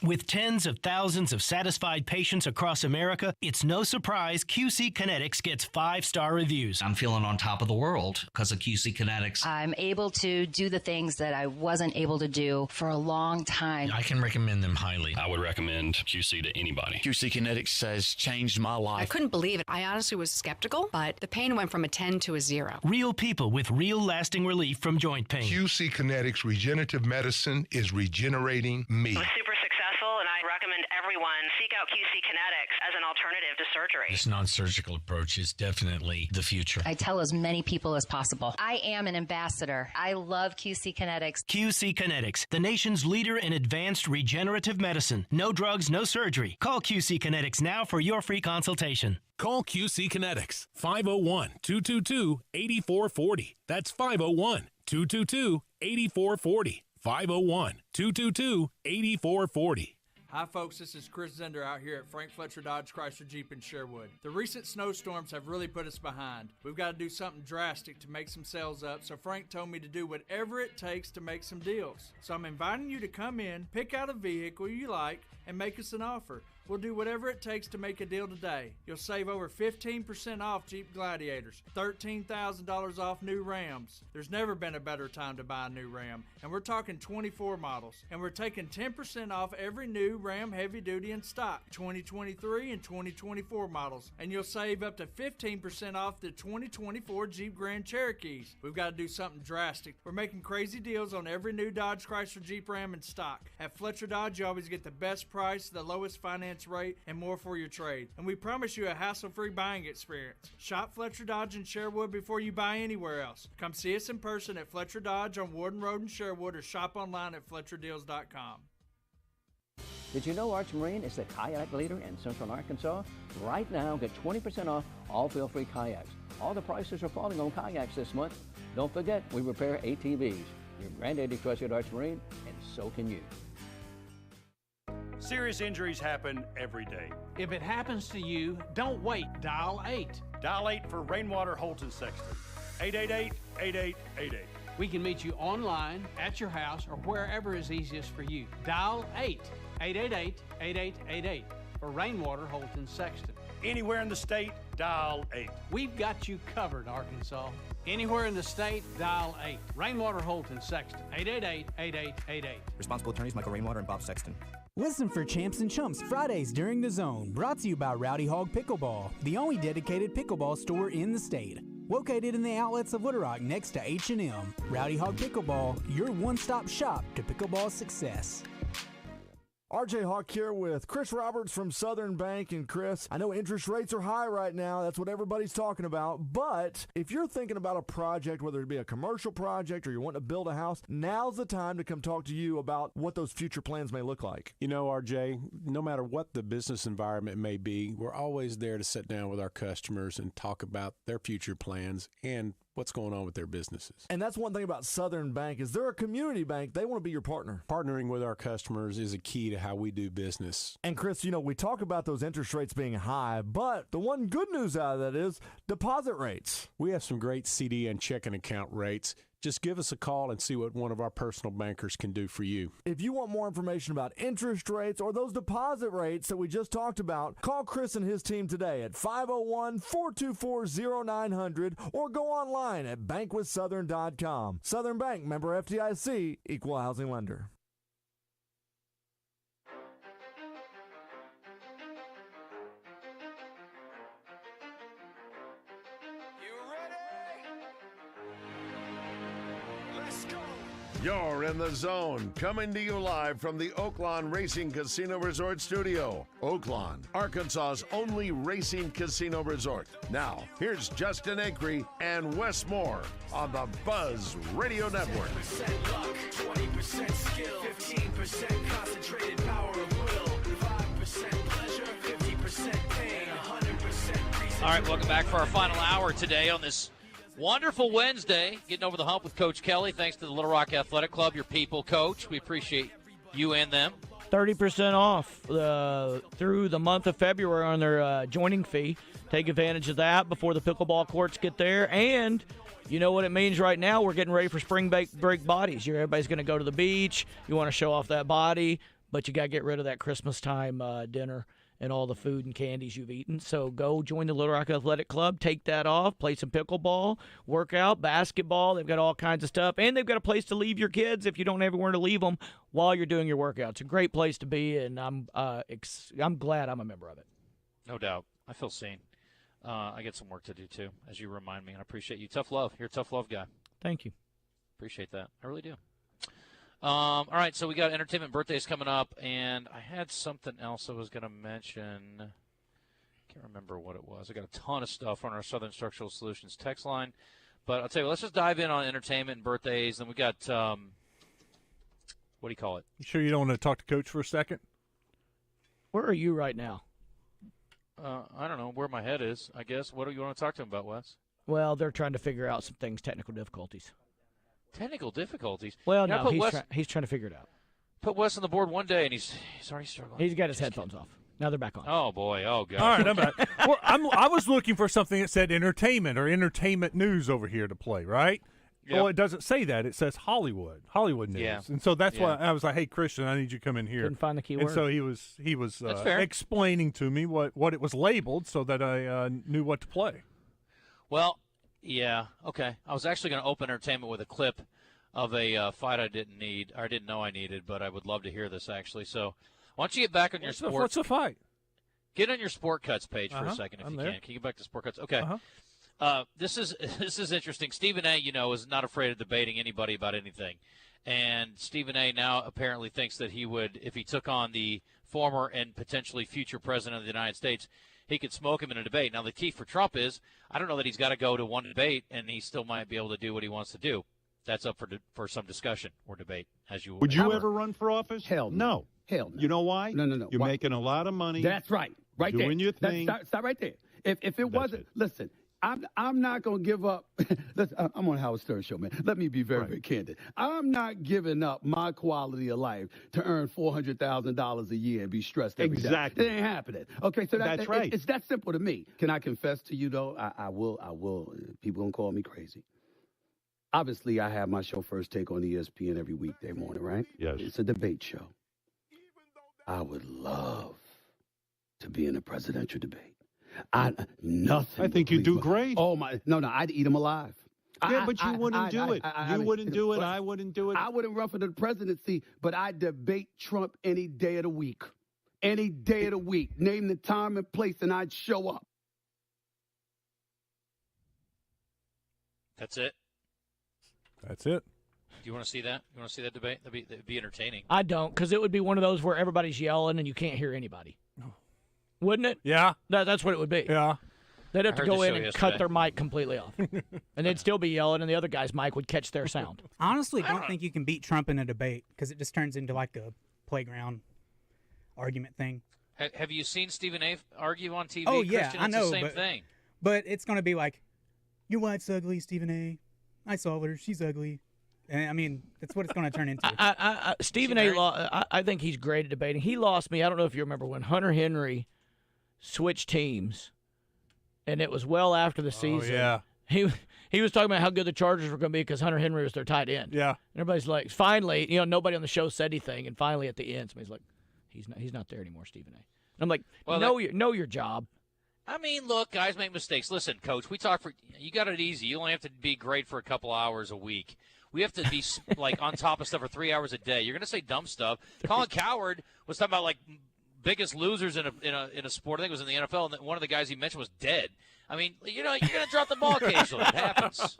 With tens of thousands of satisfied patients across America, it's no surprise QC Kinetics gets 5-star reviews. I'm feeling on top of the world because of QC Kinetics. I'm able to do the things that I wasn't able to do for a long time. I can recommend them highly. I would recommend QC to anybody. QC Kinetics has changed my life. I couldn't believe it. I honestly was skeptical, but the pain went from a 10 to a 0. Real people with real lasting relief from joint pain. QC Kinetics Regenerative Medicine is regenerating me. I was super successful, and I recommend everyone seek out QC Kinetics as an alternative to surgery. This non-surgical approach is definitely the future. I tell as many people as possible. I am an ambassador. I love QC Kinetics. QC Kinetics, the nation's leader in advanced regenerative medicine. No drugs, no surgery. Call QC Kinetics now for your free consultation. Call QC Kinetics, 501-222-8440. That's 501-222-8440. 501-222-8440. Hi folks, this is Chris Zender out here at Frank Fletcher Dodge Chrysler Jeep in Sherwood. The recent snowstorms have really put us behind. We've got to do something drastic to make some sales up, so Frank told me to do whatever it takes to make some deals. So I'm inviting you to come in, pick out a vehicle you like, and make us an offer. We'll do whatever it takes to make a deal today. You'll save over 15% off Jeep Gladiators, $13,000 off new Rams. There's never been a better time to buy a new Ram, and we're talking 24 models. And we're taking 10% off every new Ram Heavy Duty in stock, 2023 and 2024 models. And you'll save up to 15% off the 2024 Jeep Grand Cherokees. We've got to do something drastic. We're making crazy deals on every new Dodge Chrysler Jeep Ram in stock. At Fletcher Dodge, you always get the best price, the lowest finance rate, and more for your trade. And we promise you a hassle-free buying experience. Shop Fletcher Dodge in Sherwood before you buy anywhere else. Come see us in person at Fletcher Dodge on Warden Road in Sherwood, or shop online at FletcherDeals.com. Did you know Arch Marine is the kayak leader in Central Arkansas? Right now, get 20% off all feel-free kayaks. All the prices are falling on kayaks this month. Don't forget, we repair ATVs. Your granddaddy trusted Arch Marine, and so can you. Serious injuries happen every day. If it happens to you, don't wait. Dial 8. Dial 8 for Rainwater, Holton, Sexton. 888-8888. We can meet you online, at your house, or wherever is easiest for you. Dial 8. 888-8888 for Rainwater, Holton, Sexton. Anywhere in the state, dial 8. We've got you covered, Arkansas. Anywhere in the state, dial 8. Rainwater, Holton, Sexton. 888-8888. Responsible attorneys Michael Rainwater and Bob Sexton. Listen for Champs and Chumps Fridays during the Zone, brought to you by Rowdy Hog Pickleball, the only dedicated pickleball store in the state. Located in the outlets of Little Rock next to H&M. Rowdy Hog Pickleball, your one-stop shop to pickleball success. RJ Hawk here with Chris Roberts from Southern Bank. And Chris, I know interest rates are high right now. That's what everybody's talking about. But if you're thinking about a project, whether it be a commercial project or you want to build a house, now's the time to come talk to you about what those future plans may look like. You know, RJ, no matter what the business environment may be, we're always there to sit down with our customers and talk about their future plans and what's going on with their businesses. And that's one thing about Southern Bank is they're a community bank. They want to be your partner. Partnering with our customers is a key to how we do business. And Chris, we talk about those interest rates being high, but the one good news out of that is deposit rates. We have some great CD and checking account rates. Just give us a call and see what one of our personal bankers can do for you. If you want more information about interest rates or those deposit rates that we just talked about, call Chris and his team today at 501-424-0900 or go online at bankwithsouthern.com. Southern Bank, member FDIC, equal housing lender. You're in the zone, coming to you live from the Oaklawn Racing Casino Resort Studio. Oaklawn, Arkansas's only racing casino resort. Now, here's Justin Acree and Wes Moore on the Buzz Radio Network. 20% luck, 20% skill, 15% concentrated power of will, 5% pleasure, 50% pain, 100% reason. All right, welcome back for our final hour today on this wonderful Wednesday, getting over the hump with Coach Kelley. Thanks to the Little Rock Athletic Club, your people, Coach. We appreciate you and them. 30% off through the month of February on their joining fee. Take advantage of that before the pickleball courts get there. And you know what it means right now? We're getting ready for spring break bodies. Everybody's going to go to the beach. You want to show off that body, but you got to get rid of that Christmas time dinner and all the food and candies you've eaten. So go join the Little Rock Athletic Club, take that off, play some pickleball, work out, basketball. They've got all kinds of stuff. And they've got a place to leave your kids if you don't have anywhere to leave them while you're doing your workout. It's a great place to be, and I'm glad I'm a member of it. No doubt. I feel seen. I get some work to do, too, as you remind me, and I appreciate you. Tough love. You're a tough love guy. Thank you. Appreciate that. I really do. All right, so we got entertainment birthdays coming up, and I had something else I was going to mention. Can't remember what it was. I got a ton of stuff on our Southern Structural Solutions text line, but I'll tell you, let's just dive in on entertainment and birthdays. Then we got what do you call it? You sure you don't want to talk to Coach for a second? Where are you right now? I don't know where my head is. I guess. What do you want to talk to him about, Wes? Well, they're trying to figure out some things, technical difficulties. Technical difficulties? Well, no, he's trying to figure it out. Put Wes on the board one day, and he's already struggling. He's got his headphones off. Now they're back on. Oh, boy. Oh, God. All right, I'm back. Well, I was looking for something that said entertainment or entertainment news over here to play, right? Yep. Well, it doesn't say that. It says Hollywood news. Yeah. And so that's why I was like, hey, Christian, I need you to come in here. Couldn't find the key word. And so he was explaining to me what it was labeled so that I knew what to play. Well, yeah, okay. I was actually going to open entertainment with a clip of a fight I didn't know I needed, but I would love to hear this, actually. So why don't you get back on your sport? What's the fight? Get on your Sport Cuts page for a second if you can. Can you get back to Sport Cuts? Okay. This is interesting. Stephen A., is not afraid of debating anybody about anything. And Stephen A. now apparently thinks that he would, if he took on the former and potentially future president of the United States, he could smoke him in a debate. Now, the key for Trump is, I don't know that he's got to go to one debate, and he still might be able to do what he wants to do. That's up for some discussion or debate, as you would you ever run for office? Hell no. Hell no. You know why? No. You're making a lot of money. That's right. Right there. Doing your thing. Stop right there. If it wasn't, listen, I'm not going to give up. Listen, I'm on Howard Stern show, man. Let me be very candid. I'm not giving up my quality of life to earn $400,000 a year and be stressed every day. It ain't happening. Okay, so that's right. It's that simple to me. Can I confess to you, though? I will. People going to call me crazy. Obviously, I have my show First Take on ESPN every weekday morning, right? Yes. It's a debate show. I would love to be in a presidential debate. I think you do great. Oh, my. No, I'd eat them alive. Yeah, but you wouldn't do it. You wouldn't do it. I wouldn't do it. I wouldn't run for the presidency, but I'd debate Trump any day of the week. Any day of the week. Name the time and place, and I'd show up. That's it? That's it. Do you want to see that? You want to see that debate? That'd be entertaining. I don't, because it would be one of those where everybody's yelling and you can't hear anybody. Wouldn't it? Yeah. That's what it would be. Yeah. They'd have to go in and cut their mic completely off. And they'd still be yelling, and the other guy's mic would catch their sound. Honestly, I don't think you can beat Trump in a debate because it just turns into like a playground argument thing. Have you seen Stephen A. argue on TV? Oh, yeah, Christian? I It's know. the same thing. But it's going to be like, your wife's ugly, Stephen A. I saw her. She's ugly. And, I mean, that's what it's going to turn into. Stephen A. I think he's great at debating. He lost me. I don't know if you remember when Hunter Henry switched teams, and it was well after the season. Oh, yeah. He was talking about how good the Chargers were going to be because Hunter Henry was their tight end. Yeah. And everybody's like, finally, nobody on the show said anything, and finally at the end, somebody's like, he's not there anymore, Stephen A. And I'm like, know your job. I mean, look, guys make mistakes. Listen, Coach, you got it easy. You only have to be great for a couple hours a week. We have to be like on top of stuff for 3 hours a day. You're going to say dumb stuff. Colin Cowherd was talking about like biggest losers in a sport. I think it was in the NFL, and one of the guys he mentioned was dead. I mean, you're going to drop the ball occasionally. It happens.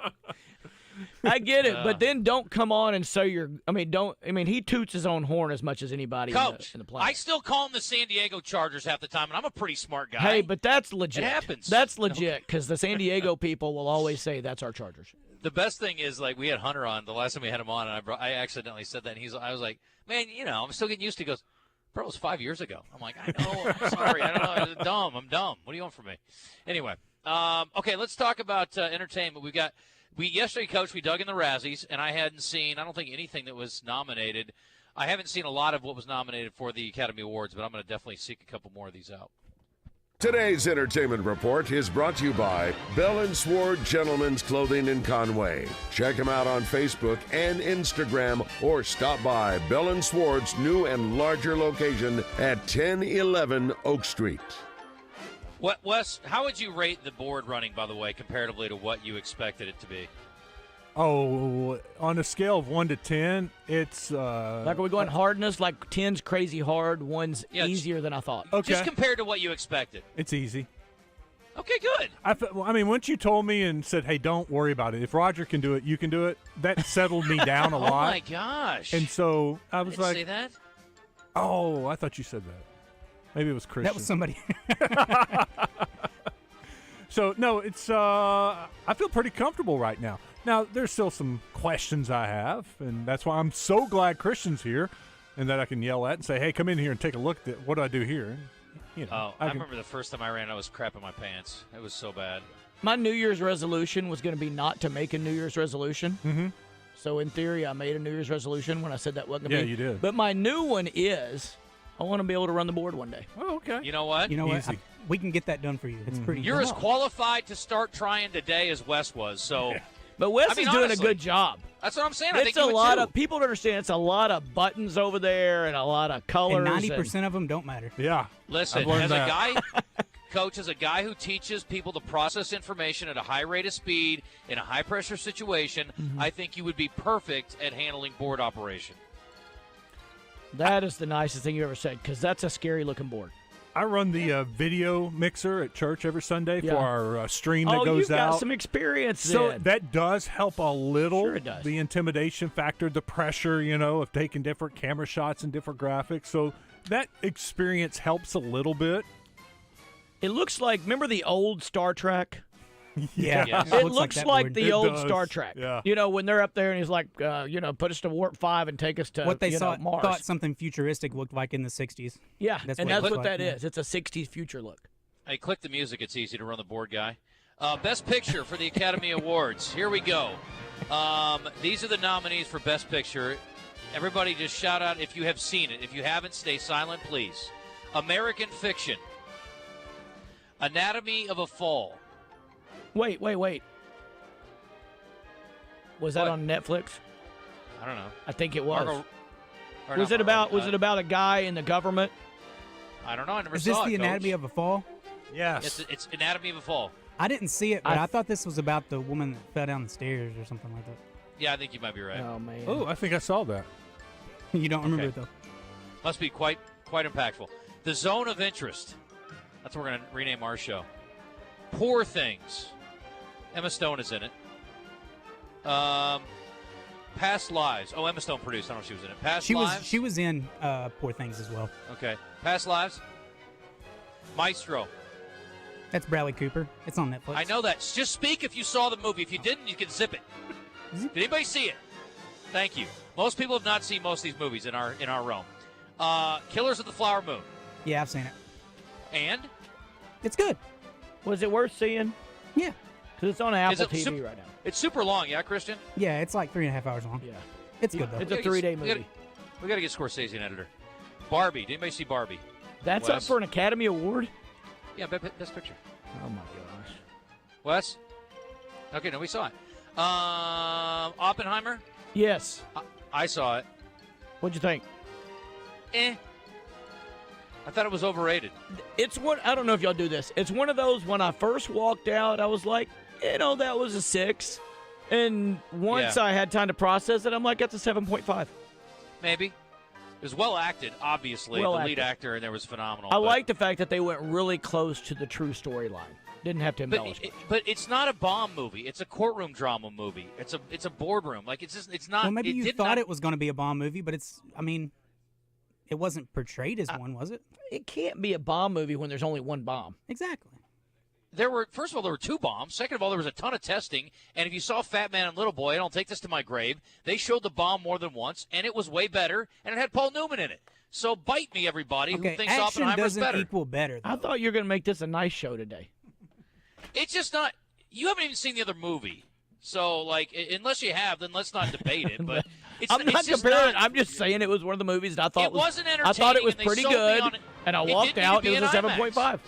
I get it, but then don't come on and say he toots his own horn as much as anybody Coach, in the planet. I still call them the San Diego Chargers half the time, and I'm a pretty smart guy. Hey, but that's legit. It happens. That's legit because the San Diego people will always say that's our Chargers. The best thing is, like, we had Hunter on the last time we had him on, and I accidentally said that, and I was like, man, I'm still getting used to it. He goes, bro, it was 5 years ago. I'm like, I know, I'm sorry, I don't know, I'm dumb. What do you want from me? Anyway, okay, let's talk about entertainment. Yesterday, Coach, we dug in the Razzies, and I hadn't seen, I don't think, anything that was nominated. I haven't seen a lot of what was nominated for the Academy Awards, but I'm going to definitely seek a couple more of these out. Today's entertainment report is brought to you by Bell & Sword Gentlemen's Clothing in Conway. Check them out on Facebook and Instagram, or stop by Bell & Sword's new and larger location at 1011 Oak Street. Wes, how would you rate the board running, by the way, comparatively to what you expected it to be? Oh, on a scale of 1 to 10, it's like, are we going hardness? Like 10's crazy hard, 1's easier than I thought. Okay. Just compared to what you expected. It's easy. Okay, good. I mean, once you told me and said, hey, don't worry about it. If Roger can do it, you can do it. That settled me down a lot. Oh, my gosh. And so I was like. Say that? Oh, I thought you said that. Maybe it was Christian. That was somebody. So, no, it's I feel pretty comfortable right now. Now, there's still some questions I have, and that's why I'm so glad Christian's here and that I can yell at and say, hey, come in here and take a look at what do I do here. I remember the first time I ran, I was crapping my pants. It was so bad. My New Year's resolution was going to be not to make a New Year's resolution. Mm-hmm. So, in theory, I made a New Year's resolution when I said that wasn't going to be. Yeah, you did. But my new one is I want to be able to run the board one day. Oh, okay. You know what? Easy. We can get that done for you. It's pretty You're as qualified to start trying today as Wes was, so... Yeah. But Wes is doing a good job. That's what I'm saying. It's a lot of people don't understand. It's a lot of buttons over there and a lot of colors. And 90% of them don't matter. Yeah. Listen, as a guy, Coach, as a guy who teaches people to process information at a high rate of speed in a high pressure situation, I think you would be perfect at handling board operation. That is the nicest thing you ever said, because that's a scary looking board. I run the video mixer at church every Sunday for our stream that goes out. Oh, you've got some experience So then. that does help a little. Sure it does. The intimidation factor, the pressure, of taking different camera shots and different graphics. So that experience helps a little bit. It looks like, remember the old Star Trek? Yeah. Yes. It looks like the old Star Trek. Yeah. When they're up there and he's like, put us to warp 5 and take us to what they Mars. thought something futuristic looked like in the 60s. Yeah, that's what that like. is. It's a 60s future look. Hey, click the music. It's easy to run the board, guy. Best Picture for the Academy Awards. Here we go. These are the nominees for Best Picture. Everybody just shout out if you have seen it. If you haven't, stay silent, please. American Fiction. Anatomy of a Fall. Wait. Was that on Netflix? I don't know. I think it was. Was it about a guy in the government? I don't know. I never Is saw this it. the Anatomy of a Fall? Yes. It's Anatomy of a Fall. I didn't see it, but I thought this was about the woman that fell down the stairs or something like that. Yeah, I think you might be right. Oh, man. Oh, I think I saw that. You don't remember it, though. Must be quite impactful. The Zone of Interest. That's what we're going to rename our show. Poor Things. Emma Stone is in it. Past Lives. Oh, Emma Stone produced. I don't know if she was in it. Past Lives. She was in Poor Things as well. Okay. Past Lives. Maestro. That's Bradley Cooper. It's on Netflix. I know that. Just speak if you saw the movie. If you didn't, you can zip it. Did anybody see it? Thank you. Most people have not seen most of these movies in our realm. Killers of the Flower Moon. Yeah, I've seen it. And? It's good. Was it worth seeing? Yeah. Because it's on Apple TV right now. It's super long, yeah, Christian? Yeah, it's like 3.5 hours long. Yeah. It's good, though. It's a 3-day movie. We got to get Scorsese an editor. Barbie. Did anybody see Barbie? That's Wes? up for an Academy Award? Yeah, best picture. Oh, my gosh. Wes? Okay, no, we saw it. Oppenheimer? Yes. I saw it. What'd you think? I thought it was overrated. It's one. I don't know if y'all do this. It's one of those, when I first walked out, I was like, that was a 6. And once I had time to process it, I'm like, that's a 7.5. Maybe. It was well acted, obviously. The lead actor in there was phenomenal. I like the fact that they went really close to the true storyline. Didn't have to embellish much. But it's not a bomb movie. It's a courtroom drama movie. It's a boardroom. Like, it's not. Well, maybe you thought it was going to be a bomb movie, but it wasn't portrayed as one, was it? It can't be a bomb movie when there's only one bomb. Exactly. First of all, there were 2 bombs. Second of all, there was a ton of testing. And if you saw Fat Man and Little Boy, I don't take this to my grave, they showed the bomb more than once, and it was way better, and it had Paul Newman in it. So bite me, everybody, who thinks Oppenheimer's better. Action doesn't equal better, though. I thought you were going to make this a nice show today. It's just not. You haven't even seen the other movie. So, like, unless you have, then let's not debate it. But I'm not comparing it. I'm just saying it was one of the movies that I thought it wasn't entertaining. I thought it was pretty good, and I it walked out. It was a 7.5.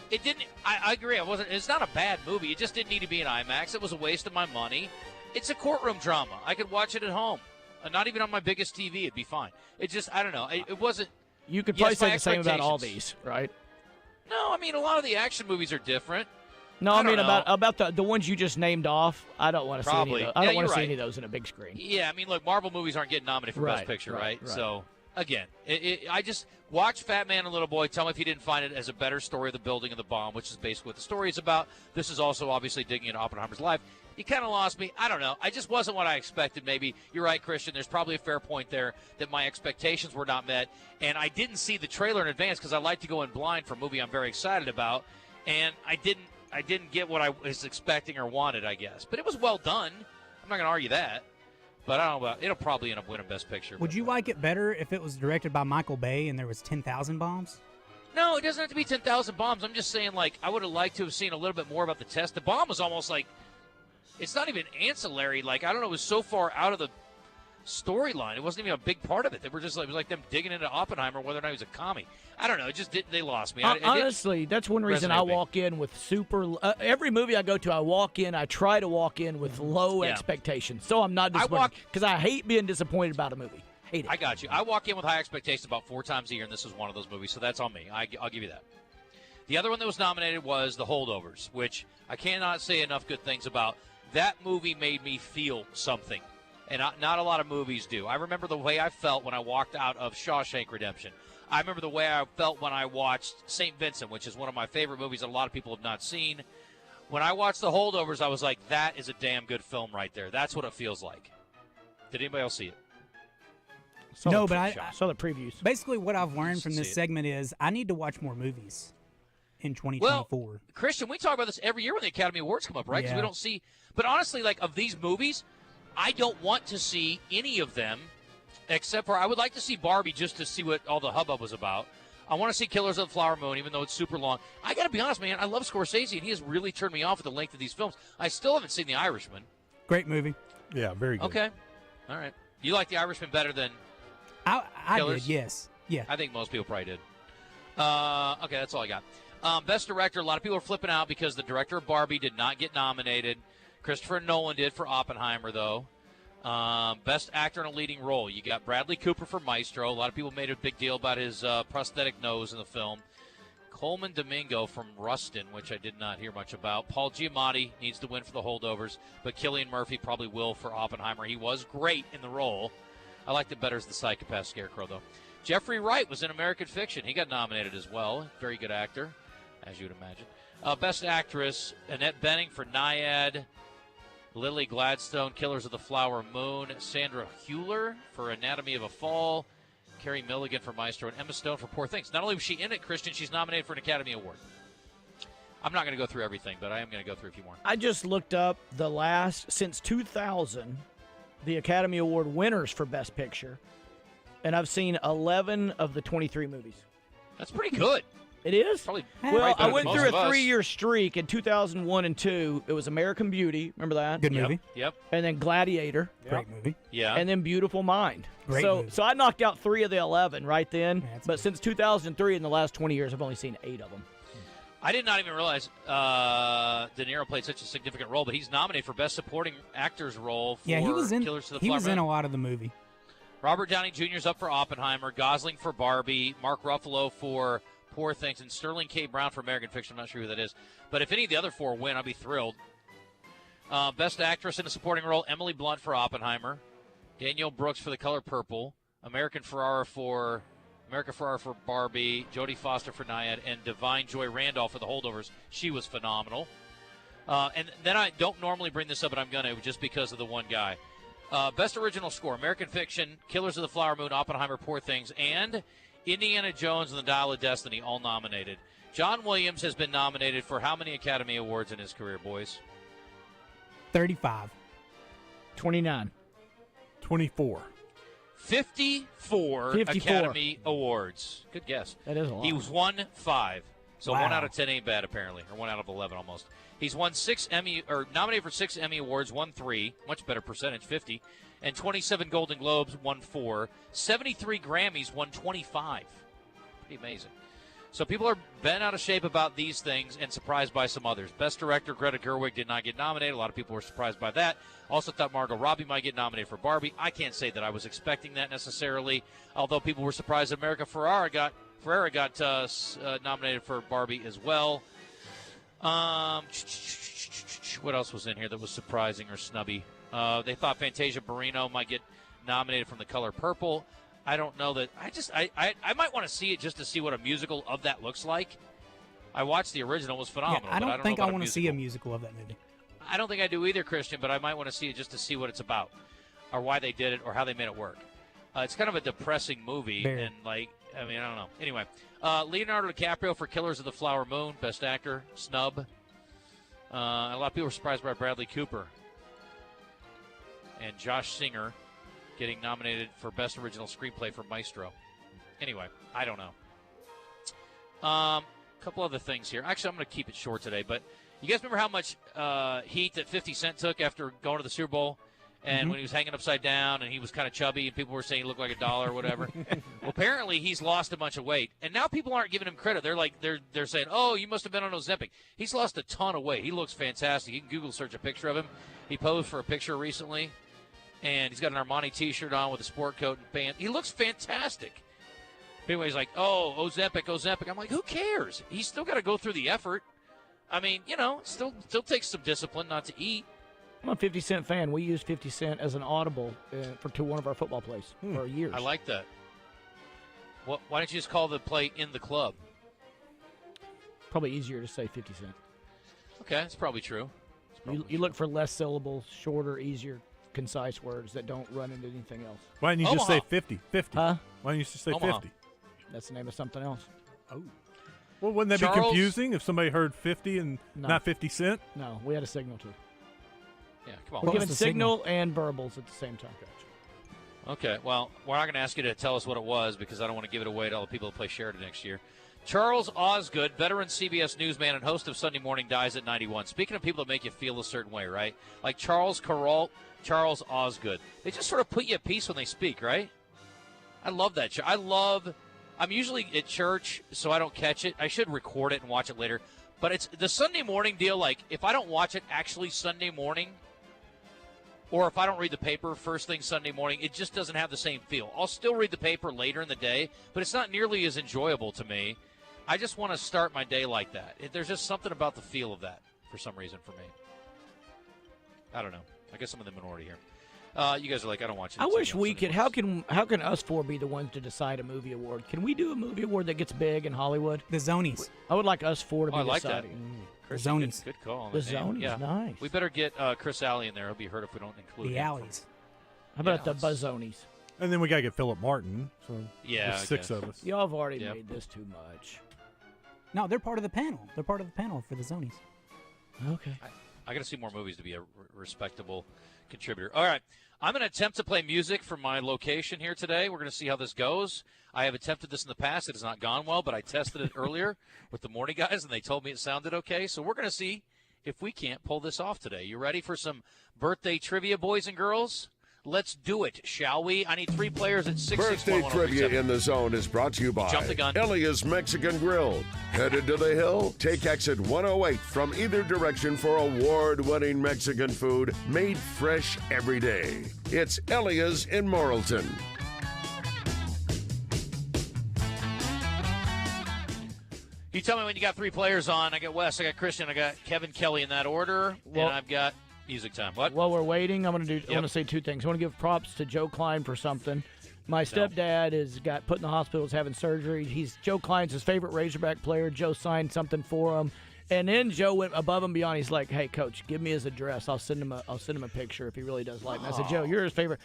It didn't. I agree. It's not a bad movie. It just didn't need to be in IMAX. It was a waste of my money. It's a courtroom drama. I could watch it at home. Not even on my biggest TV. It'd be fine. It just. I don't know. It wasn't. You could probably say the same about all these, right? No, I mean a lot of the action movies are different. No, I mean about the ones you just named off. I don't want to see any of those. I don't want to see right. any of those in a big screen. Yeah, I mean, look, Marvel movies aren't getting nominated for Best Picture, right? So, again, I just watch Fat Man and Little Boy. Tell me if you didn't find it as a better story of the building of the bomb, which is basically what the story is about. This is also obviously digging into Oppenheimer's life. You kind of lost me. I don't know. I just wasn't what I expected. Maybe you're right, Christian. There's probably a fair point there that my expectations were not met, and I didn't see the trailer in advance because I like to go in blind for a movie I'm very excited about, and I didn't get what I was expecting or wanted, I guess. But it was well done. I'm not going to argue that. But I don't know. It'll probably end up winning Best Picture. Would you like it better if it was directed by Michael Bay and there was 10,000 bombs? No, it doesn't have to be 10,000 bombs. I'm just saying, like, I would have liked to have seen a little bit more about the test. The bomb was almost like, it's not even ancillary. Like, I don't know, it was so far out of the storyline. It wasn't even a big part of it. They were just like, it was like them digging into Oppenheimer, whether or not he was a commie. I don't know. It just they lost me. Honestly, that's one reason I walk in with every movie I go to, I try to walk in with low expectations. So I'm not disappointed. Because I hate being disappointed about a movie. Hate it. I got you. I walk in with high expectations about 4 times a year, and this is one of those movies, so that's on me. I'll give you that. The other one that was nominated was The Holdovers, which I cannot say enough good things about. That movie made me feel something, and not a lot of movies do. I remember the way I felt when I walked out of Shawshank Redemption. I remember the way I felt when I watched St. Vincent, which is one of my favorite movies that a lot of people have not seen. When I watched The Holdovers, I was like, that is a damn good film right there. That's what it feels like. Did anybody else see it? No, but I saw the previews. Basically, what I've learned from this segment is I need to watch more movies in 2024. Well, Christian, we talk about this every year when the Academy Awards come up, right? Because we don't see. But honestly, like, of these movies, I don't want to see any of them, except for I would like to see Barbie just to see what all the hubbub was about. I want to see Killers of the Flower Moon, even though it's super long. I got to be honest, man. I love Scorsese, and he has really turned me off with the length of these films. I still haven't seen The Irishman. Great movie. Yeah, very good. Okay. All right. You like The Irishman better than I Killers? did, yes. Yeah. I think most people probably did. Okay, that's all I got. Best Director, a lot of people are flipping out because the director of Barbie did not get nominated. Christopher Nolan did for Oppenheimer, though. Best Actor in a Leading Role. You got Bradley Cooper for Maestro. A lot of people made a big deal about his prosthetic nose in the film. Coleman Domingo from Rustin, which I did not hear much about. Paul Giamatti needs to win for The Holdovers, but Cillian Murphy probably will for Oppenheimer. He was great in the role. I liked it better as the psychopath Scarecrow, though. Jeffrey Wright was in American Fiction. He got nominated as well. Very good actor, as you would imagine. Best Actress, Annette Bening for Naiad. Lily Gladstone, Killers of the Flower Moon. Sandra Hüller for Anatomy of a Fall. Carey Mulligan for Maestro. And Emma Stone for Poor Things. Not only was she in it, Christian, she's nominated for an Academy Award. I'm not going to go through everything, but I am going to go through a few more. I just looked up since 2000, the Academy Award winners for Best Picture, and I've seen 11 of the 23 movies. That's pretty good. It is? Probably. Well, I went through a us. 3-year streak in 2001 and 2. It was American Beauty. Remember that? Good movie. Yep. And then Gladiator. Great movie. Yeah. And then Beautiful Mind. Great so movie. so I knocked out 3 of the 11 right then. But since 2003, in the last 20 years, I've only seen 8 of them. I did not even realize De Niro played such a significant role, but he's nominated for Best Supporting Actor's role for Yeah, he was in. Killers of the He Flower was in Moon. a lot of the movie. Robert Downey Jr. is up for Oppenheimer, Gosling for Barbie, Mark Ruffalo for Poor Things, and Sterling K. Brown for American Fiction. I'm not sure who that is. But if any of the other 4 win, I'll be thrilled. Best Actress in a Supporting Role, Emily Blunt for Oppenheimer, Danielle Brooks for The Color Purple, America Ferrera for Barbie, Jodie Foster for Nyad, and Divine Joy Randolph for The Holdovers. She was phenomenal. And then I don't normally bring this up, but I'm going to just because of the one guy. Best Original Score, American Fiction, Killers of the Flower Moon, Oppenheimer, Poor Things, and Indiana Jones and the Dial of Destiny, all nominated. John Williams has been nominated for how many Academy Awards in his career, boys? 35. 29. 24. 54 Academy Awards. Good guess. That is a lot. He was won 5. So Wow. 1 out of 10 ain't bad, apparently. Or 1 out of 11 almost. He's won 6 Emmy, or nominated for 6 Emmy Awards, won 3. Much better percentage, 50. And 27 Golden Globes, won 4. 73 Grammys, won 25. Pretty amazing. So people are bent out of shape about these things and surprised by some others. Best Director, Greta Gerwig did not get nominated. A lot of people were surprised by that. Also thought Margot Robbie might get nominated for Barbie. I can't say that I was expecting that necessarily, although people were surprised that America Ferrera got nominated for Barbie as well. What else was in here that was surprising or snubby? They thought Fantasia Barrino might get nominated from The Color Purple. I don't know that. I might want to see it just to see what a musical of that looks like. I watched the original; it was phenomenal. Yeah, I don't think know I want to see a musical of that movie. I don't think I do either, Christian. But I might want to see it just to see what it's about, or why they did it, or how they made it work. It's kind of a depressing movie, and I don't know. Anyway, Leonardo DiCaprio for Killers of the Flower Moon, Best Actor, snub. A lot of people were surprised by Bradley Cooper and Josh Singer getting nominated for Best Original Screenplay for Maestro. Anyway, I don't know. A couple other things here. Actually, I'm going to keep it short today, but you guys remember how much heat that 50 Cent took after going to the Super Bowl? And when he was hanging upside down and he was kind of chubby and people were saying he looked like $1 or whatever. Well, apparently he's lost a bunch of weight. And now people aren't giving him credit. They're saying, oh, you must have been on Ozempic. He's lost a ton of weight. He looks fantastic. You can Google search a picture of him. He posed for a picture recently. And he's got an Armani T-shirt on with a sport coat and pants. He looks fantastic. But anyway, he's like, oh, Ozempic. I'm like, who cares? He's still got to go through the effort. I mean, still takes some discipline not to eat. I'm a 50 Cent fan. We used 50 Cent as an audible to one of our football plays for years. I like that. Why don't you just call the play In the Club? Probably easier to say 50 Cent. Okay, that's probably true. You look for less syllables, shorter, easier, concise words that don't run into anything else. Why didn't you just say 50? 50. Huh? Why didn't you just say Omaha. 50? That's the name of something else. Oh. Well, wouldn't that be confusing if somebody heard 50 and not 50 Cent? No, we had a signal too. Yeah, come on. We're giving signal and verbals at the same time. Okay, well, we're not going to ask you to tell us what it was because I don't want to give it away to all the people that play Sheridan next year. Charles Osgood, veteran CBS newsman and host of Sunday Morning, dies at 91. Speaking of people that make you feel a certain way, right? Like Charles Charles Osgood. They just sort of put you at peace when they speak, right? I love that. I'm usually at church, so I don't catch it. I should record it and watch it later. But it's the Sunday morning deal, like, if I don't watch it actually Sunday morning, or if I don't read the paper first thing Sunday morning, it just doesn't have the same feel. I'll still read the paper later in the day, but it's not nearly as enjoyable to me. I just want to start my day like that. There's just something about the feel of that for some reason for me. I don't know. I guess I'm in the minority here. You guys are like, I don't watch it. I wish we could. How can us four be the ones to decide a movie award? Can we do a movie award that gets big in Hollywood? The Zonies. I would like us four to be I like deciding. that. The Zonies. Good call. The Zonies, nice. We better get Chris Alley in there. He'll be hurt if we don't include The him. Alleys. How about the Buzzonies? And then we got to get Philip Martin. So yeah, there's 6 of us. Y'all have already made this too much. No, they're part of the panel. They're part of the panel for the Zonies. Okay. I got to see more movies to be a respectable contributor. All right. I'm going to attempt to play music from my location here today. We're going to see how this goes. I have attempted this in the past. It has not gone well, but I tested it earlier with the morning guys, and they told me it sounded okay. So we're going to see if we can't pull this off today. You ready for some birthday trivia, boys and girls? Let's do it, shall we? I need 3 players at 661. Birthday Trivia in the Zone is brought to you by Jump the gun. Elia's Mexican Grill. Headed to the hill? Take exit 108 from either direction for award-winning Mexican food made fresh every day. It's Elia's in Morrilton. You tell me when you got 3 players on. I got Wes, I got Christian, I got Kevin Kelley in that order, and I've got music time. What? While we're waiting, I want to say 2 things. I want to give props to Joe Kleine for something. My stepdad got put in the hospital, is having surgery. Joe Klein's his favorite Razorback player. Joe signed something for him, and then Joe went above and beyond. He's like, "Hey, Coach, give me his address. I'll send him a picture if he really does like me." I said, "Joe, you're his favorite."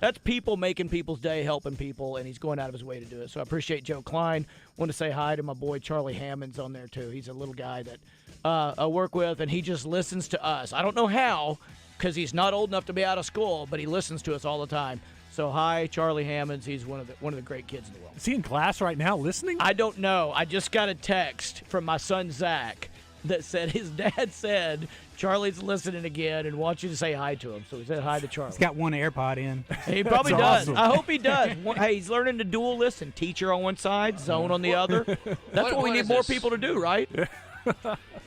That's people making people's day, helping people, and he's going out of his way to do it. So I appreciate Joe Kleine. Want to say hi to my boy Charlie Hammond's on there too. He's a little guy that I work with, and he just listens to us. I don't know how, because he's not old enough to be out of school, but he listens to us all the time. So hi, Charlie Hammonds. He's one of the great kids in the world. Is he in class right now listening? I don't know. I just got a text from my son Zach that said his dad said Charlie's listening again and wants you to say hi to him. So he said hi to Charlie. He's got one AirPod in. He probably does. Awesome. I hope he does. Hey, he's learning to dual listen. Teacher on one side, zone on the other. That's what we need more people to do, right?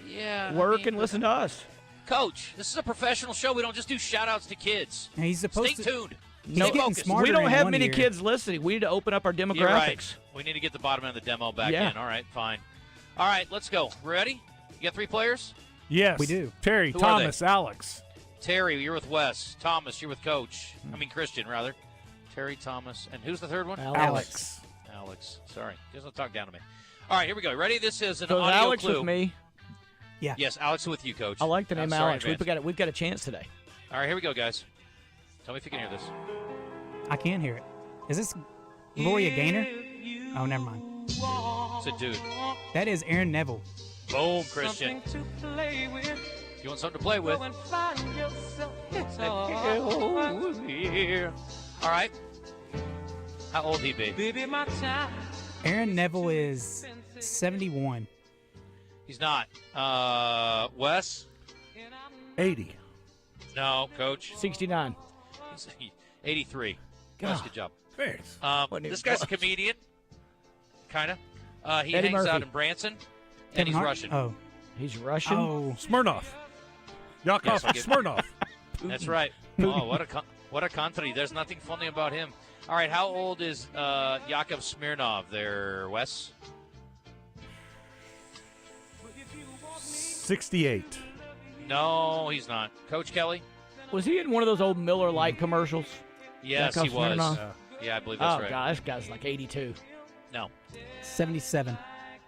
Yeah. Work and listen to us. Coach, this is a professional show. We don't just do shout-outs to kids. And he's supposed Stay to. tuned. He's Stay getting focused. smarter. We don't in have one many ear. kids listening. We need to open up our demographics. You're right. We need to get the bottom end of the demo back Yeah. in. All right, fine. All right, let's go. Ready? You got 3 players? Yes. We do. Terry, Who are Thomas, Alex. Terry, you're with Wes. Thomas, you're with Coach. Christian, rather. Terry, Thomas, and who's the third one? Alex. Sorry. Just don't talk down to me. All right, here we go. Ready? This is an So audio Alex clue. with me. Yeah. Yes, Alex with you, Coach. I like the name I'm sorry, Alex. Vance. We've got a chance today. All right, here we go, guys. Tell me if you can hear this. I can hear it. Is this Gloria Gaynor? Oh, never mind. It's a dude. That is Aaron Neville. Boom, Christian. You want something to play with? All right. How old he be? Aaron Neville is 71. He's not. Wes? 80. No, Coach. 69. He's 83. That's good job. Thanks. This guy's a comedian, kind of. He Eddie hangs out Murphy. in Branson, and Kevin he's Hart? Russian. Oh. He's Russian? Oh. Smirnoff. Yakov Yes, I get- Smirnoff. That's right. Oh, what a country. There's nothing funny about him. All right, how old is Yakov Smirnov there, Wes? 68. No, he's not. Coach Kelley? Was he in one of those old Miller Lite commercials? Yes, Yakov he was. Smirnoff? Yeah, I believe that's Oh, right. God, this guy's like 82. No. 77.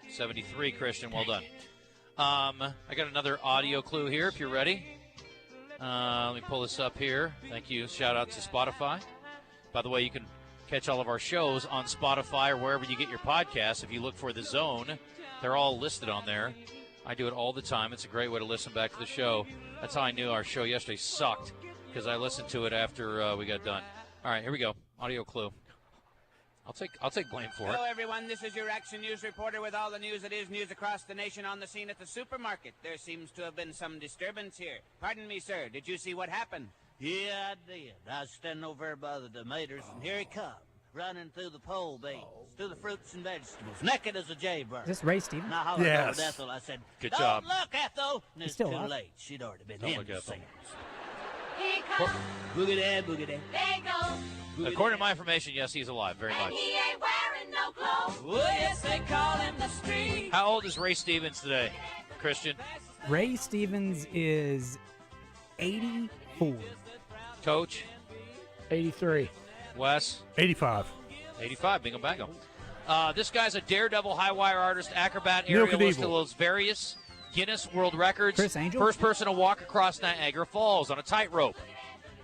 73, Christian. Well done. I got another audio clue here if you're ready. Let me pull this up here. Thank you. Shout out to Spotify. By the way, you can catch all of our shows on Spotify or wherever you get your podcasts. If you look for The Zone, they're all listed on there. I do it all the time. It's a great way to listen back to the show. That's how I knew our show yesterday sucked, because I listened to it after we got done. All right, here we go. Audio clue. I'll take blame for it. Hello, everyone. This is your Action News reporter with all the news that is news across the nation on the scene at the supermarket. There seems to have been some disturbance here. Pardon me, sir. Did you see what happened? Yeah, I did. I was standing over there by the tomatoes, and here he come, running through the pole beans, through the fruits and vegetables, naked as a jaybird. Is this Ray Stevens? And I hollered Yes. over to Ethel. I said, Good "Don't job. look, Ethel!" And it's still too alive? late. She'd already been Don't in look, the Ethel. sales. He comes, Boogie there, boogie there. they go, According to my information, yes, he's alive. Very and much. he ain't wearing no clothes. Oh, yes, they call him the street. How old is Ray Stevens today, Christian? Ray Stevens is 84. Coach? 83. Wes? 85. 85, bingo bango. This guy's a daredevil, high-wire artist, acrobat, Neil aerialist, Knievel. those various Guinness World Records. Chris Angel? First person to walk across Niagara Falls on a tightrope.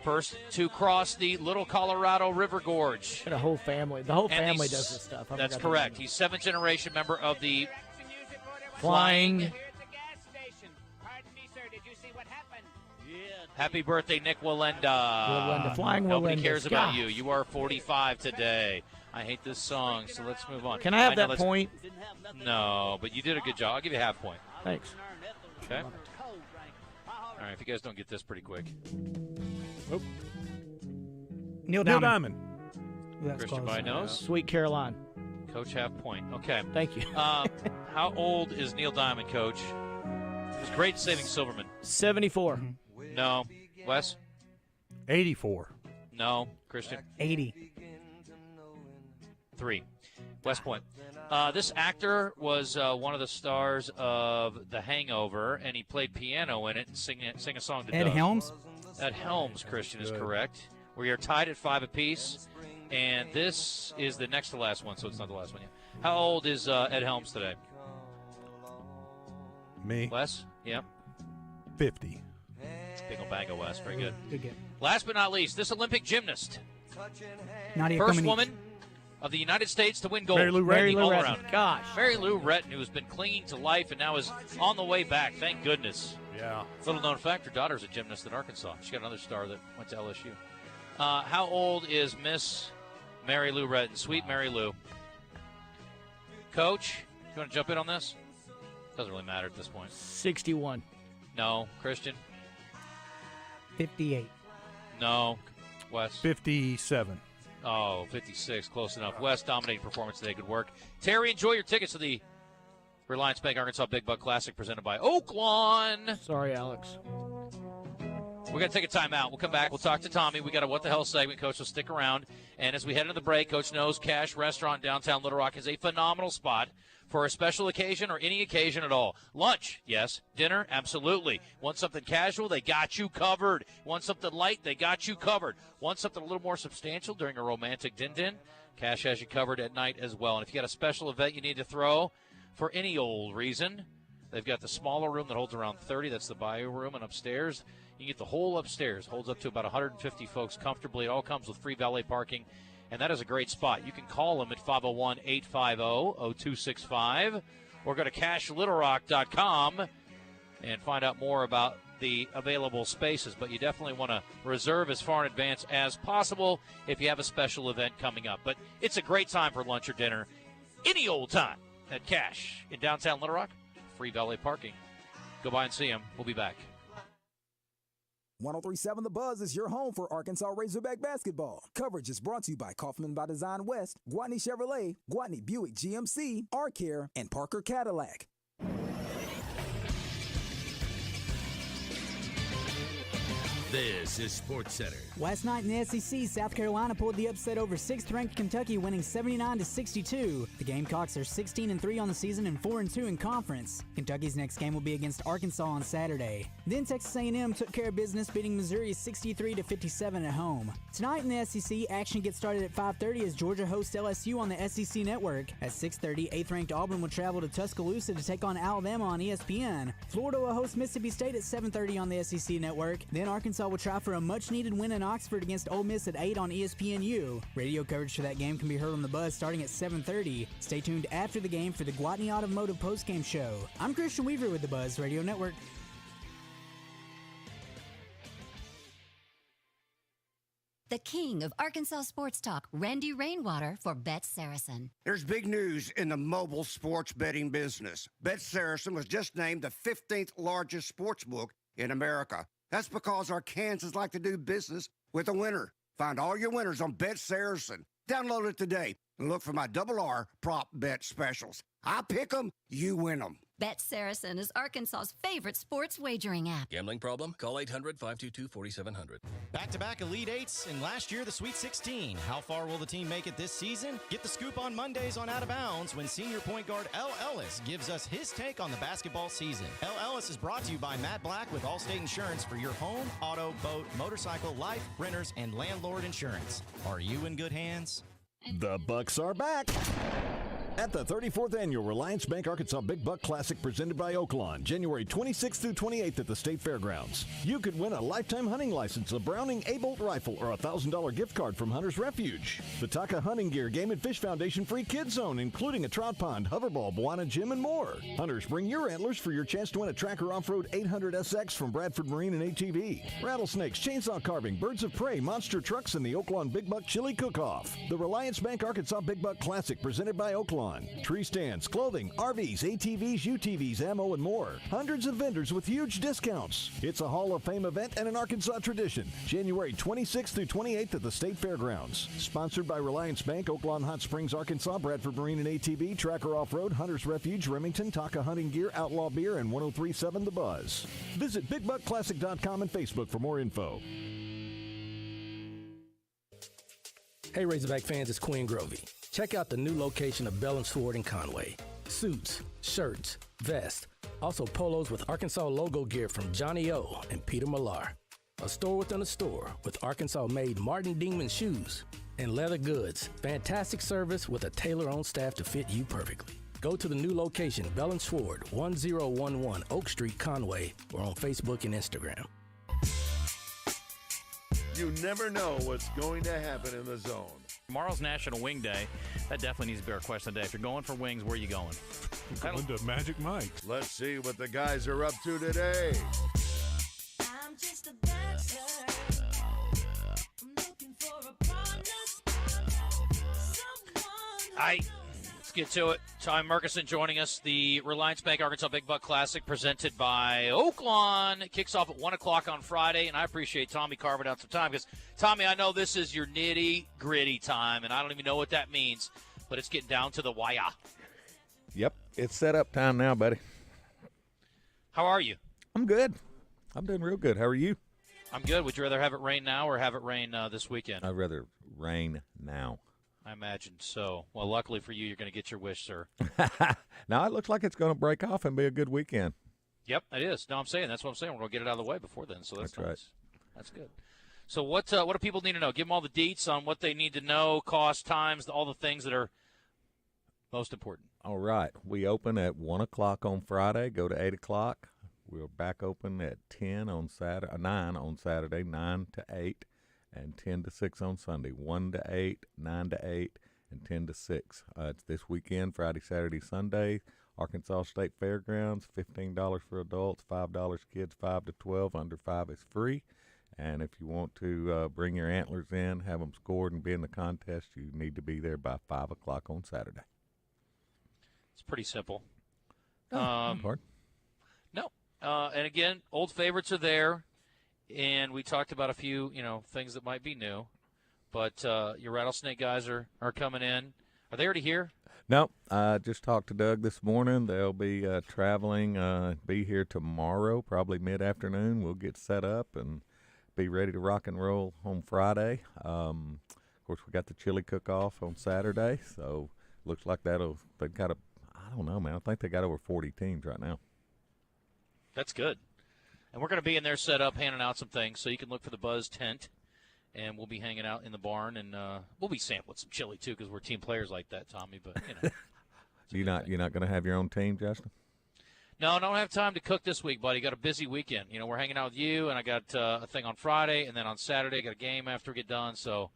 First to cross the Little Colorado River Gorge. Got a whole family. The whole And family he's- does this stuff. I That's forgot the correct. name. He's seventh-generation member of the Flying. Here at the gas station. Pardon me, sir. Did you see what happened? Happy birthday, Nick Walenda. Flying Nobody Walenda. cares about you. You are 45 today. I hate this song, so let's move on. Can I have that point? No, but you did a good job. I'll give you half point. Thanks. Okay. All right, if you guys don't get this pretty quick. Oh. Neil Diamond. Christian by nose. Sweet Caroline. Coach, half point. Okay. Thank you. How old is Neil Diamond, Coach? It was great saving Silverman. 74. No. Wes? 84. No. Christian? 80. 3. West Point. This actor was one of the stars of The Hangover, and he played piano in it and sing a song to Ed Doug. Helms? Ed Helms, Christian, is correct. We are tied at 5 apiece, and this is the next to last one, so it's not the last one yet. How old is Ed Helms today? Me? Wes? Yep. 50. Bingo bango, Wes. Very good. Good get. Last but not least, this Olympic gymnast. Nadia First Comaneci. woman of the United States to win gold. Mary Lou Mary Retton, Lou all Retton. around. Gosh. Mary Lou Retton, who has been clinging to life and now is on the way back. Thank goodness. Yeah. Little known fact, her daughter's a gymnast at Arkansas. She got another star that went to LSU. How old is Miss Mary Lou Retton? Sweet Mary Lou. Coach, you want to jump in on this? Doesn't really matter at this point. 61. No. Christian? 58. No. Wes? 57. Oh, 56. Close enough. Wes, dominating performance today. Good work. Terry, enjoy your tickets to the Reliance Bank Arkansas Big Buck Classic presented by Oaklawn. Sorry, Alex. We're going to take a timeout. We'll come back. We'll talk to Tommy. We got a What the Hell segment. Coach will stick around. And as we head into the break, Coach knows Cash Restaurant downtown Little Rock is a phenomenal spot for a special occasion or any occasion at all. Lunch, yes. Dinner, absolutely. Want something casual? They got you covered. Want something light? They got you covered. Want something a little more substantial during a romantic din-din? Cash has you covered at night as well. And if you got a special event you need to throw for any old reason, they've got the smaller room that holds around 30. That's the bio room. And upstairs, you can get the whole upstairs. Holds up to about 150 folks comfortably. It all comes with free valet parking. And that is a great spot. You can call them at 501-850-0265 or go to cashlittlerock.com and find out more about the available spaces. But you definitely want to reserve as far in advance as possible if you have a special event coming up. But it's a great time for lunch or dinner any old time at Cash in downtown Little Rock. Free valet parking. Go by and see them. We'll be back. 103.7 The Buzz is your home for Arkansas Razorback basketball. Coverage is brought to you by Kaufman by Design West, Gwatney Chevrolet, Gwatney Buick GMC, R-Care, and Parker Cadillac. This is Sports Center. Last night in the SEC, South Carolina pulled the upset over 6th-ranked Kentucky, winning 79-62. The Gamecocks are 16-3 on the season and 4-2 in conference. Kentucky's next game will be against Arkansas on Saturday. Then Texas A&M took care of business, beating Missouri 63-57 at home. Tonight in the SEC, action gets started at 5:30 as Georgia hosts LSU on the SEC Network. At 6:30, 8th-ranked Auburn will travel to Tuscaloosa to take on Alabama on ESPN. Florida will host Mississippi State at 7:30 on the SEC Network. Then Arkansas will try for a much-needed win in Oxford against Ole Miss at 8 on ESPNU. Radio coverage for that game can be heard on The Buzz starting at 7:30. Stay tuned after the game for the Gwatney Automotive postgame show. I'm Christian Weaver with The Buzz Radio Network. The king of Arkansas sports talk, Randy Rainwater for Bet Saracen. There's big news in the mobile sports betting business. Bet Saracen was just named the 15th largest sports book in America. That's because Arkansans like to do business with a winner. Find all your winners on Bet Saracen. Download it today and look for my RR prop bet specials. I pick them, you win them. Bet Saracen is Arkansas's favorite sports wagering app. Gambling problem? Call 800-522-4700. Back-to-back Elite Eights, and last year the Sweet 16. How far will the team make it this season? Get the scoop on Mondays on Out of Bounds when senior point guard L. Ellis gives us his take on the basketball season. L. Ellis is brought to you by Matt Black with Allstate Insurance for your home, auto, boat, motorcycle, life, renters, and landlord insurance. Are you in good hands? The Bucks are back. At the 34th Annual Reliance Bank Arkansas Big Buck Classic presented by Oaklawn, January 26th through 28th at the State Fairgrounds. You could win a lifetime hunting license, a Browning A-Bolt rifle, or a $1,000 gift card from Hunter's Refuge. The Taka Hunting Gear Game and Fish Foundation free kids zone, including a trout pond, hoverball, Bwana gym, and more. Hunters, bring your antlers for your chance to win a Tracker Off-Road 800 SX from Bradford Marine and ATV. Rattlesnakes, chainsaw carving, birds of prey, monster trucks, and the Oaklawn Big Buck Chili Cook-Off. The Reliance Bank Arkansas Big Buck Classic presented by Oaklawn. Tree stands, clothing, RVs, ATVs, UTVs, ammo, and more. Hundreds of vendors with huge discounts. It's a Hall of Fame event and an Arkansas tradition. January 26th through 28th at the State Fairgrounds. Sponsored by Reliance Bank, Oaklawn Hot Springs, Arkansas, Bradford Marine and ATV, Tracker Off-Road, Hunter's Refuge, Remington, Taka Hunting Gear, Outlaw Beer, and 1037 The Buzz. Visit BigBuckClassic.com and Facebook for more info. Hey Razorback fans, it's Quinn Grovey. Check out the new location of Bell & Sword in Conway. Suits, shirts, vests, also polos with Arkansas logo gear from Johnny O and Peter Millar. A store within a store with Arkansas-made Martin Dingman shoes and leather goods. Fantastic service with a tailor-on staff to fit you perfectly. Go to the new location, Bell & Sword, 1011 Oak Street, Conway, or on Facebook and Instagram. You never know what's going to happen in the zone. Tomorrow's National Wing Day. That definitely needs to be our question today. If you're going for wings, where are you going? Going to Magic Mike's. Let's see what the guys are up to today. I'm just a dancer. I'm looking for a partner. Let's get to it. Tom Murchison joining us. The Reliance Bank Arkansas Big Buck Classic presented by Oaklawn. It kicks off at 1 o'clock on Friday, and I appreciate Tommy carving out some time because, Tommy, I know this is your nitty-gritty time, and I don't even know what that means, but it's getting down to the wire. Yep, it's set up time now, buddy. How are you? I'm good. I'm doing real good. How are you? I'm good. Would you rather have it rain now or have it rain this weekend? I'd rather rain now. I imagine so. Well, luckily for you, you're going to get your wish, sir. Now it looks like it's going to break off and be a good weekend. Yep, it is. No, I'm saying that's what I'm saying. We're going to get it out of the way before then, so that's nice. Right. That's good. So what do people need to know? Give them all the deets on what they need to know, cost, times, all the things that are most important. All right. We open at 1 o'clock on Friday, go to 8 o'clock. We're back open at 9 on Saturday, 9 to 8. And 10 to 6 on Sunday, 1 to 8, 9 to 8, and 10 to 6. It's this weekend, Friday, Saturday, Sunday, Arkansas State Fairgrounds, $15 for adults, $5 kids, 5 to 12, under 5 is free. And if you want to bring your antlers in, have them scored, and be in the contest, you need to be there by 5 o'clock on Saturday. It's pretty simple. Not hard. No. And again, old favorites are there. And we talked about a few, things that might be new. But your rattlesnake guys are coming in. Are they already here? No, I just talked to Doug this morning. They'll be traveling, be here tomorrow, probably mid-afternoon. We'll get set up and be ready to rock and roll on Friday. Of course, we got the chili cook-off on Saturday. So looks like I don't know, man. I think they got over 40 teams right now. That's good. And we're going to be in there set up, handing out some things, so you can look for the Buzz tent, and we'll be hanging out in the barn, and we'll be sampling some chili too, because we're team players like that, Tommy. But you're not going to have your own team, Justin? No, I don't have time to cook this week, buddy. Got a busy weekend. We're hanging out with you, and I got a thing on Friday, and then on Saturday I got a game after we get done. So,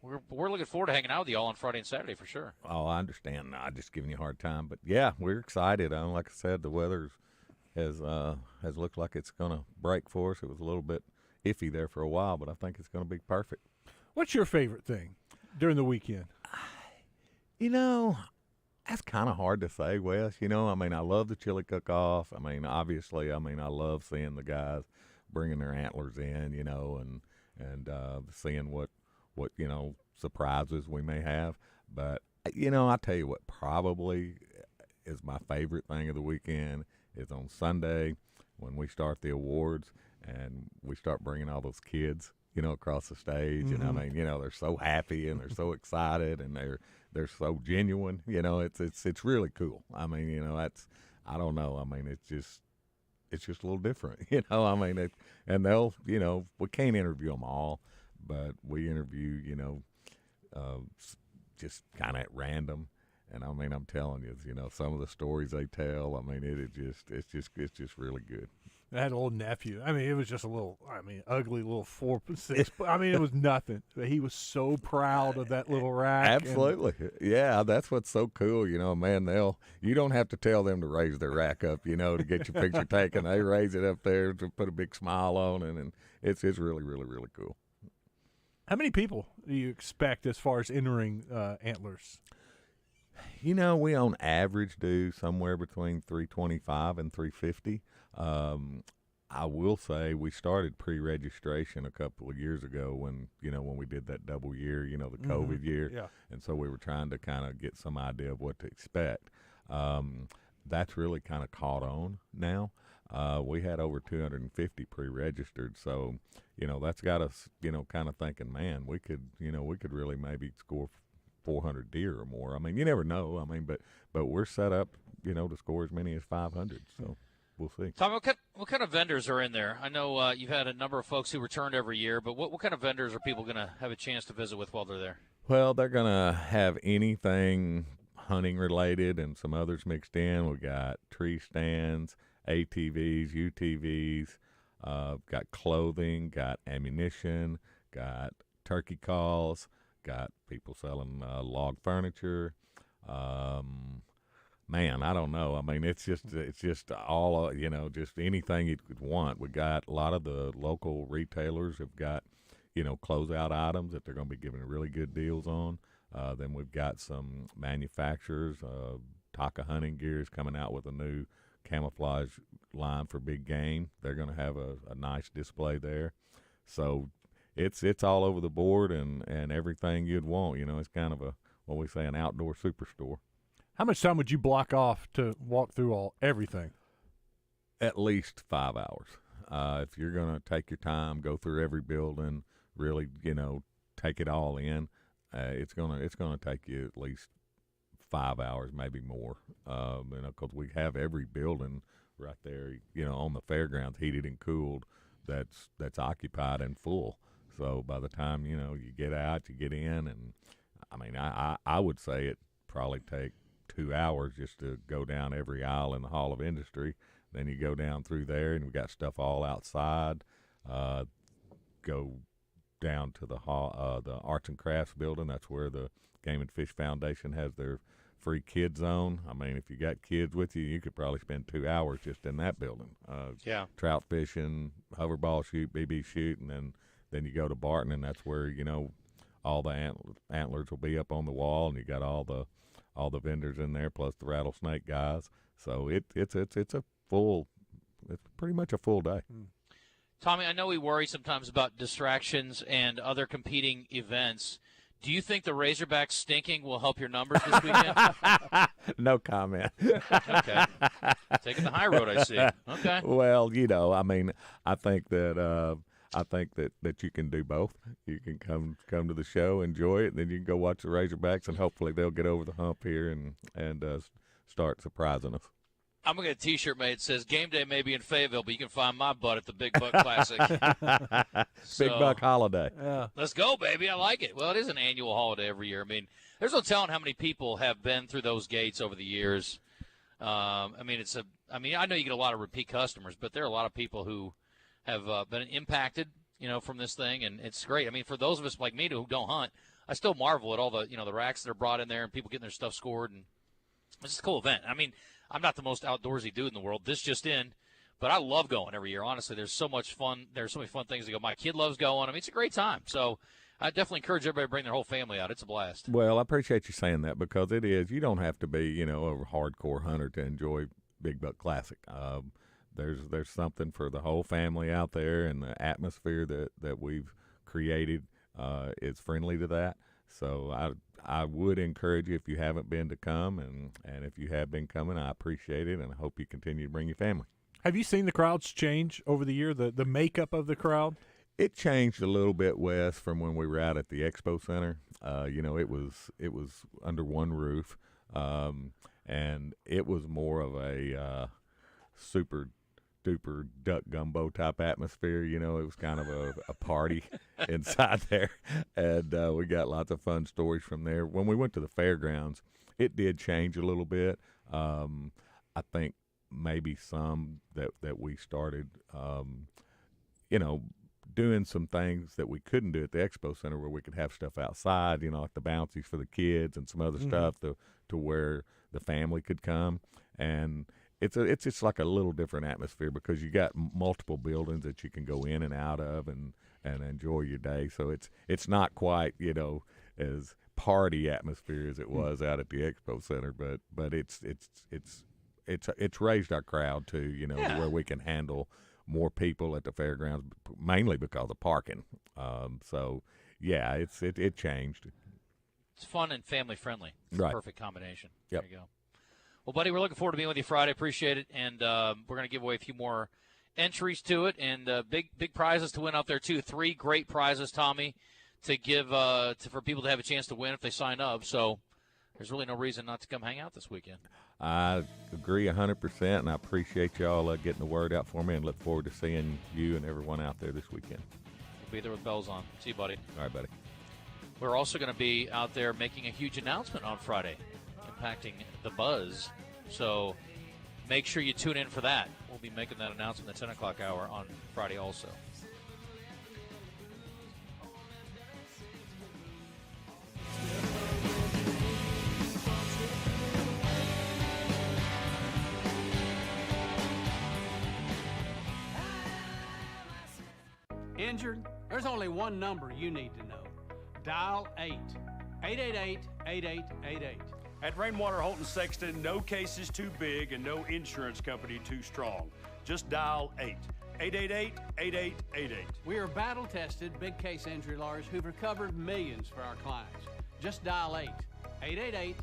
we're looking forward to hanging out with you all on Friday and Saturday for sure. Oh, I understand. No, I'm just giving you a hard time, but yeah, we're excited. Like I said, the weather's has looked like it's going to break for us. It was a little bit iffy there for a while, but I think it's going to be perfect. What's your favorite thing during the weekend? That's kind of hard to say, Wes. I love the chili cook-off. Obviously, I love seeing the guys bringing their antlers in, and seeing what surprises we may have. But, I tell you what probably is my favorite thing of the weekend is on Sunday when we start the awards and we start bringing all those kids, across the stage. Mm-hmm. And they're so happy and they're so excited and they're so genuine. It's really cool. That's, I don't know. It's just a little different, and they'll, we can't interview them all, but we interview, just kind of at random. And I mean, I'm telling you, some of the stories they tell. I mean, it's just really good. I had a little nephew. I mean, it was just a little, ugly little 4, 6. I mean, it was nothing. But he was so proud of that little rack. Absolutely. Yeah, that's what's so cool. Man, you don't have to tell them to raise their rack up, to get your picture taken. They raise it up there to put a big smile on it, and it's really, really, really cool. How many people do you expect as far as entering Antlers? We on average do somewhere between 325 and 350. I will say we started pre-registration a couple of years ago when we did that double year, the COVID year. Yeah. And so we were trying to kind of get some idea of what to expect. That's really kind of caught on now. We had over 250 pre-registered. So, that's got us, kind of thinking, man, we could really maybe score 400 deer or more. I mean, you never know. I mean, but we're set up, to score as many as 500. So we'll see. Tom, what kind of vendors are in there? I know you've had a number of folks who returned every year, but what kind of vendors are people going to have a chance to visit with while they're there? Well, they're going to have anything hunting related and some others mixed in. We got tree stands, ATVs, UTVs, got clothing, got ammunition, got turkey calls, got people selling log furniture. Man, I don't know. I mean, it's just all, just anything you could want. We got a lot of the local retailers have got, closeout items that they're going to be giving really good deals on. Then we've got some manufacturers. Taka Hunting Gear is coming out with a new camouflage line for big game. They're going to have a nice display there. So it's all over the board and everything you'd want. It's kind of what we say, an outdoor superstore. How much time would you block off to walk through everything? At least 5 hours. If you're going to take your time, go through every building, really, take it all in, it's gonna take you at least 5 hours, maybe more. Because we have every building right there, on the fairgrounds, heated and cooled, that's occupied and full. So by the time you get out, you get in, and I mean, I would say it probably take 2 hours just to go down every aisle in the Hall of Industry. Then you go down through there, and we got stuff all outside. Go down to the Arts and Crafts building. That's where the Game and Fish Foundation has their free kid zone. I mean, if you got kids with you, you could probably spend 2 hours just in that building. Yeah. Trout fishing, hoverball shoot, BB shoot, and then you go to Barton, and that's where all the antlers will be up on the wall, and you got all the vendors in there plus the rattlesnake guys. So it's pretty much a full day. Tommy, I know we worry sometimes about distractions and other competing events. Do you think the Razorbacks stinking will help your numbers this weekend? No comment. Okay. Taking the high road, I see. Okay. Well, I mean, I think that you can do both. You can come to the show, enjoy it, and then you can go watch the Razorbacks, and hopefully they'll get over the hump here and start surprising us. I'm going to get a T-shirt made that says, "Game day may be in Fayetteville, but you can find my butt at the Big Buck Classic." Big Buck Holiday. Yeah. Let's go, baby. I like it. Well, it is an annual holiday every year. I mean, there's no telling how many people have been through those gates over the years. I know you get a lot of repeat customers, but there are a lot of people who have been impacted, from this thing, and it's great. I mean, for those of us like me who don't hunt, I still marvel at all the, the racks that are brought in there and people getting their stuff scored, and it's just a cool event. I mean, I'm not the most outdoorsy dude in the world. This just in, but I love going every year. Honestly, there's so much fun. There's so many fun things to go. My kid loves going. I mean, it's a great time. So I definitely encourage everybody to bring their whole family out. It's a blast. Well, I appreciate you saying that because it is. You don't have to be, a hardcore hunter to enjoy Big Buck Classic. There's something for the whole family out there, and the atmosphere that we've created is friendly to that. So I would encourage you, if you haven't been, to come, and if you have been coming, I appreciate it, and I hope you continue to bring your family. Have you seen the crowds change over the year, the makeup of the crowd? It changed a little bit, Wes, from when we were out at the Expo Center. It was under one roof, and it was more of a super super duck gumbo type atmosphere. You know, it was kind of a party inside there, and we got lots of fun stories from there. When we went to the fairgrounds, it did change a little bit. I think maybe some that we started, doing some things that we couldn't do at the expo center, where we could have stuff outside, like the bouncies for the kids and some other stuff to where the family could come. And it's just like a little different atmosphere, because you got multiple buildings that you can go in and out of and enjoy your day. So it's not quite, as party atmosphere as it was out at the expo center, but it's raised our crowd too, to where we can handle more people at the fairgrounds, mainly because of parking. So yeah, it changed. It's fun and family friendly. It's right. A perfect combination. Yep. There you go. Well, buddy, we're looking forward to being with you Friday. Appreciate it, and we're going to give away a few more entries to it, and big prizes to win out there too. 3 great prizes, Tommy, to give for people to have a chance to win if they sign up. So there's really no reason not to come hang out this weekend. I agree 100%, and I appreciate y'all getting the word out for me, and look forward to seeing you and everyone out there this weekend. We'll be there with bells on. See you, buddy. All right, buddy. We're also going to be out there making a huge announcement on Friday, impacting the buzz. So make sure you tune in for that. We'll be making that announcement at the 10 o'clock hour on Friday also. Injured? There's only one number you need to know. Dial 888-8888. At Rainwater Holton Sexton, no case is too big and no insurance company too strong. Just dial 888-8888. We are battle-tested, big case injury lawyers who've recovered millions for our clients. Just dial 888-8888.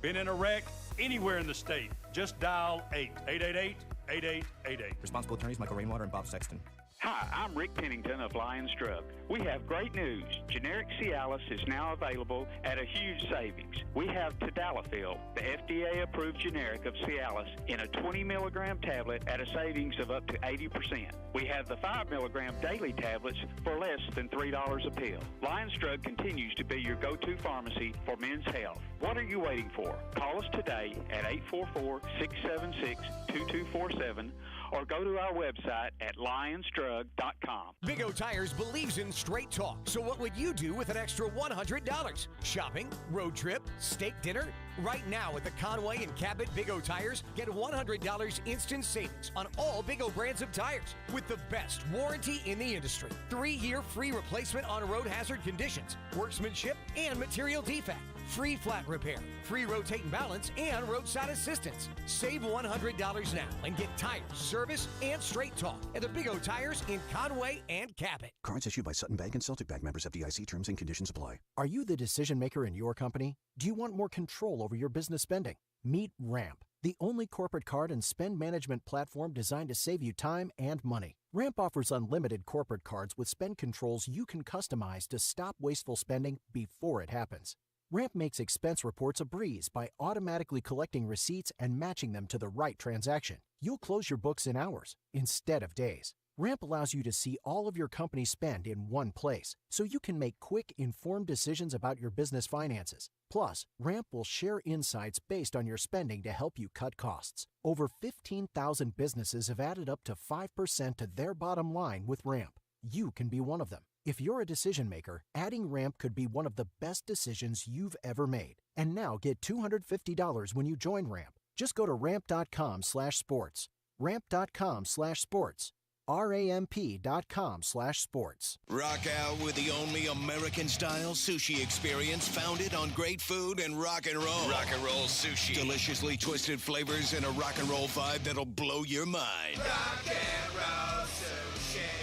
Been in a wreck anywhere in the state? Just dial 888-8888. Responsible attorneys Michael Rainwater and Bob Sexton. Hi, I'm Rick Pennington of Lions Drug. We have great news. Generic Cialis is now available at a huge savings. We have Tadalafil, the FDA-approved generic of Cialis, in a 20-milligram tablet at a savings of up to 80%. We have the 5-milligram daily tablets for less than $3 a pill. Lions Drug continues to be your go-to pharmacy for men's health. What are you waiting for? Call us today at 844-676-2247 or go to our website at lionsdrug.com. Big O Tires believes in straight talk. So what would you do with an extra $100? Shopping, road trip, steak dinner? Right now at the Conway and Cabot Big O Tires, get $100 instant savings on all Big O brands of tires with the best warranty in the industry. 3-year free replacement on road hazard conditions, workmanship, and material defect. Free flat repair, free rotate and balance, and roadside assistance. Save $100 now and get tires, service, and straight talk at the Big O Tires in Conway and Cabot. Cards issued by Sutton Bank and Celtic Bank, members FDIC. Terms and conditions apply. Are you the decision maker in your company? Do you want more control over your business spending? Meet Ramp, the only corporate card and spend management platform designed to save you time and money. Ramp offers unlimited corporate cards with spend controls you can customize to stop wasteful spending before it happens. Ramp makes expense reports a breeze by automatically collecting receipts and matching them to the right transaction. You'll close your books in hours instead of days. Ramp allows you to see all of your company spend in one place, so you can make quick, informed decisions about your business finances. Plus, Ramp will share insights based on your spending to help you cut costs. Over 15,000 businesses have added up to 5% to their bottom line with Ramp. You can be one of them. If you're a decision maker, adding Ramp could be one of the best decisions you've ever made. And now get $250 when you join Ramp. Just go to ramp.com/sports. Ramp.com/sports. ramp.com/sports. Rock out with the only American-style sushi experience founded on great food and rock and roll. Rock and roll sushi. Deliciously twisted flavors and a rock and roll vibe that'll blow your mind. Rock and roll sushi.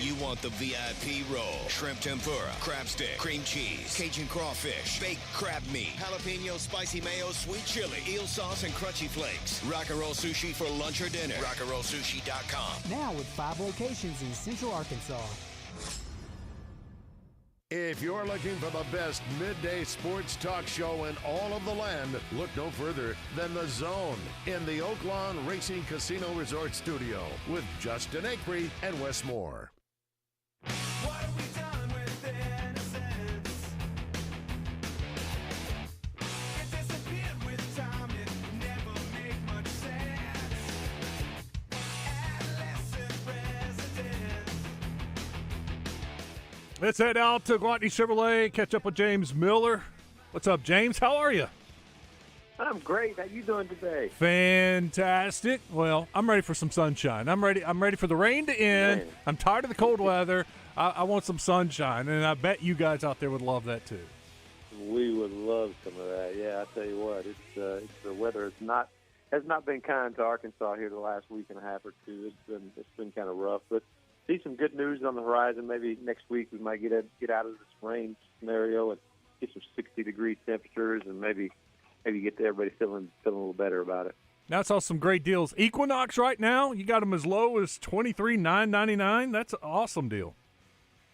You want the VIP roll, shrimp tempura, crab stick, cream cheese, Cajun crawfish, baked crab meat, jalapeno, spicy mayo, sweet chili, eel sauce, and crunchy flakes. Rock and roll sushi for lunch or dinner. rockandrollsushi.com. Now with 5 locations in Central Arkansas. If you're looking for the best midday sports talk show in all of the land, look no further than The Zone in the Oaklawn Racing Casino Resort Studio with Justin Acree and Wes Moore. Let's head out to Gwatney Chevrolet, catch up with James Miller. What's up, James? How are you? I'm great. How you doing today? Fantastic. Well, I'm ready for some sunshine. I'm ready for the rain to end. Man. I'm tired of the cold weather. I want some sunshine, and I bet you guys out there would love that too. We would love some of that. Yeah, I tell you what, it's the weather has not been kind to Arkansas here the last week and a half or two. It's been kind of rough, but see some good news on the horizon. Maybe next week we might get out of this rain scenario and get some 60-degree temperatures, and maybe get everybody feeling a little better about it. Now, I saw some great deals. Equinox right now, you got them as low as $23,999. That's an awesome deal.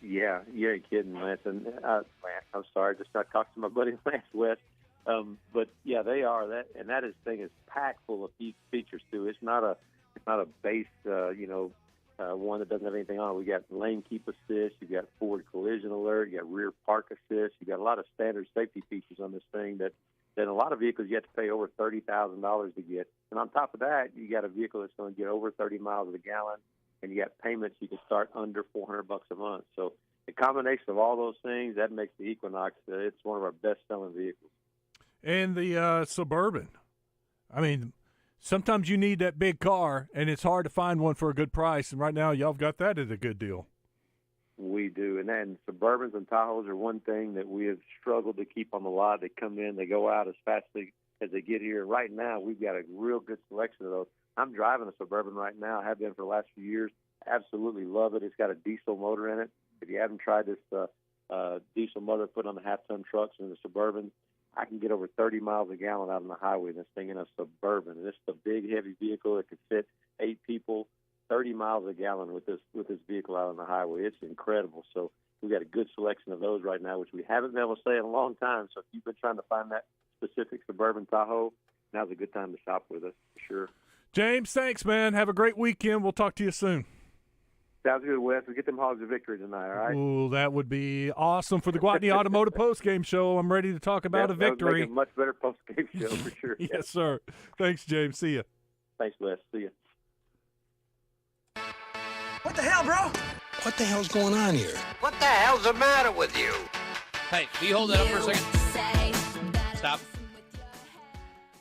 Yeah, you ain't kidding, Lance. And I'm sorry, just not talked to my buddy Lance West. But yeah, they are that, and thing is packed full of features too. It's not a base, one that doesn't have anything on it. We got lane keep assist, you got forward collision alert, you got rear park assist, you got a lot of standard safety features on this thing that a lot of vehicles you have to pay over $30,000 to get. And on top of that, you got a vehicle that's going to get over 30 miles a gallon, and you got payments you can start under $400 a month. So the combination of all those things, that makes the Equinox, it's one of our best-selling vehicles. And the Suburban. I mean, sometimes you need that big car, and it's hard to find one for a good price. And right now, y'all have got that at a good deal. We do. And then Suburbans and Tahoes are one thing that we have struggled to keep on the lot. They come in, they go out as fast as they get here. Right now, we've got a real good selection of those. I'm driving a Suburban right now. I have been for the last few years. Absolutely love it. It's got a diesel motor in it. If you haven't tried this diesel motor put on the half-ton trucks and the Suburban, I can get over 30 miles a gallon out on the highway in this thing in a Suburban. And it's a big, heavy vehicle that could fit 8 people, 30 miles a gallon with this vehicle out on the highway. It's incredible. So we've got a good selection of those right now, which we haven't been able to say in a long time. So if you've been trying to find that specific Suburban Tahoe, now's a good time to shop with us, for sure. James, thanks, man. Have a great weekend. We'll talk to you soon. Sounds good, Wes. We'll get them Hogs of Victory tonight, all right? Ooh, that would be awesome for the Gwatney Automotive postgame show. I'm ready to talk about a victory. That would make a much better postgame show, for sure. Yes, sir. Thanks, James. See you. Thanks, Wes. See you. What the hell, bro? What the hell's going on here? What the hell's the matter with you? Hey, will you hold that up for a second? Stop.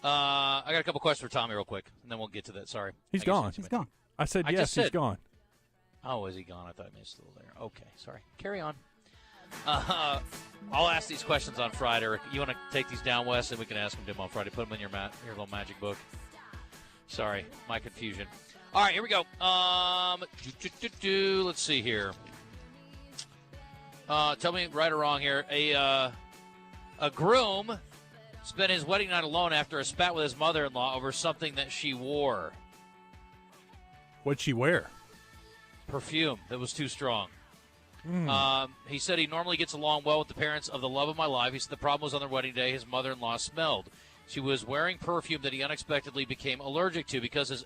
I got a couple questions for Tommy real quick, and then we'll get to that. Sorry. He's gone. He's gone. I said yes, he's gone. Oh, is he gone? I thought he was still there. Okay, sorry. Carry on. I'll ask these questions on Friday. You want to take these down, Wes, and we can ask them to him on Friday. Put them in your little magic book. Sorry, my confusion. All right, here we go. Let's see here. Tell me right or wrong here. A groom spent his wedding night alone after a spat with his mother-in-law over something that she wore. What'd she wear? Perfume that was too strong. He said he normally gets along well with the parents of the love of my life. He said the problem was on their wedding day, his mother-in-law smelled. She was wearing perfume that he unexpectedly became allergic to because his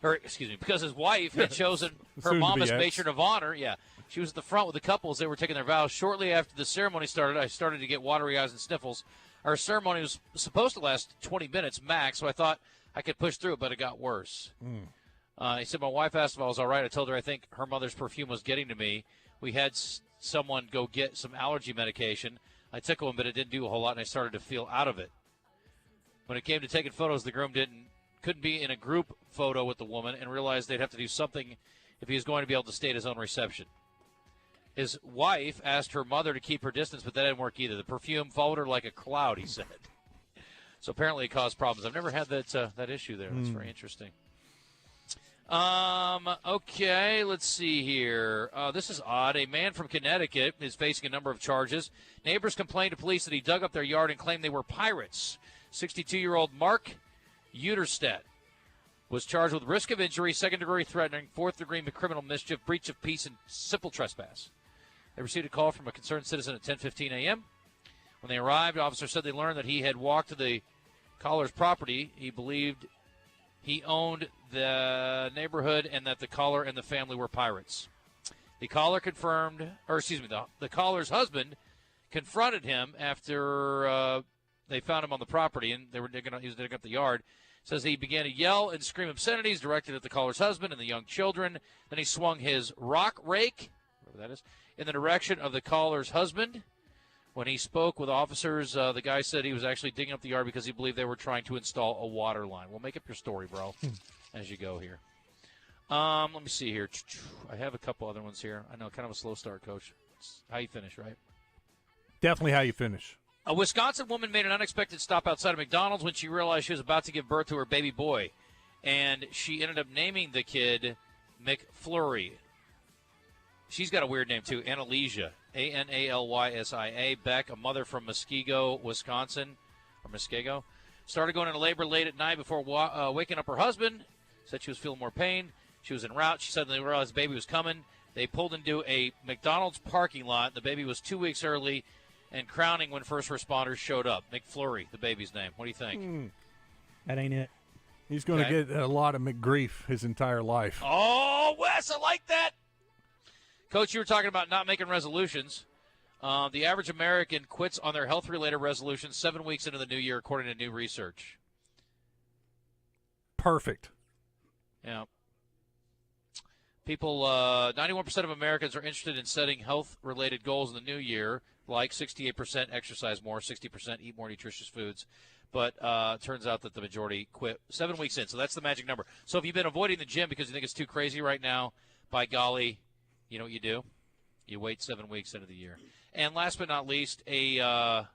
because his wife had chosen her mom as matron of honor. Yeah, she was at the front with the couples. They were taking their vows. Shortly after the ceremony started, I started to get watery eyes and sniffles. Our ceremony was supposed to last 20 minutes max, so I thought I could push through it, but it got worse. He said, my wife asked if I was all right. I told her I think her mother's perfume was getting to me. We had someone go get some allergy medication. I took one, but it didn't do a whole lot, and I started to feel out of it. When it came to taking photos, the groom couldn't be in a group photo with the woman and realized they'd have to do something if he was going to be able to stay at his own reception. His wife asked her mother to keep her distance, but that didn't work either. The perfume followed her like a cloud, he said. So apparently it caused problems. I've never had that issue there. That's very interesting. Okay, let's see here. This is odd. A man from Connecticut is facing a number of charges. Neighbors complained to police that he dug up their yard and claimed they were pirates. 62-year-old Mark Uterstedt was charged with risk of injury, second-degree threatening, fourth-degree criminal mischief, breach of peace, and simple trespass. They received a call from a concerned citizen at 10:15 a.m. When they arrived, officers said they learned that he had walked to the caller's property. He believed he owned the neighborhood and that the caller and the family were pirates. The caller the caller's husband confronted him after they found him on the property, and he was digging up the yard. Says he began to yell and scream obscenities directed at the caller's husband and the young children. Then he swung his rock rake, whatever that is, in the direction of the caller's husband. When he spoke with officers, the guy said he was actually digging up the yard because he believed they were trying to install a water line. Well, make up your story, bro, as you go here. Let me see here. I have a couple other ones here. I know, kind of a slow start, Coach. It's how you finish, right? Definitely how you finish. A Wisconsin woman made an unexpected stop outside of McDonald's when she realized she was about to give birth to her baby boy. And she ended up naming the kid McFlurry. She's got a weird name, too, Analysia. Analysia Beck, a mother from Muskego, Wisconsin, or Muskego. Started going into labor late at night before waking up her husband. Said she was feeling more pain. She was en route. She suddenly realized the baby was coming. They pulled into a McDonald's parking lot. The baby was 2 weeks early and crowning when first responders showed up. McFlurry, the baby's name. What do you think? That ain't it. He's going to get a lot of McGrief his entire life. Oh, Wes, I like that. Coach, you were talking about not making resolutions. The average American quits on their health-related resolutions 7 weeks into the new year, according to new research. Perfect. Yeah. People, 91% of Americans are interested in setting health-related goals in the new year, like 68% exercise more, 60% eat more nutritious foods. But turns out that the majority quit 7 weeks in, so that's the magic number. So if you've been avoiding the gym because you think it's too crazy right now, by golly, you know what you do? You wait 7 weeks into the year. And last but not least, kind of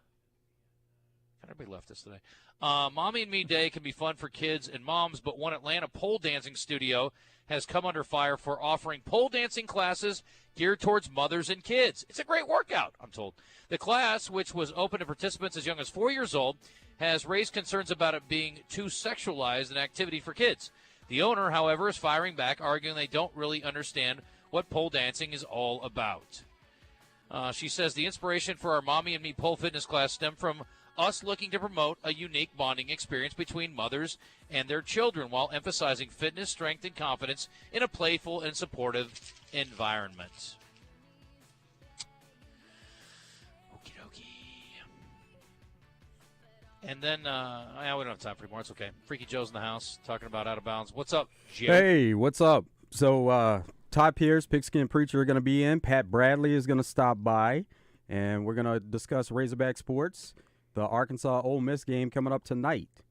everybody left this today. Mommy and Me Day can be fun for kids and moms, but one Atlanta pole dancing studio has come under fire for offering pole dancing classes geared towards mothers and kids. It's a great workout, I'm told. The class, which was open to participants as young as 4 years old, has raised concerns about it being too sexualized an activity for kids. The owner, however, is firing back, arguing they don't really understand what pole dancing is all about. She says the inspiration for our Mommy and Me pole fitness class stemmed from us looking to promote a unique bonding experience between mothers and their children while emphasizing fitness, strength, and confidence in a playful and supportive environment. Okie dokie. And then, we don't have time for anymore. It's okay. Freaky Joe's in the house talking about Out of Bounds. What's up, Joe? Hey, what's up? So, Todd Pierce, Pigskin Preacher are going to be in. Pat Bradley is going to stop by, and we're going to discuss Razorback sports. The Arkansas-Ole Miss game coming up tonight.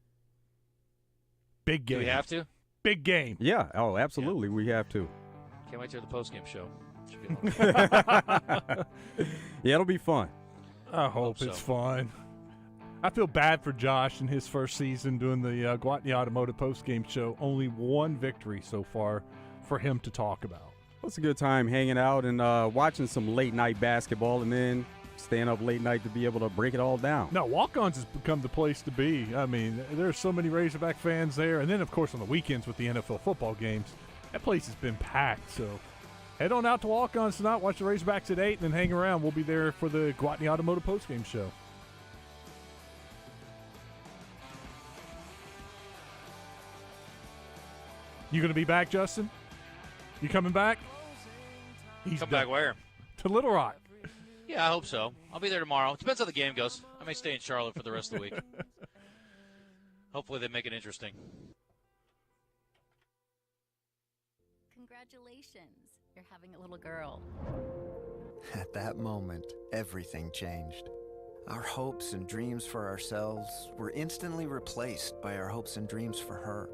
Big game. Do we have to? Big game. Yeah. Oh, absolutely. Yeah. We have to. Can't wait to hear the postgame show. Should be yeah, it'll be fun. I hope it's fun. I feel bad for Josh in his first season doing the Gwatney Automotive postgame show. Only one victory so far for him to talk about. Well, it's a good time hanging out and watching some late-night basketball and then staying up late night to be able to break it all down. No, walk-ons has become the place to be. I mean, there's so many Razorback fans there. And then, of course, on the weekends with the NFL football games, that place has been packed. So head on out to walk-ons tonight, watch the Razorbacks at 8, and then hang around. We'll be there for the Gwatney Automotive postgame show. You going to be back, Justin? You coming back? He's back where? To Little Rock. Yeah, I hope so. I'll be there tomorrow. Depends how the game goes. I may stay in Charlotte for the rest of the week. Hopefully they make it interesting. Congratulations. You're having a little girl. At that moment, everything changed. Our hopes and dreams for ourselves were instantly replaced by our hopes and dreams for her.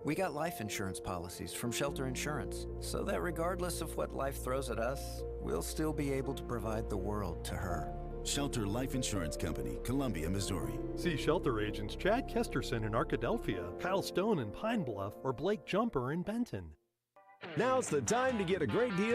We got life insurance policies from Shelter Insurance, so that regardless of what life throws at us, we'll still be able to provide the world to her. Shelter Life Insurance Company, Columbia, Missouri. See Shelter agents Chad Kesterson in Arkadelphia, Kyle Stone in Pine Bluff, or Blake Jumper in Benton. Now's the time to get a great deal